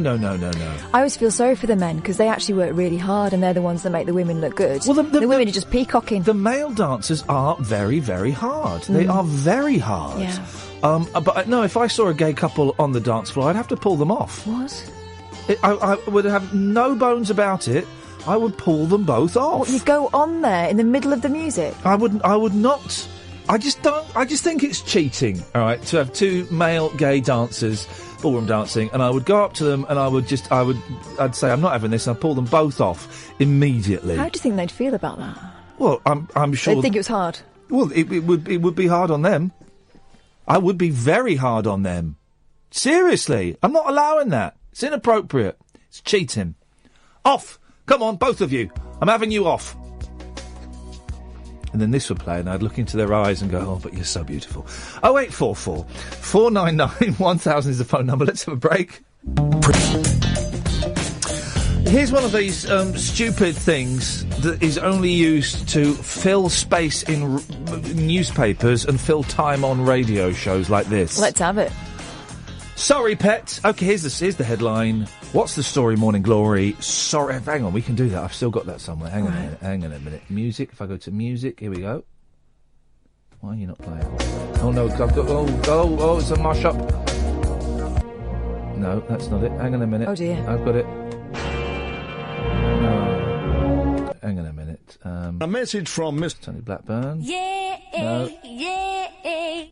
I always feel sorry for the men, because they actually work really hard, and they're the ones that make the women look good. Well, the women are just peacocking. The male dancers are very, very hard. They are very hard. Yeah. But no, if I saw a gay couple on the dance floor, I'd have to pull them off. What? I would have no bones about it. I would pull them both off. What, you'd go on there in the middle of the music? I would not. I just think it's cheating, all right, to have two male gay dancers ballroom dancing, and I would go up to them and I'd say, I'm not having this, and I'd pull them both off immediately. How do you think they'd feel about that? Well, I'm sure... They'd think it was hard. Well, it would be hard on them. I would be very hard on them. Seriously, I'm not allowing that. It's inappropriate. It's cheating. Off! Come on, both of you. I'm having you off. And then this would play, and I'd look into their eyes and go, oh, but you're so beautiful. 0844 499 1000 is the phone number. Let's have a break. Here's one of these stupid things that is only used to fill space in newspapers and fill time on radio shows like this. Let's have it. Sorry, pet. OK, here's the headline. What's the story, Morning Glory? Sorry, hang on, we can do that. I've still got that somewhere. Hang on a minute. Music, if I go to music, here we go. Why are you not playing? Oh, no, I've got... Oh, it's a mash-up. No, that's not it. Hang on a minute. Oh, dear. I've got it. No. Hang on a minute. A message from Mr. Tony Blackburn. Yeah, No. yeah.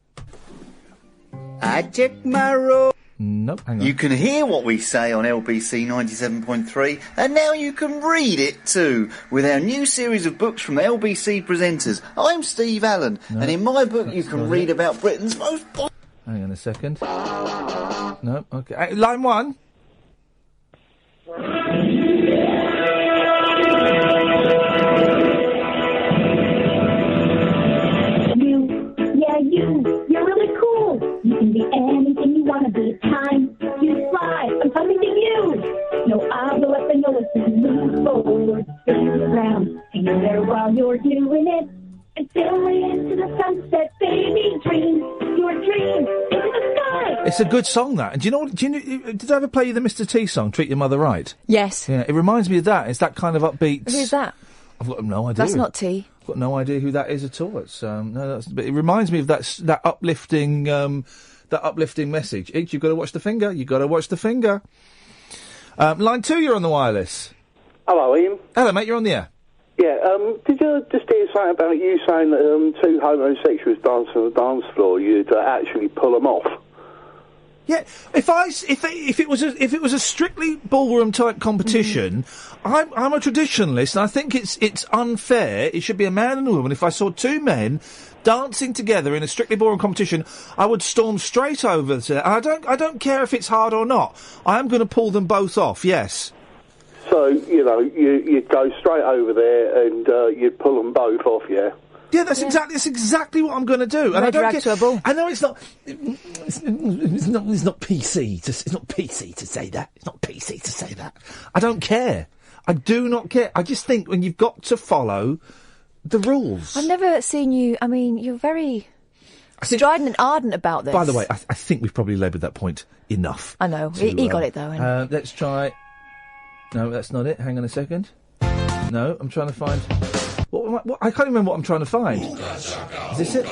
I check my road. Nope, hang on. You can hear what we say on LBC 97.3, and now you can read it too, with our new series of books from LBC presenters. I'm Steve Allen, and in my book you can read about Britain's most... Hang on a second. No, okay. Line one. You're really cool. You can be anything you want to be. Time you fly. I'm coming to you. No, I'll go up and you'll listen. Move forward, spin around. Hang in there while you're doing it. And sail into the sunset, baby. Dream your dream into the sky. It's a good song, that. And do you know? Did I ever play you the Mr. T song, Treat Your Mother Right? Yes. Yeah, it reminds me of that. It's that kind of upbeat... Who's that? I've got no idea. That's not T. I've got no idea who that is at all. It's but it reminds me of that uplifting message. Each, you've got to watch the finger. You've got to watch the finger. Line 2, you're on the wireless. Hello, Ian. Hello, mate. You're on the air. Yeah. Did you just hear something about you saying that two homosexuals dancing on the dance floor, you'd actually pull them off? Yeah, if it was a strictly ballroom type competition, I'm a traditionalist, and I think it's unfair. It should be a man and a woman. If I saw two men dancing together in a strictly ballroom competition, I would storm straight over to that. I don't care if it's hard or not. I'm going to pull them both off. Yes. So you'd go straight over there and you'd pull them both off, yeah. Yeah, that's exactly what I'm going to do. And I don't care. I know it's not PC to say that. It's not PC to say that. I don't care. I do not care. I just think when you've got to follow the rules. I've never seen you. I mean, you're very strident and ardent about this. By the way, I think we've probably laboured that point enough. I know. He got it though. Let's try. No, that's not it. Hang on a second. No, I'm trying to find. What, I can't remember what I'm trying to find. Is this it?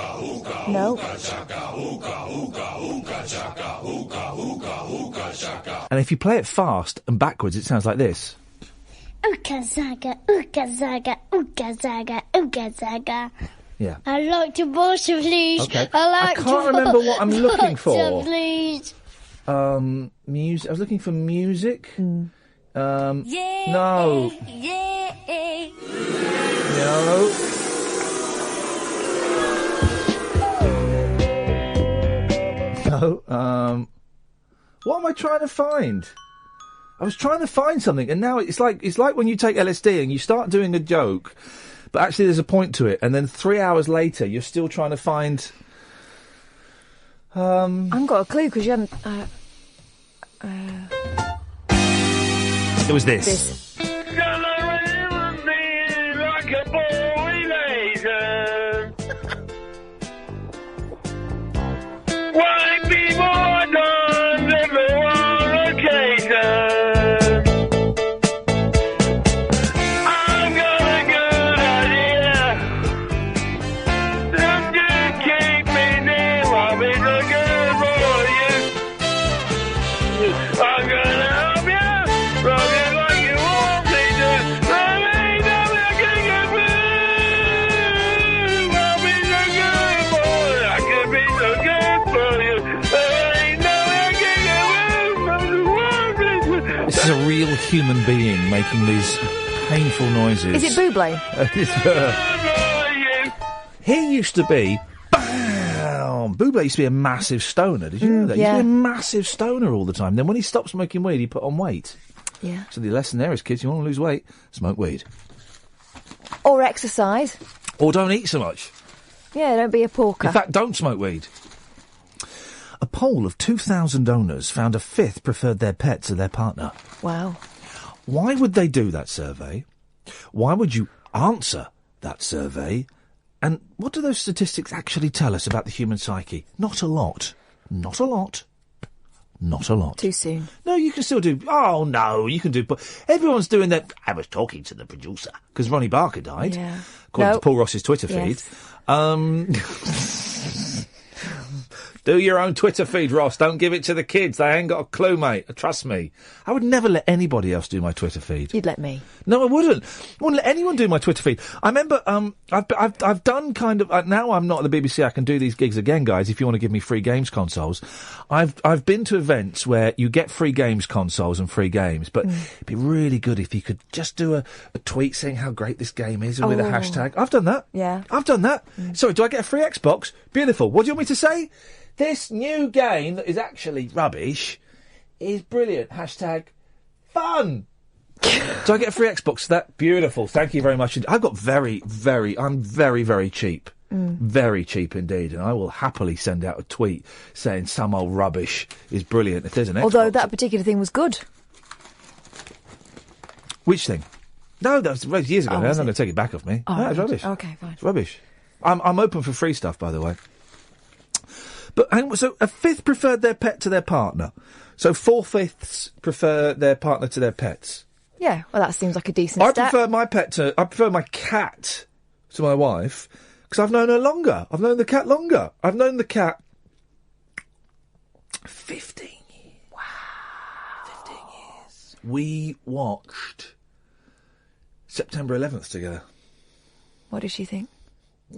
No. And if you play it fast and backwards, it sounds like this. Ooga zaga, ooga zaga, ooga zaga, ooga zaga. Yeah. I like to water, please. Okay. I can't remember what I'm looking for. Please. Music. I was looking for music. No. No. No. What am I trying to find? I was trying to find something, and now it's like when you take LSD and you start doing a joke, but actually there's a point to it, and then 3 hours later you're still trying to find. I haven't got a clue because you haven't. It was this. Why be more done than the one occasion? I've got a good idea. Look to keep me near while we look at This is a real human being making these painful noises. Is it Bublé? He used to be... Bam! Bublé used to be a massive stoner. Did you know that? He used to be a massive stoner all the time. Then when he stopped smoking weed, he put on weight. Yeah. So the lesson there is, kids, you want to lose weight, smoke weed. Or exercise. Or don't eat so much. Yeah, don't be a porker. In fact, don't smoke weed. A poll of 2,000 owners found a fifth preferred their pet to their partner. Wow. Why would they do that survey? Why would you answer that survey? And what do those statistics actually tell us about the human psyche? Not a lot. Not a lot. Not a lot. Too soon. No, you can still do... Oh, no, you can do... Everyone's doing that... I was talking to the producer. Because Ronnie Barker died. Yeah. According to Paul Ross's Twitter feed. Do your own Twitter feed, Ross. Don't give it to the kids. They ain't got a clue, mate. Trust me. I would never let anybody else do my Twitter feed. You'd let me. No, I wouldn't. I wouldn't let anyone do my Twitter feed. I remember, I've done kind of, now I'm not at the BBC, I can do these gigs again, guys, if you want to give me free games consoles. I've been to events where you get free games consoles and free games, but it'd be really good if you could just do a tweet saying how great this game is with a hashtag. I've done that. Yeah. I've done that. Sorry, do I get a free Xbox? Beautiful. What do you want me to say? This new game that is actually rubbish is brilliant. Hashtag fun. Do I get a free Xbox for that? Beautiful. Thank you very much. I'm very, very cheap. Very cheap indeed. And I will happily send out a tweet saying some old rubbish is brilliant if there's an Xbox. Although that particular thing was good. Which thing? No, that was years ago. I'm not going to take it back off me. Oh, no, it's rubbish. Okay, fine. It's rubbish. I'm open for free stuff, by the way. But so a fifth preferred their pet to their partner. So 4/5 prefer their partner to their pets. Yeah, well, that seems like a decent I stat. prefer my cat to my wife because I've known her longer. I've known the cat longer. I've known the cat 15 years. Wow. 15 years. We watched September 11th together. What did she think?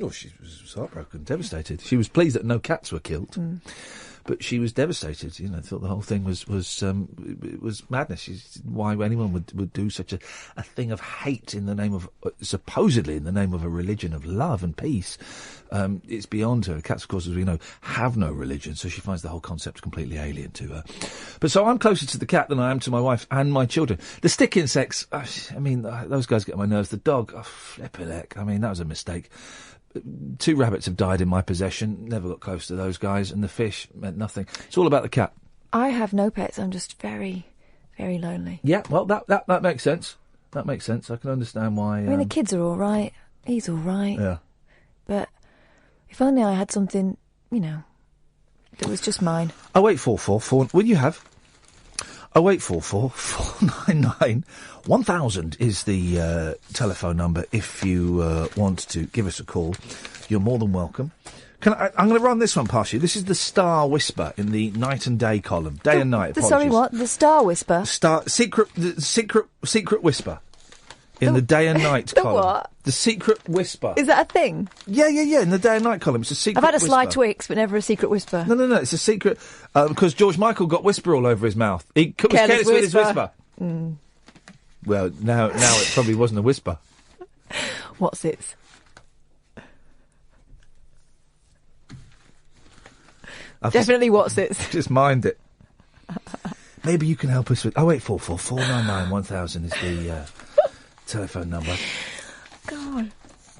Oh, she was heartbroken, devastated. She was pleased that no cats were killed, but she was devastated. You know, thought the whole thing was madness. Why anyone would do such a thing of hate in the name of supposedly in the name of a religion of love and peace. It's beyond her. Cats, of course, as we know, have no religion, so she finds the whole concept completely alien to her. But so I'm closer to the cat than I am to my wife and my children. The stick insects, I mean, those guys get on my nerves. The dog, flippin' heck. I mean, that was a mistake. 2 rabbits have died in my possession. Never got close to those guys, and the fish meant nothing. It's all about the cat. I have no pets. I'm just very, very lonely. Yeah, well, that makes sense. That makes sense. I can understand why. I mean, the kids are all right. He's all right. Yeah. But if only I had something, that was just mine. 08444. Will you have? 0844 499 1000 is the telephone number if you want to give us a call. You're more than welcome. I'm going to run this one past you. This is the Star Whisper in the Night and Day column. Day and Night, apologies. Sorry, what? The Star Whisper? Secret Whisper. In the Day and Night column. What? The Secret Whisper. Is that a thing? Yeah. In the Day and Night column, it's a secret. I've had a whisper. sly Twix, but never a secret whisper. No. It's a secret because George Michael got whisper all over his mouth. He was careless with his whisper. Well, now it probably wasn't a whisper. What's it? Definitely what's it? Just mind it. Maybe you can help us with 0844 499 1000 is the telephone number. God.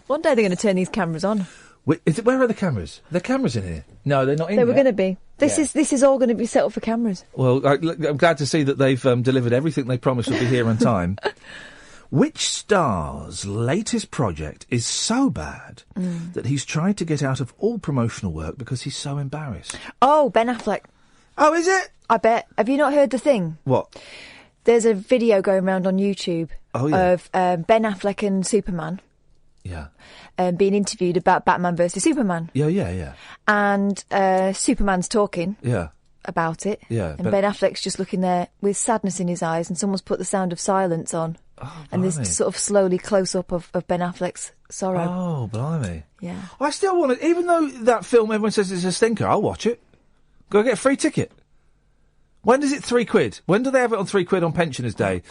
One day they're going to turn these cameras on. Where are the cameras? There are cameras in here. No, they're not in They here. were going to be. This is all going to be set up for cameras. Well, I'm glad to see that they've delivered everything they promised would be here on time. Which star's latest project is so bad that he's tried to get out of all promotional work because he's so embarrassed? Oh, Ben Affleck. Oh, is it? I bet. Have you not heard the thing? What? There's a video going around on YouTube of Ben Affleck and Superman. Yeah. Being interviewed about Batman versus Superman. Yeah. And Superman's talking. Yeah. About it. Yeah. And Ben Affleck's just looking there with sadness in his eyes, and someone's put the sound of silence on. Oh, and there's sort of slowly close-up of Ben Affleck's sorrow. Oh, blimey. Yeah. I still want to, even though that film everyone says is a stinker, I'll watch it. Go get a free ticket. When is it £3? When do they have it on £3 on Pensioners Day?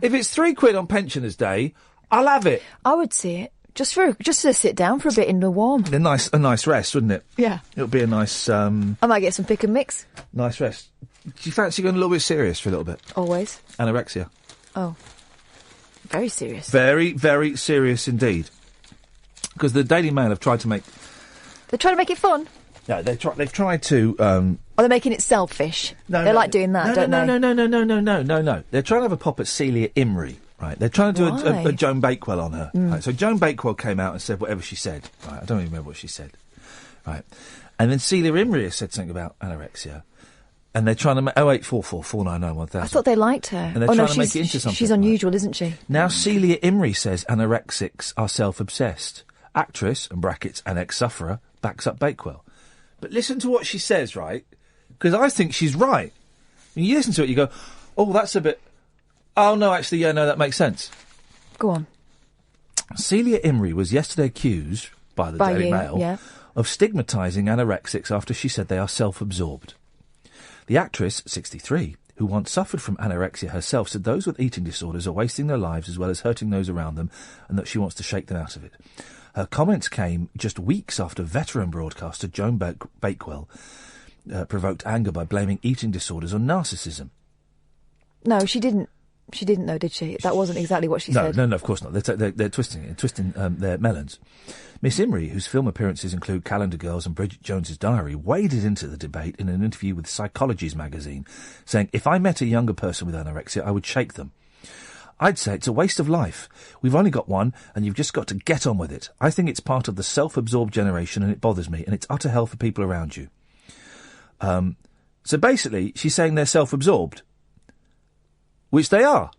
If it's £3 on Pensioners Day, I'll have it. I would see it. Just to sit down for a bit in the warm. A nice rest, wouldn't it? Yeah. It'll be a nice... I might get some pick and mix. Nice rest. Do you fancy going a little bit serious for a little bit? Always. Anorexia. Oh. Very serious. Very, very serious indeed. Because the Daily Mail have tried to make... They're trying to make it fun? No, they've tried to... Or they're making it selfish? They like doing that, don't they? No. They're trying to have a pop at Celia Imrie, right? They're trying to do a Joan Bakewell on her. Right? So Joan Bakewell came out and said whatever she said. Right? I don't even remember what she said. Right? And then Celia Imrie has said something about anorexia. And they're trying to make... 0844 499 1000. I thought they liked her. And they're trying to make it into something. She's unusual, isn't she? Now Celia Imrie says anorexics are self-obsessed. Actress, and brackets, an ex-sufferer, backs up Bakewell. But listen to what she says, right? Because I think she's right. When you listen to it, you go, oh, that's a bit... Oh, no, actually, yeah, no, that makes sense. Go on. Celia Imrie was yesterday accused, by the Daily Mail, of stigmatising anorexics after she said they are self-absorbed. The actress, 63, who once suffered from anorexia herself, said those with eating disorders are wasting their lives as well as hurting those around them, and that she wants to shake them out of it. Her comments came just weeks after veteran broadcaster Joan Bakewell provoked anger by blaming eating disorders on narcissism. No, she didn't. She didn't, though, did she? That wasn't exactly what she said. No, of course not. They're twisting it, twisting their melons. Miss Imrie, whose film appearances include Calendar Girls and Bridget Jones's Diary, waded into the debate in an interview with Psychology's magazine, saying, if I met a younger person with anorexia, I would shake them. I'd say it's a waste of life. We've only got one, and you've just got to get on with it. I think it's part of the self-absorbed generation, and it bothers me, and it's utter hell for people around you. So basically, she's saying they're self-absorbed, which they are.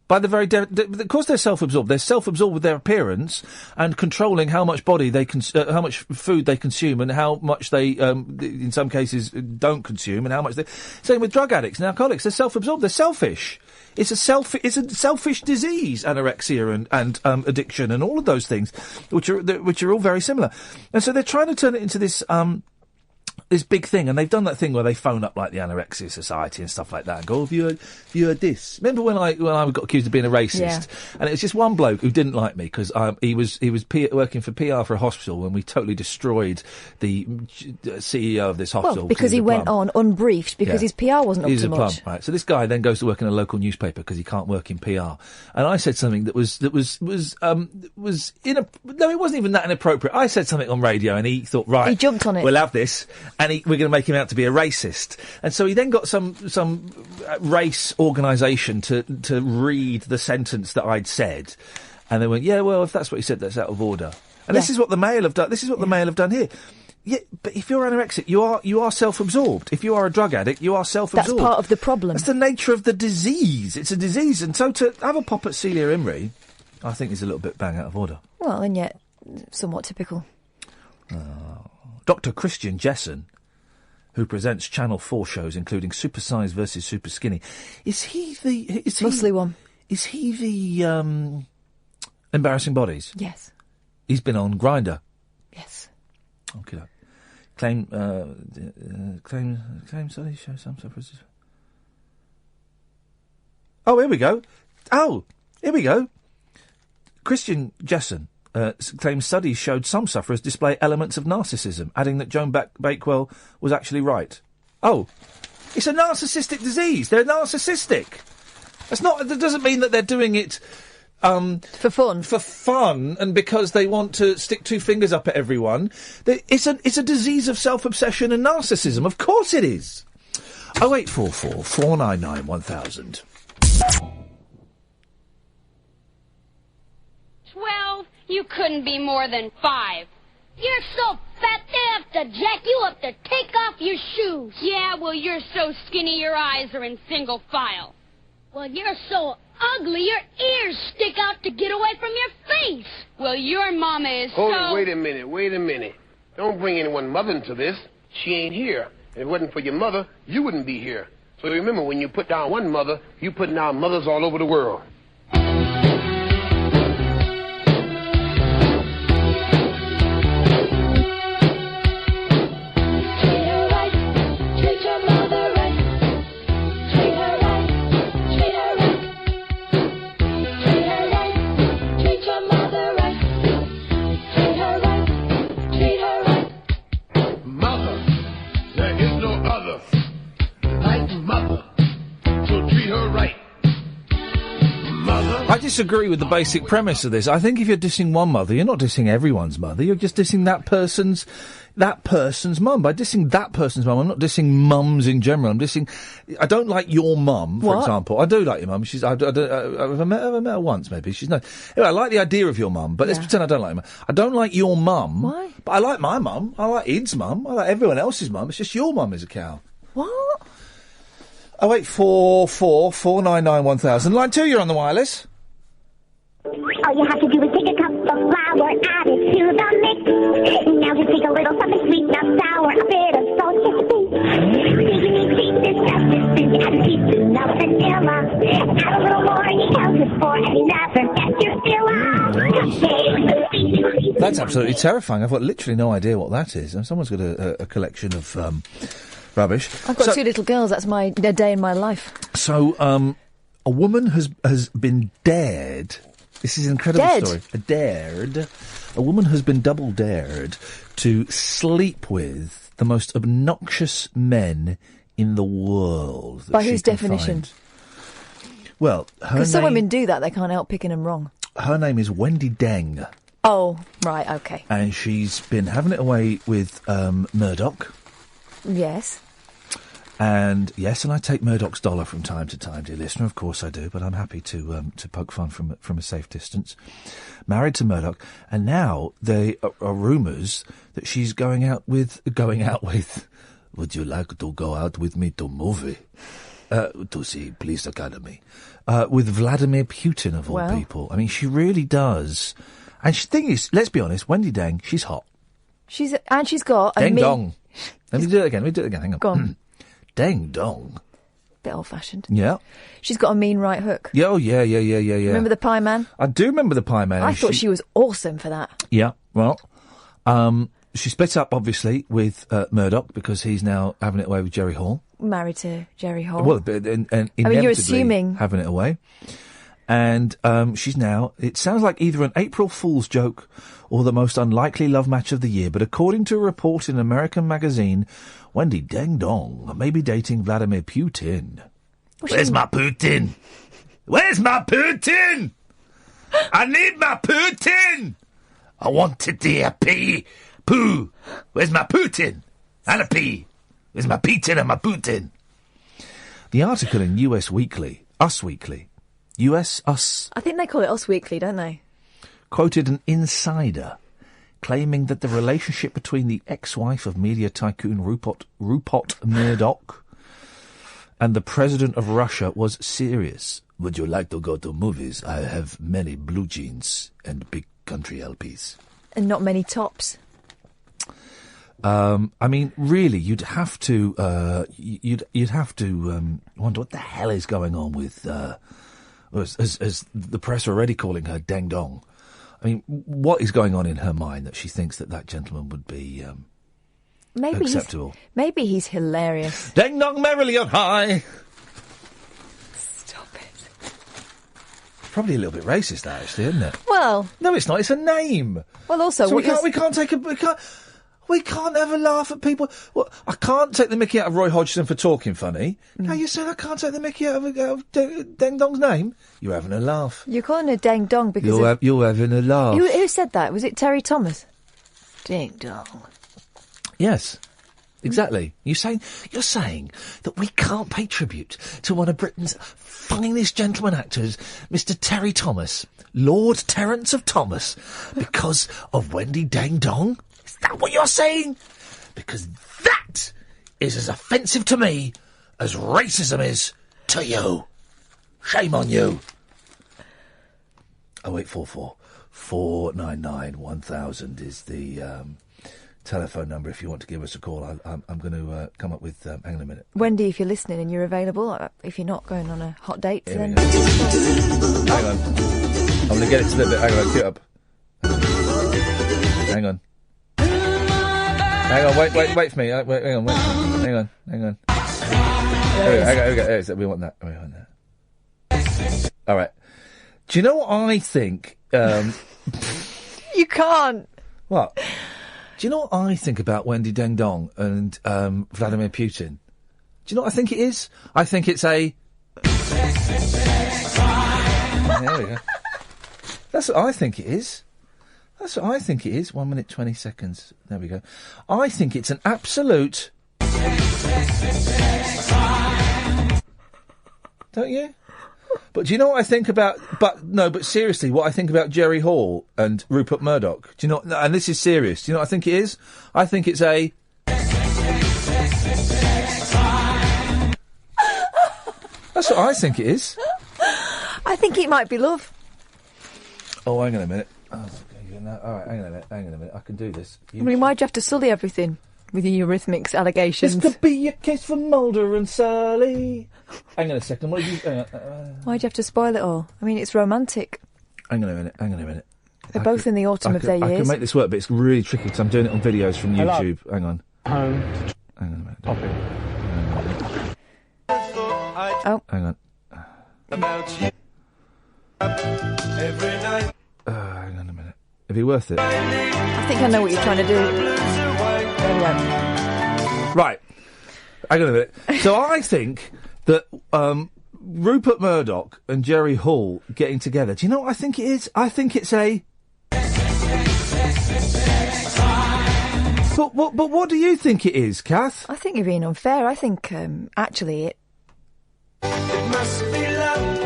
By the very of course, they're self-absorbed. They're self-absorbed with their appearance and controlling how much how much food they consume, and how much they, in some cases, don't consume, and how much they. Same with drug addicts and alcoholics. They're self-absorbed. They're selfish. It's a selfish disease, anorexia and addiction, and all of those things, which are all very similar. And so they're trying to turn it into this big thing, and they've done that thing where they phone up like the Anorexia Society and stuff like that and go, have you heard this? Remember when I got accused of being a racist? Yeah. And it was just one bloke who didn't like me because he was working for PR for a hospital when we totally destroyed the CEO of this hospital. Well, because he went on unbriefed because his PR wasn't up to much. Plum, right? So this guy then goes to work in a local newspaper because he can't work in PR. And I said something that was no, it wasn't even that inappropriate. I said something on radio and he thought, right, he jumped on it. We'll have this. And we're going to make him out to be a racist. And so he then got some race organisation to read the sentence that I'd said. And they went, yeah, well, if that's what you said, that's out of order. And this is what the Mail have done. This is what the Mail have done here. Yeah, but if you're anorexic, you are self-absorbed. If you are a drug addict, you are self-absorbed. That's part of the problem. That's the nature of the disease. It's a disease. And so to have a pop at Celia Imrie, I think is a little bit bang out of order. Well, and yet somewhat typical. Dr. Christian Jessen, who presents Channel 4 shows, including Super Size versus Super Skinny. Is he the... Muscly one. Is he the, Embarrassing Bodies? Yes. He's been on Grindr. Yes. Okay. Claim studies show some sufferers... Oh, here we go. Christian Jessen claims studies showed some sufferers display elements of narcissism, adding that Joan Bakewell was actually right. Oh, it's a narcissistic disease. They're narcissistic. That doesn't mean that they're doing it for fun. For fun, and because they want to stick two fingers up at everyone. It's a disease of self-obsession and narcissism. Of course it is. 0844 499 1000. 12? You couldn't be more than 5. You're so fat they have to jack you up to take off your shoes. Yeah, well, you're so skinny your eyes are in single file. Well, you're so ugly your ears stick out to get away from your face. Well, your mama is Hold it, wait a minute. Don't bring anyone mother into this. She ain't here. If it wasn't for your mother, you wouldn't be here. So remember, when you put down one mother, you're putting down mothers all over the world. I disagree with the basic premise of this. I think if you're dissing one mother, you're not dissing everyone's mother. You're just dissing that person's mum. By dissing that person's mum, I'm not dissing mums in general. I don't like your mum, for example. I do like your mum. I've met her once, maybe. Anyway, I like the idea of your mum, but let's pretend I don't like her. I don't like your mum. Why? But I like my mum. I like Id's mum. I like everyone else's mum. It's just your mum is a cow. What? 0844 499 1000. Line 2, you're on the wireless. All you have to do is take a cup of flour, add it to the mix. Now just take a little something sweet, not sour, a bit of salt, just a pinch. Seasoning, cream, this stuff, this thing, add a teaspoon of vanilla. Add a little more, it counts as 4, and you never get your fill. That's absolutely terrifying. I've got literally no idea what that is. And someone's got a collection of rubbish. I've got 2 little girls. That's a day in my life. So, a woman has been dared. This is an incredible story. A woman has been double dared to sleep with the most obnoxious men in the world. By whose definition? Well, because some women do that, they can't help picking them wrong. Her name is Wendy Deng. Oh, right, okay. And she's been having it away with Murdoch. Yes. And yes, and I take Murdoch's dollar from time to time, dear listener. Of course I do, but I'm happy to poke fun from a safe distance. Married to Murdoch, and now there are rumours that she's going out with. Would you like to go out with me to movie? To see Police Academy with Vladimir Putin of all people. I mean, she really does. And the thing is, let's be honest, Wendy Deng, she's hot. She's got a Deng dong. Let me do it again. Hang on. Go on. Deng dong. Bit old-fashioned. Yeah. She's got a mean right hook. Yeah, oh, yeah. Remember the Pie Man? I do remember the Pie Man. I thought she was awesome for that. Yeah, well, she split up, obviously, with Murdoch, because he's now having it away with Jerry Hall. Married to Jerry Hall. Well, and inevitably you're assuming... having it away. And she's now, it sounds like either an April Fool's joke or the most unlikely love match of the year, but according to a report in an American magazine, Wendy Deng Dong may be dating Vladimir Putin. Where's my Putin? Where's my Putin? I need my Putin! I want it to P. Poo. Where's my Putin? And a P. Where's my Putin and my Putin? The article in Us Weekly, Us. I think they call it Us Weekly, don't they? Quoted an insider claiming that the relationship between the ex-wife of media tycoon Rupert Murdoch and the president of Russia was serious. Would you like to go to movies? I have many blue jeans and big country LPs. And not many tops. I mean, really, you'd have to wonder what the hell is going on with, as the press are already calling her Deng Dong. I mean, what is going on in her mind that she thinks that gentleman would be acceptable? Maybe he's hilarious. Deng Dong merrily on high. Stop it. Probably a little bit racist, that, actually, isn't it? Well, no, it's not. It's a name. Well, also, so we can't ever laugh at people. Well, I can't take the mickey out of Roy Hodgson for talking funny. Now you're saying I can't take the mickey out of Deng Dong's name? You're having a laugh. You're calling her Deng Dong because you're having a laugh. Who said that? Was it Terry Thomas? Deng Dong. Yes, exactly. You're saying that we can't pay tribute to one of Britain's finest gentleman actors, Mr. Terry Thomas, Lord Terence of Thomas, because of Wendy Deng Dong? Is that what you're saying? Because that is as offensive to me as racism is to you. Shame on you. 0844 499 1000 is the telephone number if you want to give us a call. I'm going to come up with... hang on a minute. Wendy, if you're listening and you're available, if you're not going on a hot date, then... Hang on. I'm going to get it to the bit. Hang on, cue it up. Hang on. Hang on, wait for me. Hang on. Hang on. Here we go. We want that. All right. Do you know what I think? You can't. What? Do you know what I think about Wendy Deng Dong and Vladimir Putin? Do you know what I think it is? I think it's a... There we go. That's what I think it is. That's what I think it is. 1 minute, 20 seconds. There we go. I think it's an absolute... Don't you? But do you know what I think about... But seriously, what I think about Jerry Hall and Rupert Murdoch? Do you know... And this is serious. Do you know what I think it is? I think it's a... That's what I think it is. I think it might be love. Oh, hang on a minute. Oh, no. All right, hang on a minute. I can do this. I mean, why'd you have to sully everything with your Eurythmics allegations? This could be a case for Mulder and Sully. Hang on a second. What did you... Why'd you have to spoil it all? I mean, it's romantic. Hang on a minute. They're both in the autumn of their years. I can make this work, but it's really tricky because I'm doing it on videos from YouTube. Hello. Hang on. Home. Hang on a minute. Popping. Oh. Hang on. About you every night. Hang on a minute. Is it worth it? I think I know what you're trying to do. There we go. Right. Hang on a minute. So I think that Rupert Murdoch and Jerry Hall getting together. Do you know what I think it is? I think it's a... But what do you think it is, Kath? I think you're being unfair. I think, actually, it... It must be love.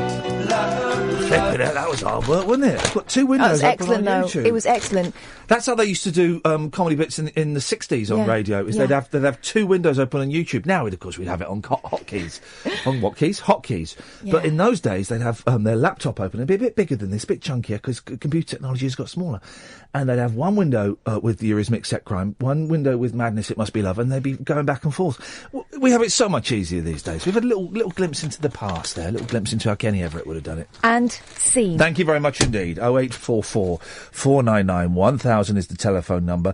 That was hard work, wasn't it? I've got 2 windows. That was excellent, on though. YouTube. It was excellent. That's how they used to do comedy bits in the 60s on radio. Is they'd have 2 windows open on YouTube. Now, of course, we'd have it on hotkeys. On what keys? Hotkeys. Yeah. But in those days, they'd have their laptop open. It'd be a bit bigger than this, a bit chunkier, because computer technology has got smaller. And they'd have one window with the Eurythmic Set Crime, one window with Madness, It Must Be Love, and they'd be going back and forth. We have it so much easier these days. We've had a little glimpse into the past there, a little glimpse into how Kenny Everett would have done it. And scene. Thank you very much indeed. 0844 499 1000 is the telephone number.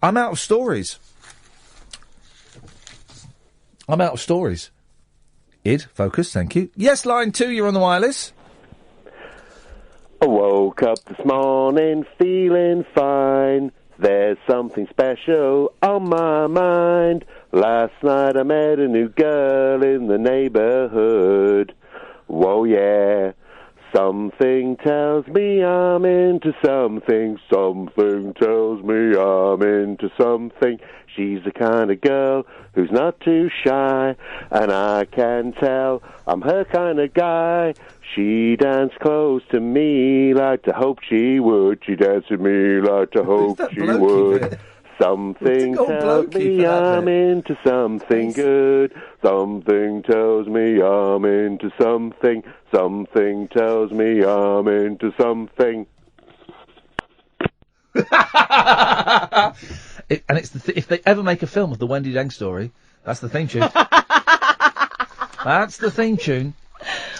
I'm out of stories. Id, focus, thank you. Yes, line 2, you're on the wireless. I woke up this morning feeling fine. There's something special on my mind. Last night I met a new girl in the neighborhood. Whoa, yeah. Something tells me I'm into something. Something tells me I'm into something. She's the kind of girl who's not too shy, and I can tell I'm her kind of guy. She danced close to me like to hope she would. She danced with me like to hope she would. Something tells me I'm into something good. Something tells me I'm into something. Something tells me I'm into something. And it's if they ever make a film of the Wendy Deng story, that's the theme tune. That's the theme tune.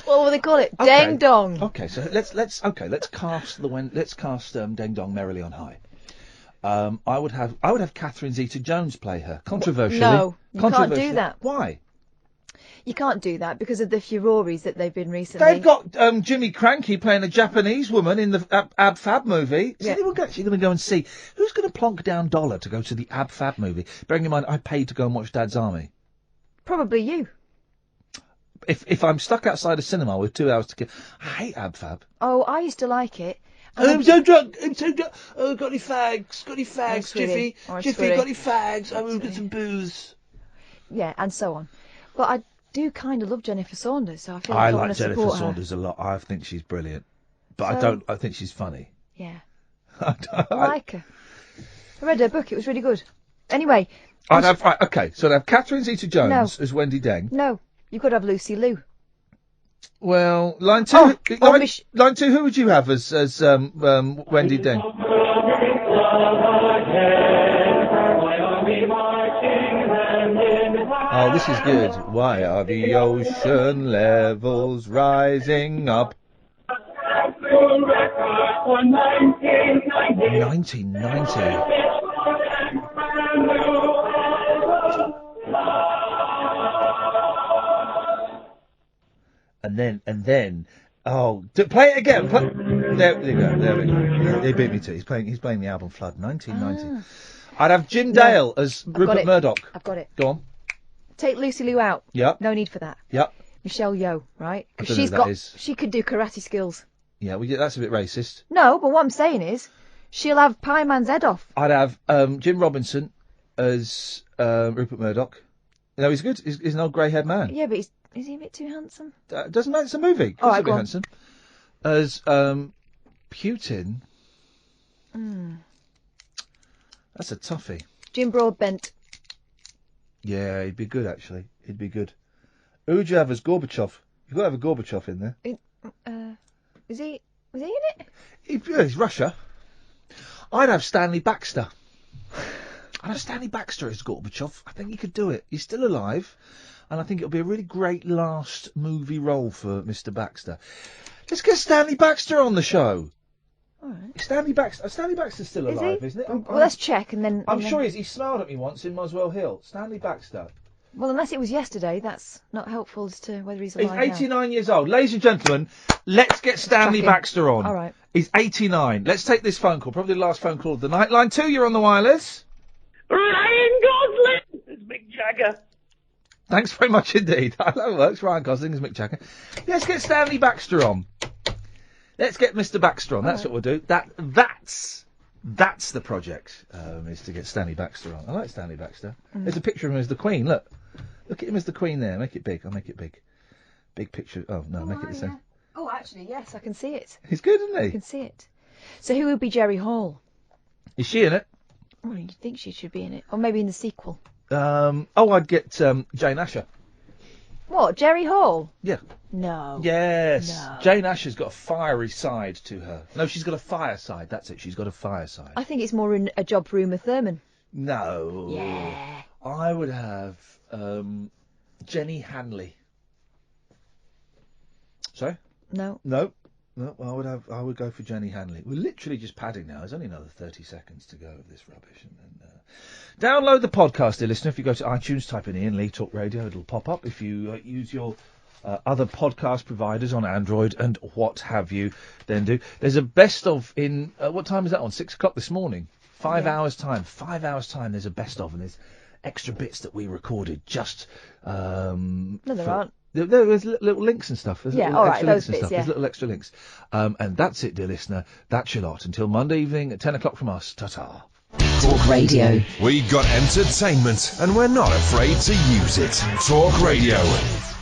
What will they call it? Deng Dong. Okay, so let's cast Deng Dong merrily on high. I would have Catherine Zeta-Jones play her. Controversially. No, you can't do that. Why? You can't do that because of the furores that they've been recently. They've got Jimmy Krankie playing a Japanese woman in the Ab Fab movie. Yeah. So they were actually going to go and see who's going to plonk down $1 to go to the Ab Fab movie. Bearing in mind, I paid to go and watch Dad's Army. Probably you. If I'm stuck outside a cinema with 2 hours to kill, I hate Ab Fab. Oh, I used to like it. I'm so drunk. Oh, got any fags? Jiffy? Jiffy, got any fags? I'm going to get some booze. Yeah, and so on. But I do kind of love Jennifer Saunders, so I feel I like I want like to Jennifer support Saunders a lot. I think she's brilliant. But So- I think she's funny. Yeah. I like her. I read her book, it was really good. Anyway. So I'd have Catherine Zeta-Jones as Wendy Deng. No, you could have Lucy Liu. Well, line 2, line 2, who would you have as Wendy Deng? Oh, this is good. Why are the ocean levels rising up? 1990. And then, play it again. There we go. He beat me to it. He's playing the album Flood, 1990. I'd have Jim Dale as Rupert Murdoch. I've got it. Go on. Take Lucy Liu out. Yep. No need for that. Yep. Michelle Yeoh, right? I Because don't know who that is. she could do karate skills. Yeah, well, that's a bit racist. No, but what I'm saying is, she'll have Pie Man's head off. I'd have Jim Robinson as Rupert Murdoch. No, he's good. He's an old grey-haired man. Yeah, but is he a bit too handsome? Doesn't matter. It's a movie. All right, be handsome. As Putin. That's a toughie. Jim Broadbent. Yeah, he'd be good, actually. He'd be good. Who'd you have as Gorbachev? You've got to have a Gorbachev in there. Was he in it? He's Russia. I'd have Stanley Baxter. I'd have Stanley Baxter as Gorbachev. I think he could do it. He's still alive. And I think it'll be a really great last movie role for Mr. Baxter. Let's get Stanley Baxter on the show. All right. Stanley Baxter's still alive, isn't it? Well, let's check and then... I'm sure he is. He smiled at me once in Muswell Hill. Stanley Baxter. Well, unless it was yesterday, that's not helpful as to whether he's alive. He's 89 years old. Ladies and gentlemen, let's get Stanley Baxter on. All right. He's 89. Let's take this phone call. Probably the last phone call of the night. Line 2, you're on the wireless. Ryan Gosling! It's Mick Jagger. Thanks very much indeed. That works. Ryan Gosling is Mick Jagger. Let's get Stanley Baxter on. Let's get Mr. Baxter on. That's what we'll do. That's the project, is to get Stanley Baxter on. I like Stanley Baxter. There's a picture of him as the Queen. Look at him as the Queen there. Make it big. I'll make it big. Big picture. Oh, no, make it the same. Yeah. Oh, actually, yes, I can see it. He's good, isn't he? I can see it. So who would be Jerry Hall? Is she in it? Well, you think she should be in it. Or maybe in the sequel. I'd get Jane Asher. What, Jerry Hall? Yeah. No. Yes. No. Jane Asher's got a fiery side to her. No, she's got a fire side. That's it. She's got a fire side. I think it's more a job for Uma Thurman. No. Yeah. I would have Jenny Hanley. Sorry? No. No, I would go for Jenny Hanley. We're literally just padding now. There's only another 30 seconds to go of this rubbish. And then, download the podcast, dear listener. If you go to iTunes, type in Iain Lee Talk Radio, it'll pop up. If you use your other podcast providers on Android and what have you, then do. There's a best of in, what time is that on? 6 o'clock this morning. 5 hours time. 5 hours time there's a best of, and there's extra bits that we recorded just... no, there aren't. There's little links and stuff. There's all right, those bits, There's little extra links. And that's it, dear listener. That's your lot. Until Monday evening at 10 o'clock from us. Ta-ta. Talk Radio. We got entertainment, and we're not afraid to use it. Talk Radio.